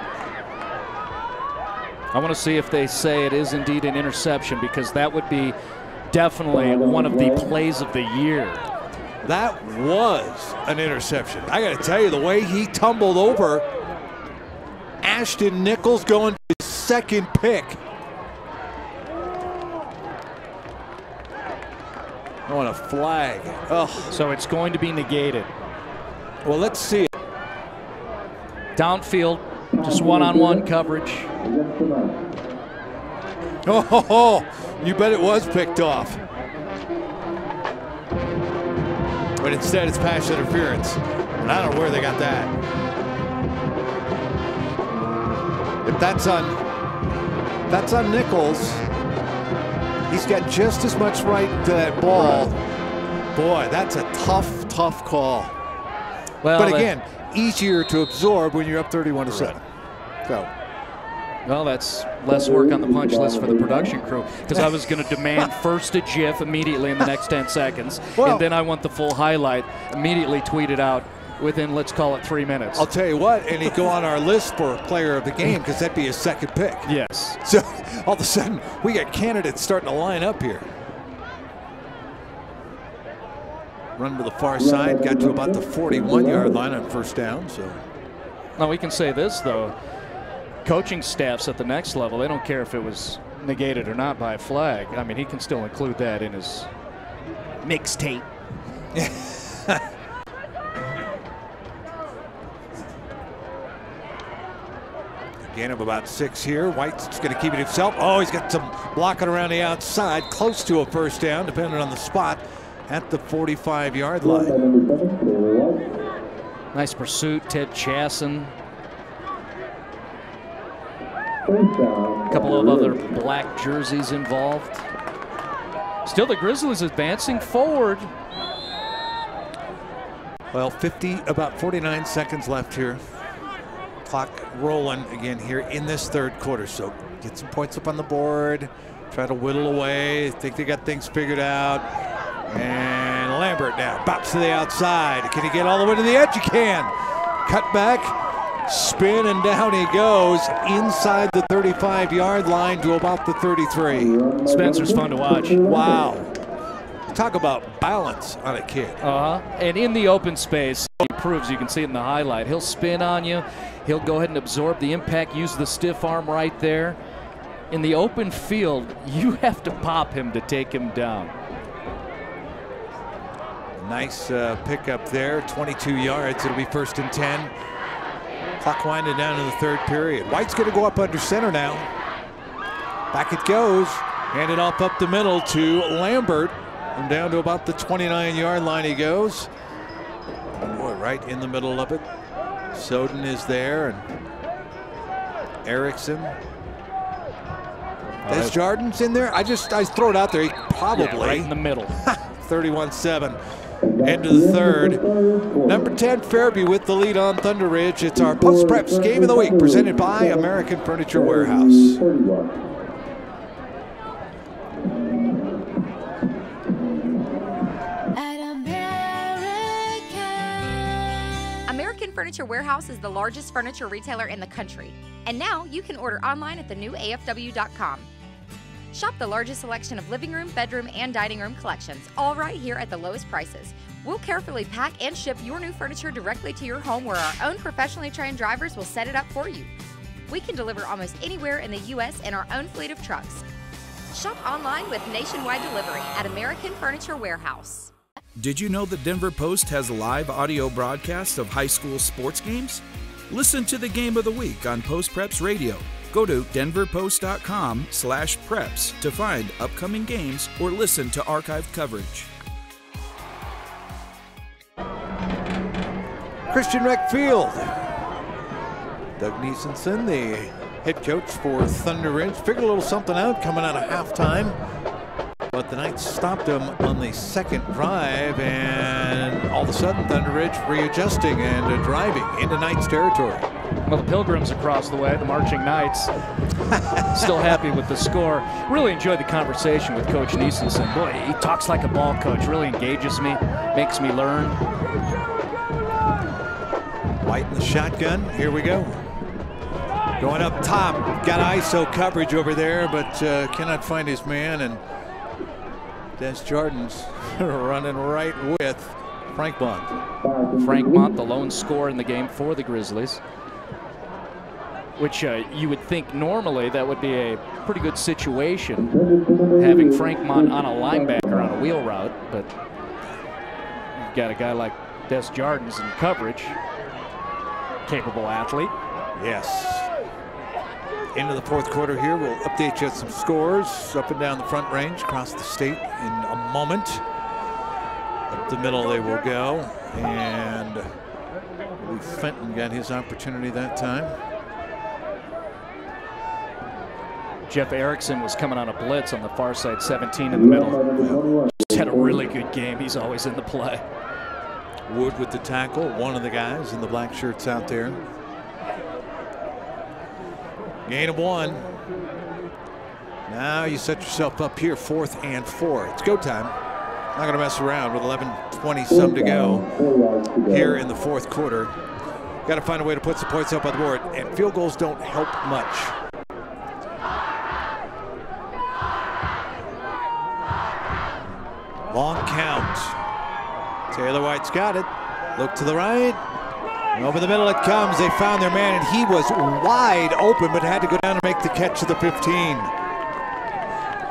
I want to see if they say it is indeed an interception, because that would be definitely one of the plays of the year. That was an interception. I got to tell you, the way he tumbled over Ashton Nichols going to his 2nd pick. I want a flag. Oh. So it's going to be negated. Well, let's see it. Downfield, just one-on-one coverage. Oh, you bet it was picked off. But instead, it's pass interference. And I don't know where they got that. If that's on Nichols, he's got just as much right to that ball. Boy, that's a tough call. Well, but again, easier to absorb when you're up 31-7. So. Well, that's less work on the punch list for the production crew, because I was going to demand first a GIF immediately in the next 10 seconds, and then I want the full highlight immediately tweeted out within, let's call it, 3 minutes. I'll tell you what, and he'd go on our list for player of the game, because that'd be his 2nd pick. Yes. So all of a sudden, we got candidates starting to line up here. Run to the far side, got to about the 41-yard line on first down. So now we can say this, though. Coaching staffs at the next level, they don't care if it was negated or not by a flag. I mean, he can still include that in his mixtape. Gain of about 6 here. White's going to keep it himself. Oh, he's got some blocking around the outside, close to a first down, depending on the spot, at the 45-yard line. Nice pursuit, Ted Chasson. A couple of other black jerseys involved. Still, the Grizzlies advancing forward. Well, about 49 seconds left here. Clock rolling again here in this third quarter. So get some points up on the board. Try to whittle away. Think they got things figured out. And Lambert now bounce to the outside. Can he get all the way to the edge? He can. Cut back. Spin, and down he goes inside the 35-yard line to about the 33. Spencer's fun to watch. Wow. Talk about balance on a kid. And in the open space, he proves, you can see it in the highlight. He'll spin on you. He'll go ahead and absorb the impact, use the stiff arm right there. In the open field, you have to pop him to take him down. Nice pickup there, 22 yards. It'll be 1st and 10. Clock winding down in the third period. White's going to go up under center now. Back it goes. Hand it off up the middle to Lambert. And down to about the 29-yard line he goes. Boy, right in the middle of it. Soden is there, and Erickson. Desjardins in there. I throw it out there. He probably right in the middle. 31-7. End of the third. Number 10, Fairview with the lead on Thunderridge. It's our post-preps game of the week presented by American Furniture Warehouse. American Furniture Warehouse is the largest furniture retailer in the country. And now you can order online at the new AFW.com. Shop the largest selection of living room, bedroom, and dining room collections, all right here at the lowest prices. We'll carefully pack and ship your new furniture directly to your home where our own professionally trained drivers will set it up for you. We can deliver almost anywhere in the U.S. in our own fleet of trucks. Shop online with nationwide delivery at American Furniture Warehouse. Did you know the Denver Post has live audio broadcasts of high school sports games? Listen to the game of the week on Post Preps Radio. Go to denverpost.com/preps to find upcoming games or listen to archived coverage. Christian Rec Field. Doug Niesenson, the head coach for Thunderridge, figured a little something out coming out of halftime. But the Knights stopped him on the second drive, and all of a sudden Thunderridge readjusting and driving into Knights territory. Well, the Pilgrims across the way, the Marching Knights, still happy with the score. Really enjoyed the conversation with Coach Niesenson. Boy, he talks like a ball coach, really engages me, makes me learn. White in the shotgun, here we go. Going up top, got ISO coverage over there, but cannot find his man, and Desjardins running right with Frankmont. Frankmont, the lone scorer in the game for the Grizzlies, which you would think normally that would be a pretty good situation, having Frankmont on a linebacker on a wheel route, but you've got a guy like Desjardins in coverage, capable athlete. Yes. Into the fourth quarter here. We'll update you on some scores up and down the Front Range, across the state in a moment. Up the middle they will go, and I believe Fenton got his opportunity that time. Jeff Erickson was coming on a blitz on the far side, 17 in the middle. Just had a really good game. He's always in the play. Wood with the tackle, one of the guys in the black shirts out there. Gain of 1. Now you set yourself up here, 4th and 4. It's go time. Not going to mess around with 11:20 some to go here in the fourth quarter. Got to find a way to put some points up on the board, and field goals don't help much. Long count. Taylor White's got it. Look to the right. Over the middle it comes. They found their man, and he was wide open, but had to go down and make the catch to the 15.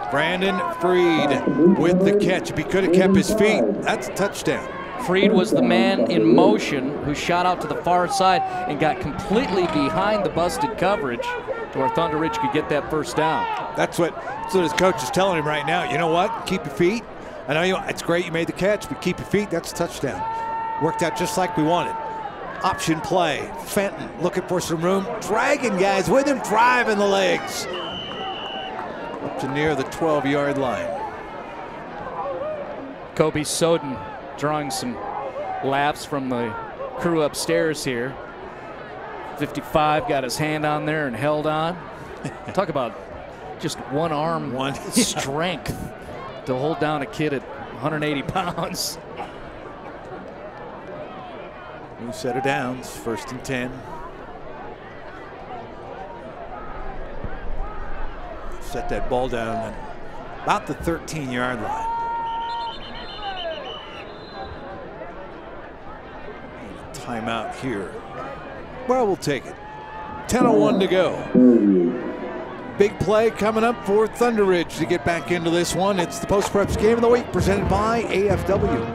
Brandon Freed with the catch. If he could have kept his feet, that's a touchdown. Freed was the man in motion who shot out to the far side and got completely behind the busted coverage to where Thunderridge could get that first down. That's what his coach is telling him right now. You know what? Keep your feet. I know it's great you made the catch, but keep your feet. That's a touchdown. Worked out just like we wanted. Option play. Fenton looking for some room. Dragging guys with him, driving the legs. Up to near the 12-yard line. Kobe Soden drawing some laughs from the crew upstairs here. 55 got his hand on there and held on. Talk about just one arm strength to hold down a kid at 180 pounds. New set of downs, 1st and 10. Set that ball down at about the 13-yard line. Timeout here. Well, we'll take it. 10:01 to go. Big play coming up for Thunderridge to get back into this one. It's the Post Preps Game of the Week presented by AFW.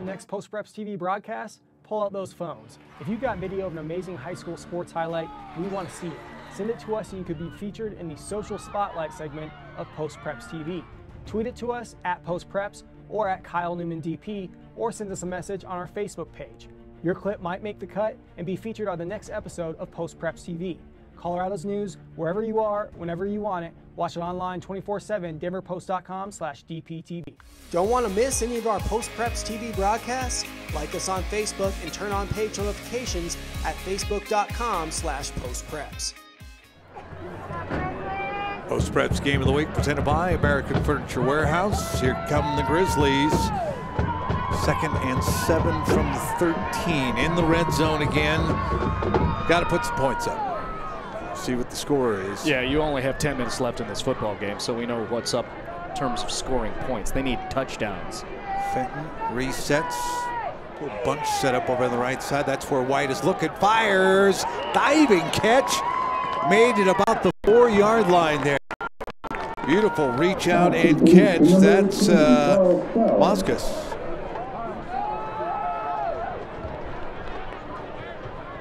Next Post Preps TV broadcast, pull out those phones. If you've got video of an amazing high school sports highlight, we want to see it. Send it to us so you could be featured in the Social Spotlight segment of Post Preps TV. Tweet it to us at Post Preps or at Kyle Newman DP, or send us a message on our Facebook page. Your clip might make the cut and be featured on the next episode of Post Preps TV. Colorado's news, wherever you are, whenever you want it. Watch it online 24/7, denverpost.com/DPTV. Don't want to miss any of our Post Preps TV broadcasts? Like us on Facebook and turn on page notifications at facebook.com/postpreps. Post Preps Game of the Week presented by American Furniture Warehouse. Here come the Grizzlies. 2nd and 7 from the 13. In the red zone again. Got to put some points up. See what the score is. Yeah, you only have 10 minutes left in this football game, so we know what's up in terms of scoring points. They need touchdowns. Fenton resets. Little bunch set up over on the right side. That's where White is looking. Fires. Diving catch. Made it about the 4-yard line there. Beautiful reach out and catch. That's Moscas.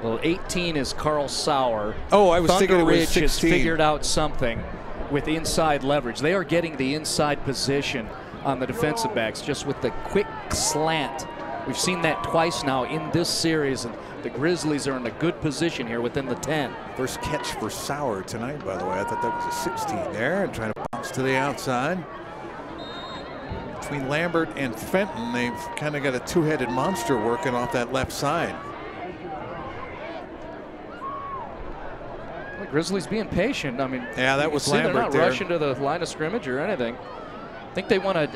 Well, 18 is Carl Sauer. Oh, I was thinking it was Thunderridge 16. has figured out something with inside leverage. They are getting the inside position on the defensive backs just with the quick slant. We've seen that twice now in this series, and the Grizzlies are in a good position here within the 10. First catch for Sauer tonight, by the way. I thought that was a 16 there, and trying to bounce to the outside. Between Lambert and Fenton, they've kind of got a two-headed monster working off that left side. The Grizzlies being patient. I mean, yeah, that was Lambert. They're not there. rushing to the line of scrimmage or anything. I think they want to,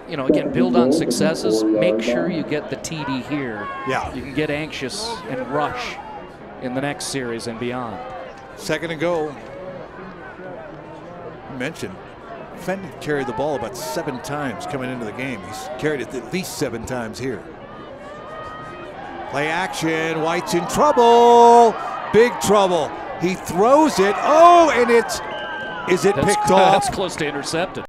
again, build on successes. Make sure you get the TD here. Yeah. You can get anxious and rush in the next series and beyond. 2nd and goal. You mentioned Fenton carried the ball about 7 times coming into the game. He's carried it at least 7 times here. Play action. White's in trouble. Big trouble. He throws it. Oh, and is it picked off? That's close to intercepted.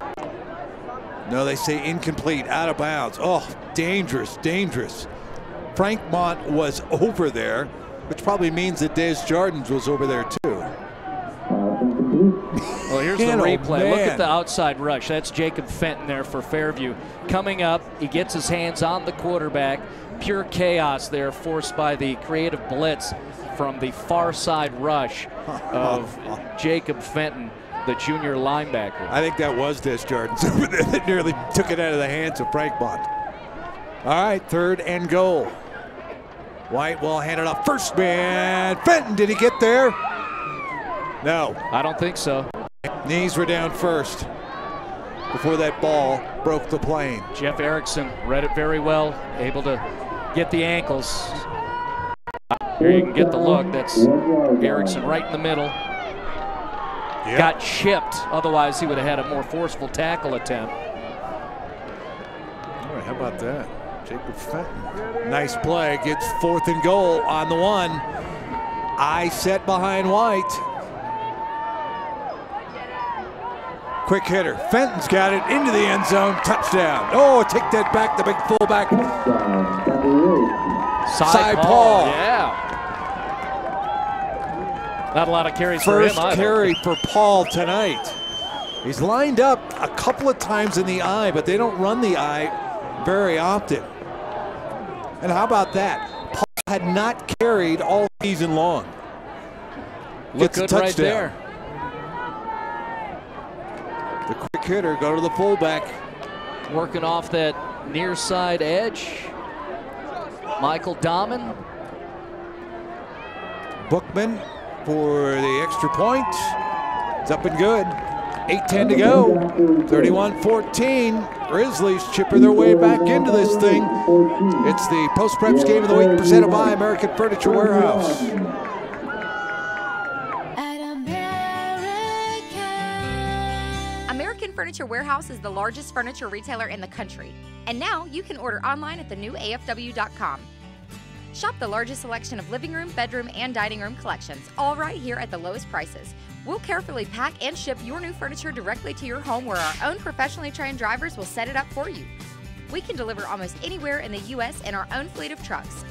No, they say incomplete, out of bounds. Oh, dangerous, dangerous. Frank Mont was over there, which probably means that Desjardins was over there too. Well, here's the replay. Look at the outside rush. That's Jacob Fenton there for Fairview. Coming up, he gets his hands on the quarterback. Pure chaos there, forced by the creative blitz from the far side rush of Jacob Fenton, the junior linebacker. I think that was Desjardins over there that nearly took it out of the hands of Frank Mont. All right, 3rd and goal. White will hand it off. First man, Fenton, did he get there? No. I don't think so. Knees were down first before that ball broke the plane. Jeff Erickson read it very well, able to get the ankles. Here you can get the look. That's Erickson right in the middle. Yep. Got chipped. Otherwise, he would have had a more forceful tackle attempt. All right, how about that? Jacob Fenton. Nice play. Gets 4th and goal on the 1. Eye set behind White. Quick hitter. Fenton's got it into the end zone. Touchdown. Oh, take that back. The big fullback. Cy Paul. Yeah. Not a lot of carries for him either. First carry for Paul tonight. He's lined up a couple of times in the eye, but they don't run the eye very often. And how about that? Paul had not carried all season long. Look good right there. The quick hitter, go to the fullback. Working off that near side edge. Michael Dahman. Bookman for the extra point. It's up and good. 8:10 to go. 31-14. Grizzlies chipper their way back into this thing. It's the Post Preps Game of the Week presented by American Furniture Warehouse. American Furniture Warehouse is the largest furniture retailer in the country. And now you can order online at the new AFW.com. Shop the largest selection of living room, bedroom, and dining room collections, all right here at the lowest prices. We'll carefully pack and ship your new furniture directly to your home, where our own professionally trained drivers will set it up for you. We can deliver almost anywhere in the U.S. in our own fleet of trucks.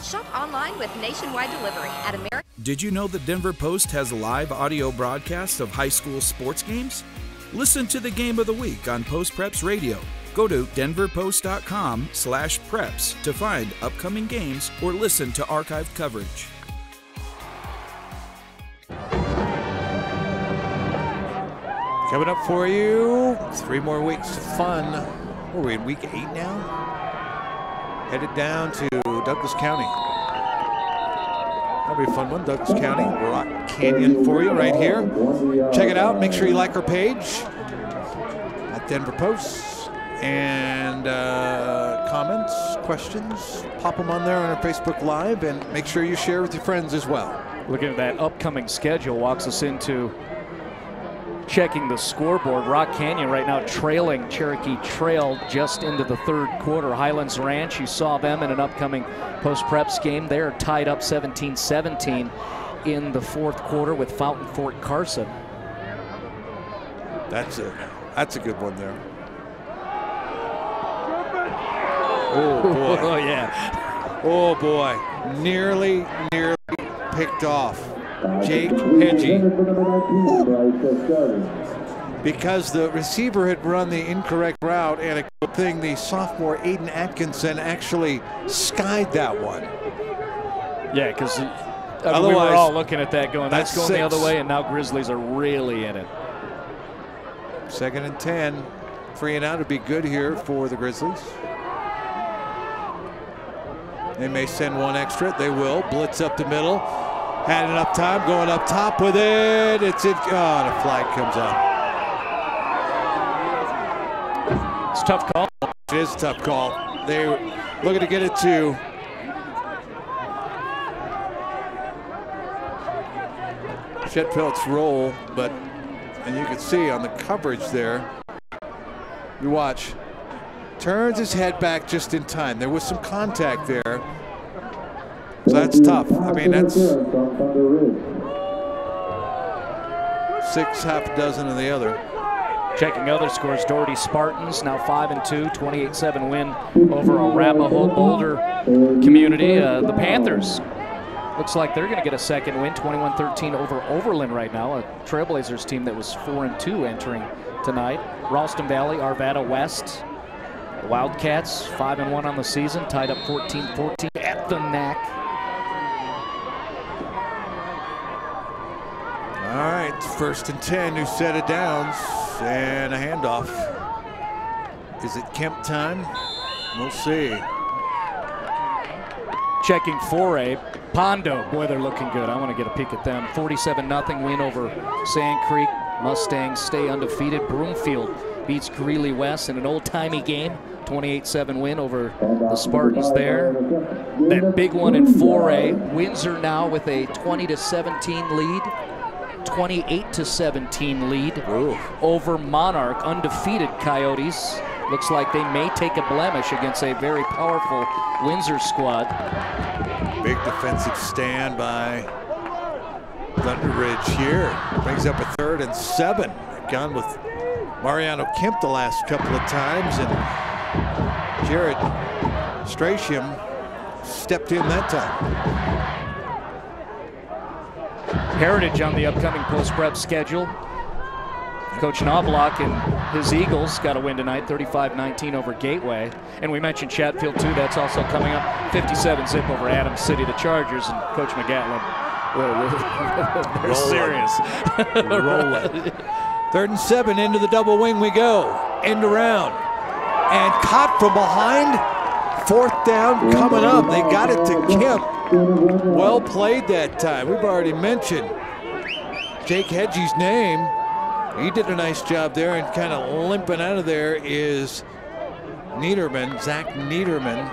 Shop online with nationwide delivery at American. Did you know the Denver Post has live audio broadcasts of high school sports games? Listen to the Game of the Week on Post Preps Radio. Go to denverpost.com/preps to find upcoming games or listen to archived coverage. Coming up for you, 3 more weeks of fun. What are we in week 8 now? Headed down to Douglas County. That'll be a fun one, Douglas County. Rock Canyon for you right here. Check it out. Make sure you like our page at Denver Post. And comments, questions, pop them on there on our Facebook Live, and make sure you share with your friends as well. Looking at that upcoming schedule walks us into checking the scoreboard. Rock Canyon right now trailing Cherokee Trail just into the 3rd quarter. Highlands Ranch, you saw them in an upcoming post-preps game. They're tied up 17-17 in the 4th quarter with Fountain Fort Carson. That's a good one there. Oh boy. Oh yeah. Oh boy. Nearly picked off. Jake Hedgie. Because the receiver had run the incorrect route, and a good thing the sophomore Aiden Atkinson actually skied that one. Yeah, because we were all looking at that going, that's going 6. the other way, and now Grizzlies are really in it. 2nd and 10. 3 and out would be good here for the Grizzlies. They may send one extra. They will. Blitz up the middle. Had enough time. Going up top with it. It's it. Oh, the flag comes out. It's a tough call. It is a tough call. They're looking to get it to Chet Pelt's roll, and you can see on the coverage there, you watch, turns his head back just in time. There was some contact there. So that's tough. I mean, that's 6 half a dozen of the other. Checking other scores, Doherty Spartans now 5-2, 28-7 win over Arapahoe Boulder community. The Panthers, looks like they're going to get a second win, 21-13 over Overland right now, a Trailblazers team that was 4-2 entering tonight. Ralston Valley, Arvada West. The Wildcats 5-1 on the season, tied up 14-14 at the NAC. All right, 1st and 10, new set of downs and a handoff. Is it Kemp time? We'll see. Checking 4A, Pondo, boy, they're looking good. I want to get a peek at them. 47-0 win over Sand Creek. Mustangs stay undefeated. Broomfield beats Greeley West in an old-timey game. 28-7 win over the Spartans there. That big one in 4A. Windsor now with a 20-17 lead. 28-17 lead over Monarch. Undefeated Coyotes. Looks like they may take a blemish against a very powerful Windsor squad. Big defensive stand by Thunderridge here. Brings up a 3rd and 7. Gone with Mariano Kemp the last couple of times, and Jared Stratium stepped in that time. Heritage on the upcoming post-prep schedule. Coach Knobloch and his Eagles got a win tonight, 35-19 over Gateway. And we mentioned Chatfield too, that's also coming up. 57-zip over Adams City, the Chargers, and Coach McGatlin. They're serious. Rolling. 3rd and 7, into the double wing we go. End around. And caught from behind. 4th down coming up. They got it to Kemp. Well played that time. We've already mentioned Jake Hedgie's name. He did a nice job there, and kind of limping out of there is Niederman, Zach Niederman.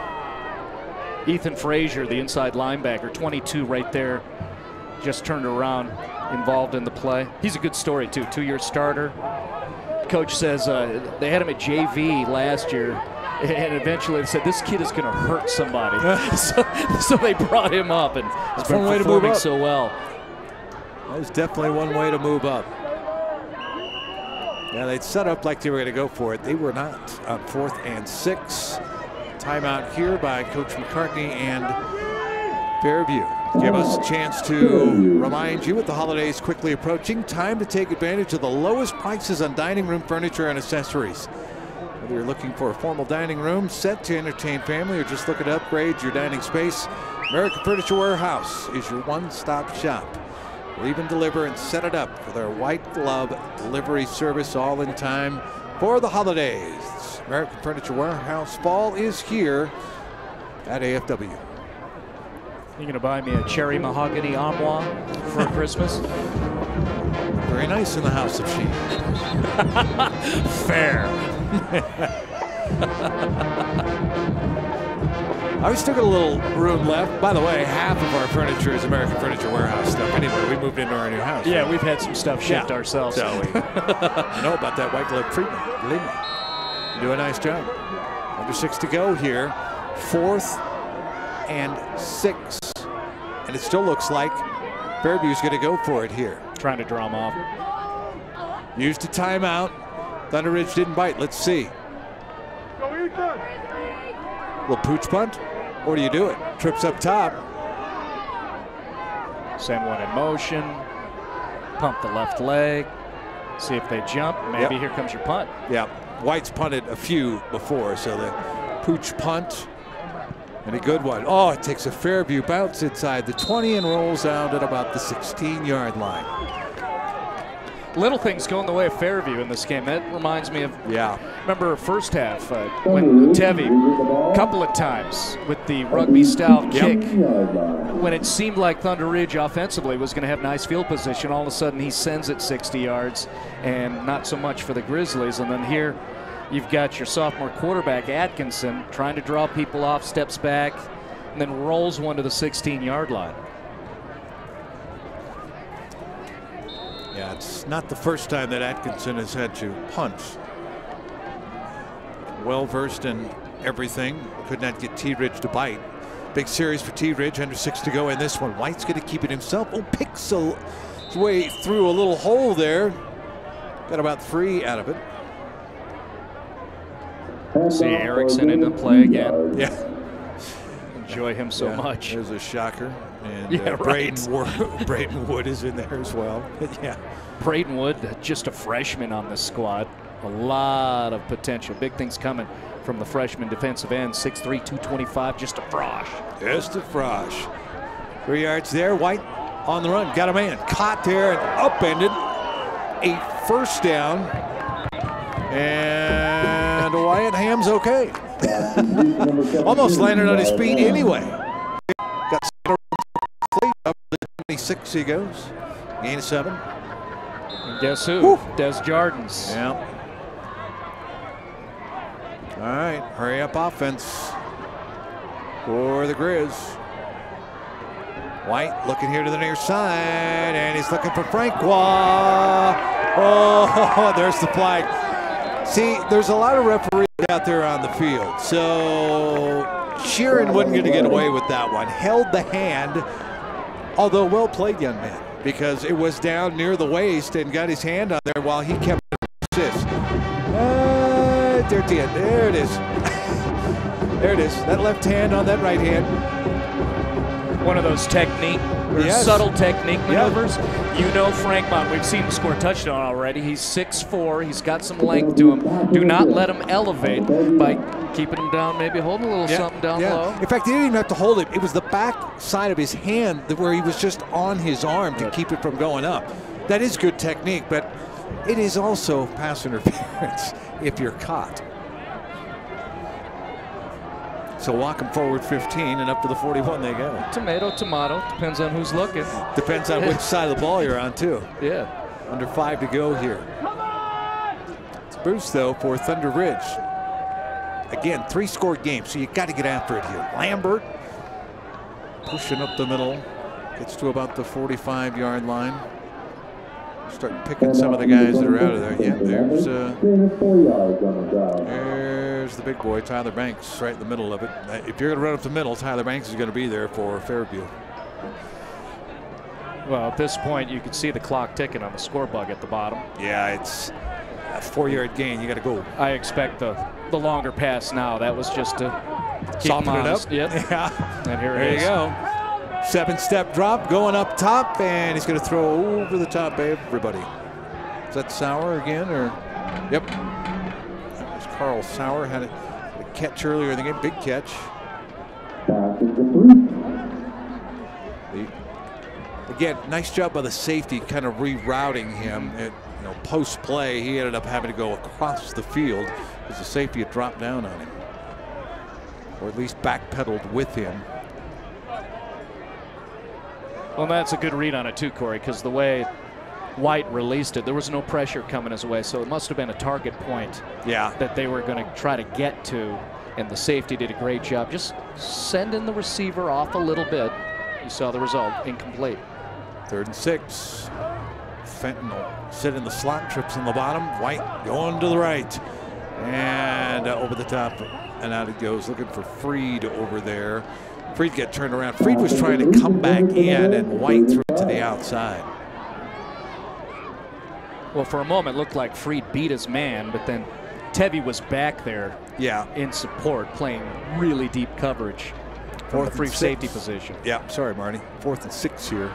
Ethan Frazier, the inside linebacker, 22 right there, just turned around, involved in the play. He's a good story too, 2-year starter. Coach says they had him at JV last year, and eventually they said this kid is going to hurt somebody. so they brought him up, and he's been performing so well. That was definitely one way to move up. Yeah, they'd set up like they were going to go for it. They were not. On 4th and 6. Timeout here by Coach McCartney and Fairview, give us a chance to remind you with the holidays quickly approaching, time to take advantage of the lowest prices on dining room furniture and accessories. Whether you're looking for a formal dining room set to entertain family or just looking to upgrade your dining space, American Furniture Warehouse is your one-stop shop. We'll even deliver and set it up with our white glove delivery service, all in time for the holidays. American Furniture Warehouse, fall is here at AFW. You gonna buy me a cherry mahogany armoire for Christmas? Very nice in the House of Sheen. Fair. I still got a little room left. By the way, half of our furniture is American Furniture Warehouse stuff. Anyway, we moved into our new house. Yeah, we've had some stuff shipped ourselves. So I know about that white glove treatment. Believe me. You do a nice job. Under 6 to go here. 4th and 6. And it still looks like Fairview's going to go for it here. Trying to draw them off. Used a timeout. Thunderridge didn't bite. Let's see. Little pooch punt. Or do you do it? Trips up top. Send one in motion. Pump the left leg. See if they jump. Maybe here comes your punt. Yeah. White's punted a few before, so the pooch punt. And a good one. Oh, it takes a Fairview bounce inside the 20 and rolls out at about the 16-yard line. Little things going the way of Fairview in this game. That reminds me of, yeah. Remember first half when Tevi, a couple of times with the rugby-style kick, when it seemed like Thunderridge offensively was going to have nice field position, all of a sudden he sends it 60 yards, and not so much for the Grizzlies. And then here, you've got your sophomore quarterback, Atkinson, trying to draw people off, steps back, and then rolls one to the 16-yard line. Yeah, it's not the first time that Atkinson has had to punt. Well-versed in everything. Could not get T-Ridge to bite. Big series for T-Ridge, under 6 to go in this one. White's going to keep it himself. Oh, picks his way through a little hole there. Got about 3 out of it. See Erickson in the play again. Yeah. Enjoy him so much. There's a shocker. And Braden Wood is in there as well. Yeah. Braden Wood, just a freshman on this squad. A lot of potential. Big things coming from the freshman defensive end. 6'3", 225, just a frosh. Just a frosh. 3 yards there. White on the run. Got a man. Caught there and upended. A first down. And Wyatt Ham's okay. Almost landed on his feet anyway. Got up to the 26 he goes. Gain of 7. And guess who? Des Jardins. Yeah. All right, hurry up offense for the Grizz. White looking here to the near side, and he's looking for Francois. Oh, there's the flag. See, there's a lot of referees out there on the field, so Sheeran wasn't going to get away with that one. Held the hand, although well played, young man, because it was down near the waist and got his hand on there while he kept assist. There it is. There it is. That left hand on that right hand. One of those technique, or subtle technique maneuvers. You know Frank Mont, we've seen him score a touchdown already. He's 6'4", he's got some length to him. Do not let him elevate by keeping him down, maybe holding a little something down low. In fact, he didn't even have to hold it. It was the back side of his hand where he was just on his arm to keep it from going up. That is good technique, but it is also pass interference if you're caught. So walk them forward 15 and up to the 41 they go. Tomato, tomato. Depends on who's looking. Depends on which side of the ball you're on, too. Yeah. Under 5 to go here. It's a boost, though, for Thunderridge. Again, 3-score game, so you got to get after it here. Lambert pushing up the middle. Gets to about the 45-yard line. Start picking some of the guys that are out of there. Yeah, there's the big boy, Tyler Banks, right in the middle of it. If you're going to run up the middle, Tyler Banks is going to be there for Fairview. Well, at this point, you can see the clock ticking on the score bug at the bottom. Yeah, it's a 4-yard gain. You got to go. I expect the longer pass now. That was just to keep soften it up. Yep. Yeah. And here there it is. You go. 7-step drop going up top, and he's going to throw over the top of everybody. Is that Sauer again, or? Yep. That was Carl Sauer. Had a catch earlier in the game, big catch. Again, nice job by the safety, kind of rerouting him. Post play, he ended up having to go across the field because the safety had dropped down on him, or at least backpedaled with him. Well, that's a good read on it too, Cory, because the way White released it, there was no pressure coming his way, so it must have been a target point that they were going to try to get to, and the safety did a great job just sending the receiver off a little bit. You saw the result, incomplete. 3rd and 6. Fenton will sit in the slot, trips in the bottom. White going to the right, and over the top, and out it goes, looking for Freed over there. Freed get turned around. Freed was trying to come back in, and White threw it to the outside. Well, for a moment, it looked like Freed beat his man, but then Tevye was back there in support, playing really deep coverage from the free safety position. Yeah, sorry, Marty. 4th and 6 here.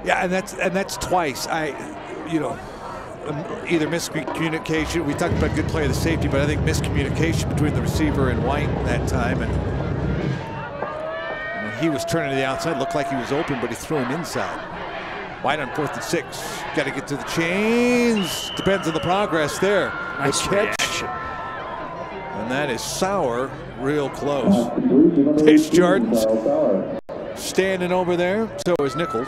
Yeah, and that's twice. Either miscommunication. We talked about good play of the safety, but I think miscommunication between the receiver and White that time, and he was turning to the outside, looked like he was open, but he threw him inside. White on 4th and 6. Got to get to the chains. Depends on the progress there. Nice catch. And that is Sauer, real close. There's Jordan's standing over there. So is Nichols.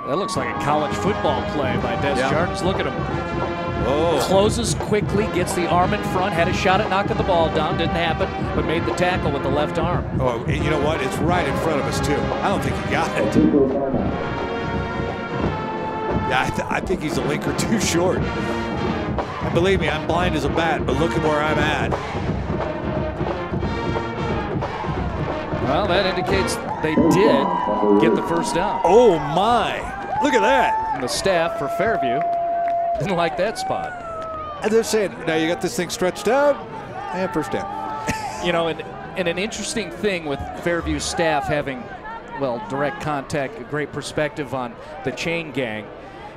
That looks like a college football play by Des Jardins. Look at him. Oh. Closes quickly, gets the arm in front, had a shot at knocking the ball down, didn't happen, but made the tackle with the left arm. Oh, and you know what? It's right in front of us, too. I don't think he got it. Yeah, I think he's a link or two short. And believe me, I'm blind as a bat, but look at where I'm at. Well, that indicates they did get the first down. Oh, my. Look at that. And the staff for Fairview didn't like that spot. And they're saying, now you got this thing stretched out, and first down. And an interesting thing with Fairview staff having, well, direct contact, a great perspective on the chain gang.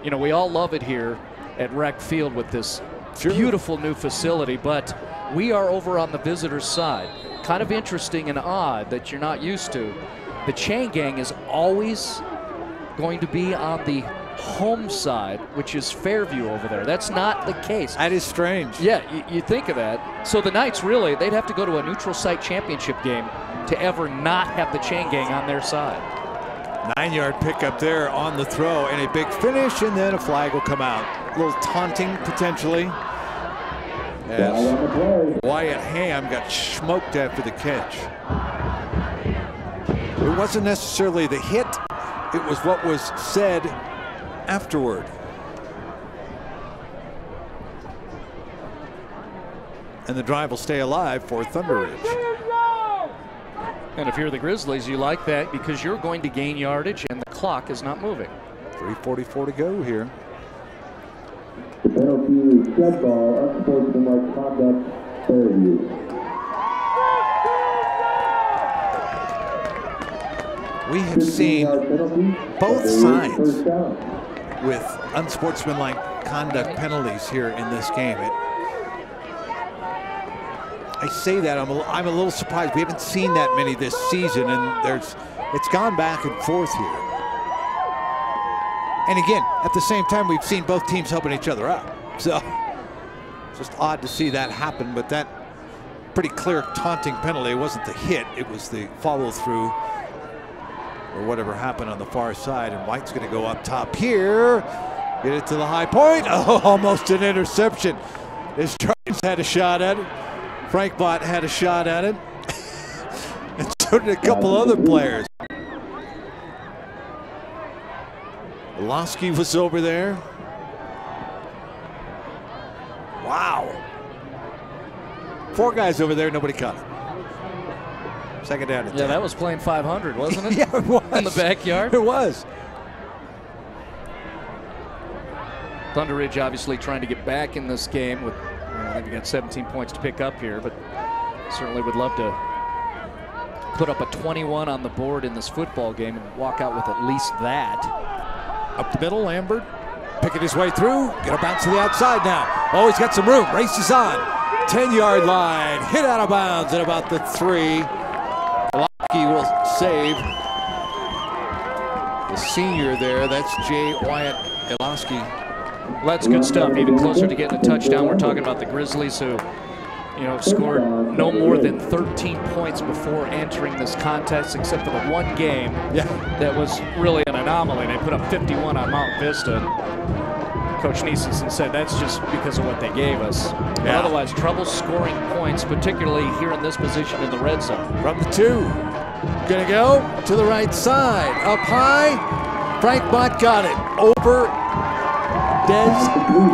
We all love it here at Rec Field with this beautiful new facility, but we are over on the visitor's side. Kind of interesting and odd that you're not used to. The chain gang is always going to be on the home side, which is Fairview over there. That's not the case. That is strange. Yeah, you think of that. So the Knights really, they'd have to go to a neutral site championship game to ever not have the chain gang on their side. 9-yard pickup there on the throw, and a big finish, and then a flag will come out. A little taunting potentially, as Wyatt Ham got smoked after the catch. It wasn't necessarily the hit, it was what was said afterward. And the drive will stay alive for Thunderridge. And if you're the Grizzlies, you like that because you're going to gain yardage and the clock is not moving. 3:44 to go here. The penalty is dead ball, unsportsmanlike conduct, Fairview. We have seen both sides with unsportsmanlike conduct penalties here in this game. I say that I'm a little surprised. We haven't seen that many this season, and it's gone back and forth here. And again, at the same time, we've seen both teams helping each other out. So it's just odd to see that happen, but that pretty clear taunting penalty. It wasn't the hit, it was the follow through or whatever happened on the far side. And White's going to go up top here, get it to the high point. Oh, almost an interception. This Chargers had a shot at it. Frank Bott had a shot at it. And so did a couple other players. Losky was over there. Wow. 4 guys over there, nobody caught it. Second down. Yeah, that was playing 500, wasn't it? Yeah, it was. In the backyard. It was. Thunderridge obviously trying to get back in this game with, I think we got 17 points to pick up here, but certainly would love to put up a 21 on the board in this football game and walk out with at least that. Up the middle, Lambert picking his way through. Gonna bounce to the outside now. Oh, he's got some room. Races on. 10-yard line. Hit out of bounds at about the 3. Lucky will save. The senior there, that's Jay Wyatt Eloski. Well, that's good stuff. Even closer to getting a touchdown. We're talking about the Grizzlies who, scored no more than 13 points before entering this contest, except for the one game that was really an anomaly. They put up 51 on Mount Vista. Coach Niesenson said that's just because of what they gave us. But otherwise, trouble scoring points, particularly here in this position in the red zone. From the 2, gonna go to the right side, up high. Frank Mott got it over Des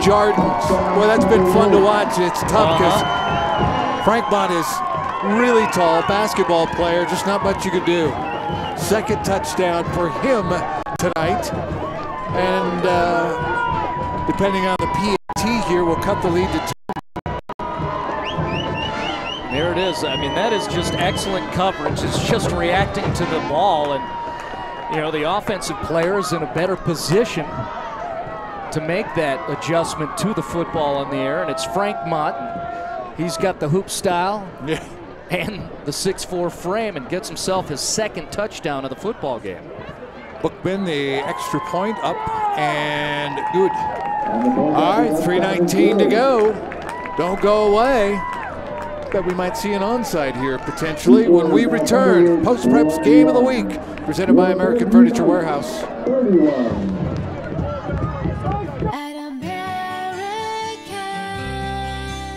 Jardins. Boy, that's been fun to watch. It's tough because Frank Mott is really tall, basketball player, just not much you could do. Second touchdown for him tonight. And depending on the PAT here, we'll cut the lead to 2. There it is. I mean, that is just excellent coverage. It's just reacting to the ball. And, the offensive players in a better position to make that adjustment to the football in the air. And it's Frank Mott. He's got the hoop style and the 6'4" frame and gets himself his second touchdown of the football game. Bookman, the extra point up and good. All right, 3:19 to go. Don't go away. Bet we might see an onside here potentially when we return. Post Preps Game of the Week presented by American Furniture Warehouse.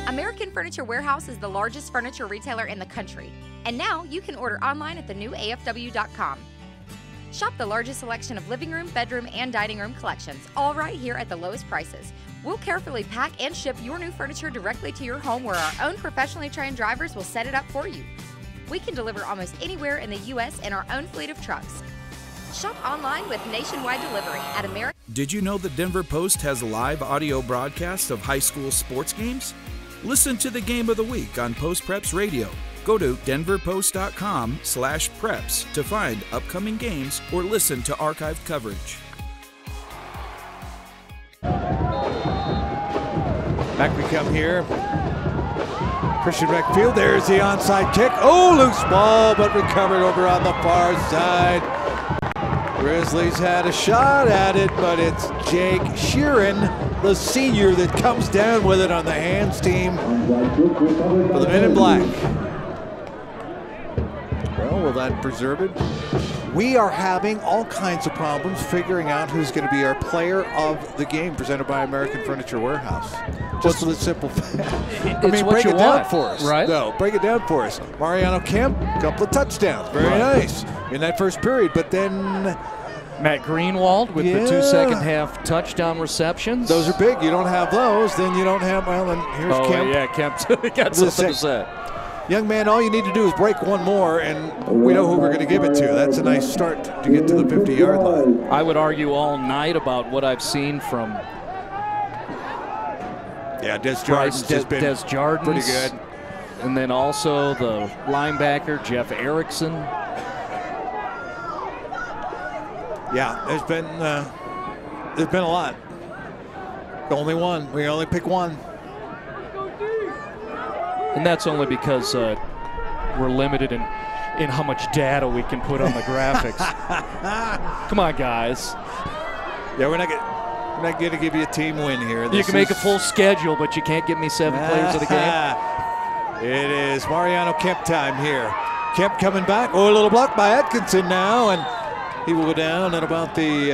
American Furniture Warehouse is the largest furniture retailer in the country. And now you can order online at the new AFW.com. Shop the largest selection of living room, bedroom, and dining room collections, all right here at the lowest prices. We'll carefully pack and ship your new furniture directly to your home where our own professionally trained drivers will set it up for you. We can deliver almost anywhere in the U.S. in our own fleet of trucks. Shop online with nationwide delivery at American. Did you know the Denver Post has a live audio broadcast of high school sports games? Listen to the Game of the Week on Post Preps Radio. Go to denverpost.com/preps to find upcoming games or listen to archived coverage. Back we come here. Christian Rec Field, there's the onside kick. Oh, loose ball, but recovered over on the far side. Grizzlies had a shot at it, but it's Jake Sheeran, the senior, that comes down with it on the hands team for the Men in Black. Well, will that preserve it? We are having all kinds of problems figuring out who's going to be our player of the game, presented by American Furniture Warehouse. Just for the simple fact. I mean, break it down for us. Right? No, break it down for us. Mariano Kemp, a couple of touchdowns. Very nice in that first period, but then Matt Greenwald with the 2 second-half touchdown receptions. Those are big. You don't have those, then you don't have, well, and here's Kemp. Yeah, Kemp got something to say. Young man, all you need to do is break one more, and we know who we're going to give it to. That's a nice start to get to the 50-yard line. I would argue all night about what I've seen from Des Jardins has been pretty good. And then also the linebacker, Jeff Erickson. Yeah, there's been a lot. Only one. We only pick one. And that's only because we're limited in how much data we can put on the graphics. Come on, guys. Yeah, we're not going to give you a team win here. You can make a full schedule, but you can't give me 7 players of the game. It is Mariano Kemp time here. Kemp coming back. Oh, a little block by Atkinson now, and he will go down at about the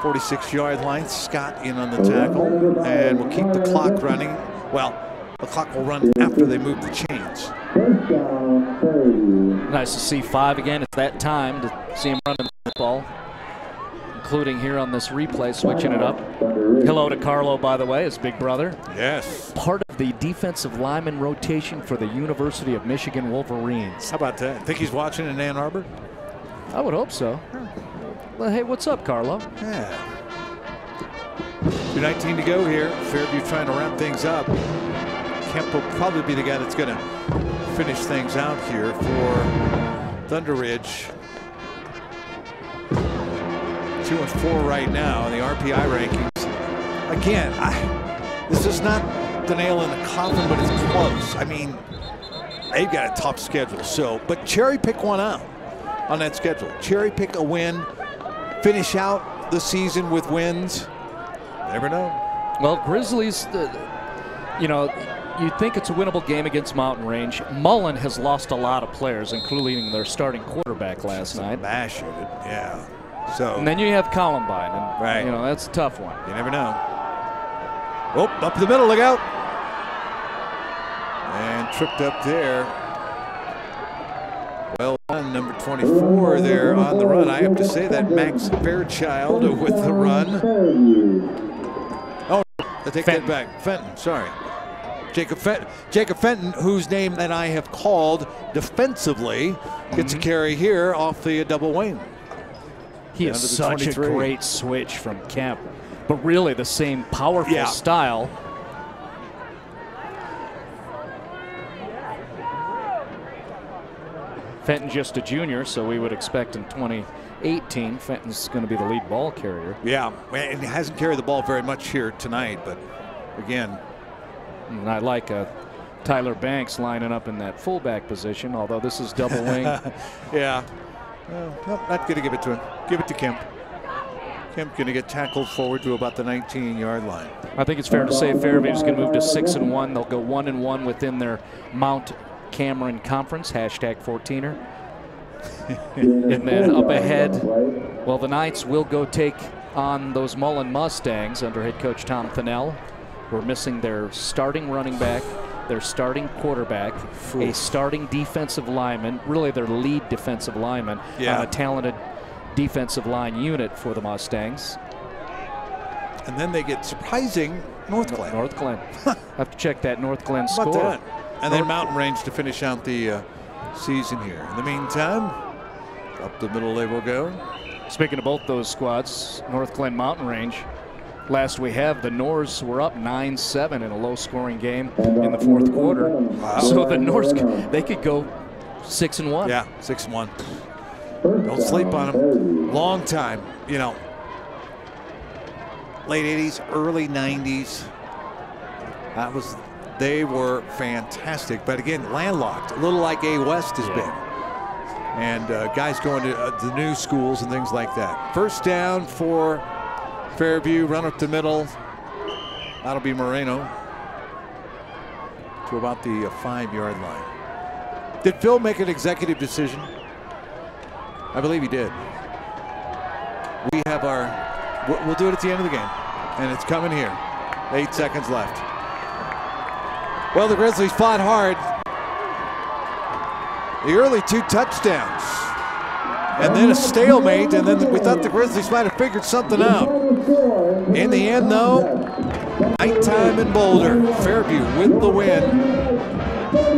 46-yard line. Scott in on the tackle, and we'll keep the clock running. Well, the clock will run after they move the chains. Nice to see 5 again. It's that time to see him running the football, including here on this replay, switching it up. Hello to Carlo, by the way, his big brother. Yes. Part of the defensive lineman rotation for the University of Michigan Wolverines. How about that? Think he's watching in Ann Arbor? I would hope so. Well, hey, what's up, Carlo? Yeah. 2:19 to go here. Fairview trying to wrap things up. Kemp will probably be the guy that's going to finish things out here for Thunderridge 2-4 right now in the RPI rankings. Again, this is not the nail in the coffin, but it's close. I mean, they've got a tough schedule. So, but cherry pick one out on that schedule. Cherry pick a win. Finish out the season with wins. Never know. Well, Grizzlies, you know, you'd think it's a winnable game against Mountain Range. Mullen has lost a lot of players, including their starting quarterback last night. Mash it, yeah. So. And then you have Columbine, and right. You know, that's a tough one. You never know. Oh, up the middle, look out. And tripped up there. Well done, number 24 there on the run. I have to say that Max Fairchild with the run. Oh, I take that back. Fenton, sorry. Jacob Fenton, whose name that I have called defensively, gets a carry here off the double wing. He is such a great switch from Kemp, but really the same powerful style. Fenton just a junior, so we would expect in 2018 Fenton's going to be the lead ball carrier. Yeah, and he hasn't carried the ball very much here tonight, but again. And I like Tyler Banks lining up in that fullback position, although this is double wing. Yeah. Well, no, not going to give it to him. Give it to Kemp. Kemp going to get tackled forward to about the 19-yard line. I think it's fair to say Fairview's going to move to 6-1. They'll go 1-1 within their Mount Cameron Conference, #14er. And then up ahead, well, the Knights will go take on those Mullen Mustangs under head coach Tom Thinnell, who are missing their starting running back, their starting quarterback, a starting defensive lineman, really their lead defensive lineman, a talented defensive line unit for the Mustangs. And then they get surprising North Glen. North Glen. Have to check that North Glen How about score. that? And then Mountain Range to finish out the season here. In the meantime, up the middle they will go. Speaking of both those squads, North Glen Mountain Range, last we have, the Norse were up 9-7 in a low-scoring game in the fourth quarter. Wow. So the Norse, they could go 6-1. Yeah, 6-1. Don't sleep on them. Long time, you know. Late 80s, early 90s. They were fantastic. But again, landlocked, a little like A West has been. And guys going to the new schools and things like that. First down for Fairview, run up the middle. That'll be Moreno to about the 5-yard line. Did Phil make an executive decision? I believe he did. We have we'll do it at the end of the game. And it's coming here. 8 seconds left. Well, the Grizzlies fought hard. The early 2 touchdowns. And then a stalemate, and then we thought the Grizzlies might have figured something out. In the end, though, nighttime in Boulder. Fairview with the win.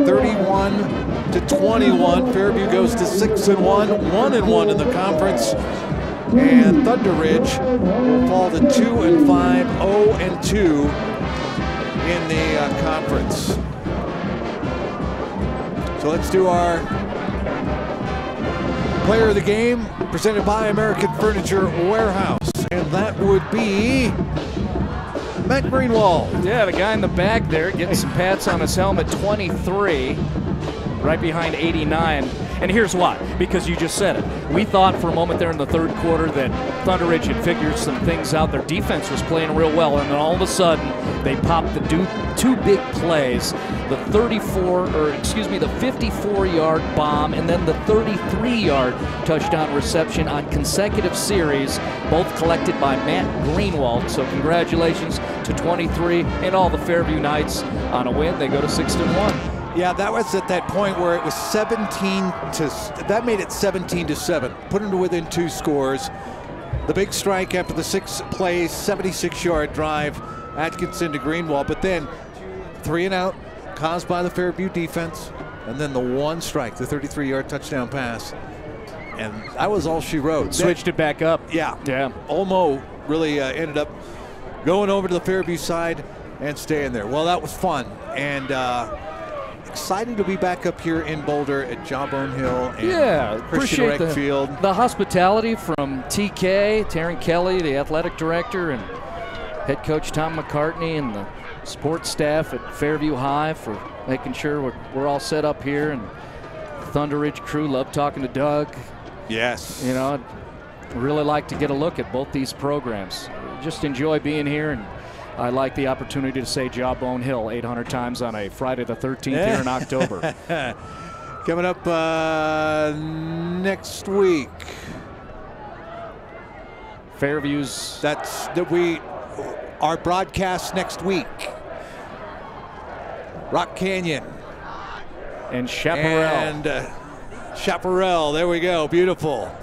31-21. Fairview goes to 6-1, 1-1 in the conference. And Thunderridge will fall to 2-5, 0-2 in the conference. So let's do our player of the game, presented by American Furniture Warehouse. And that would be Matt Greenwald. Yeah, the guy in the back there getting some pats on his helmet, 23, right behind 89. And here's why, because you just said it. We thought for a moment there in the third quarter that Thunderridge had figured some things out. Their defense was playing real well, and then all of a sudden they popped the two big plays. The 54-yard bomb and then the 33-yard touchdown reception on consecutive series, both collected by Matt Greenwald. So congratulations to 23 and all the Fairview Knights on a win. They go to 6-1. Yeah, that was at that point where it was that made it 17-7. Put them to within 2 scores. The big strike after the 6 plays, 76-yard drive, Atkinson to Greenwald, but then 3 and out caused by the Fairview defense, and then the 1 strike, the 33-yard touchdown pass. And that was all she wrote. Switched it back up. Yeah. Yeah. Olmo really ended up going over to the Fairview side and staying there. Well, that was fun. And excited to be back up here in Boulder at Jawbone Hill and Christian appreciate Rec Field. the hospitality from TK, Taryn Kelly, the athletic director, and head coach Tom McCartney, and the sports staff at Fairview High for making sure we're all set up here. And Thunderridge crew, love talking to Doug. Yes. You know, I'd really like to get a look at both these programs. Just enjoy being here, and I like the opportunity to say Jawbone Hill 800 times on a Friday the 13th here in October. Coming up next week. Fairview's. Our broadcast next week. Rock Canyon. And Chaparral. And Chaparral, there we go, beautiful.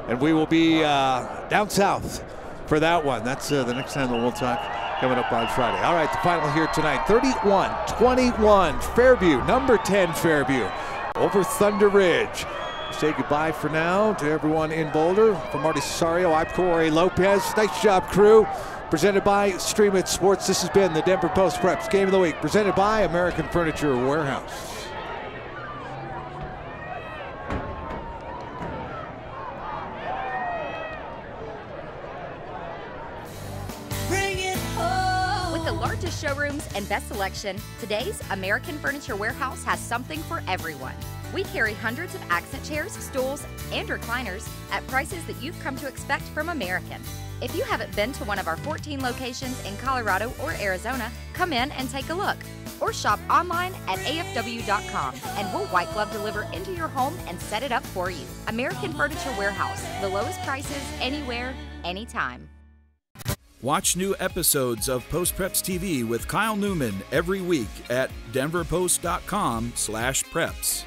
And we will be down south for that one. That's the next time that we'll talk, coming up on Friday. All right, the final here tonight, 31-21, Fairview, number 10 Fairview, over Thunderridge. Say goodbye for now to everyone in Boulder. For Marty Cesario, I'm Cory Lopez. Nice job, crew. Presented by Stream It Sports. This has been the Denver Post Preps Game of the Week, presented by American Furniture Warehouse. With the largest showrooms and best selection, today's American Furniture Warehouse has something for everyone. We carry hundreds of accent chairs, stools, and recliners at prices that you've come to expect from American. If you haven't been to one of our 14 locations in Colorado or Arizona, come in and take a look. Or shop online at afw.com, and we'll white glove deliver into your home and set it up for you. American Furniture Warehouse, the lowest prices anywhere, anytime. Watch new episodes of Post Preps TV with Kyle Newman every week at denverpost.com/preps.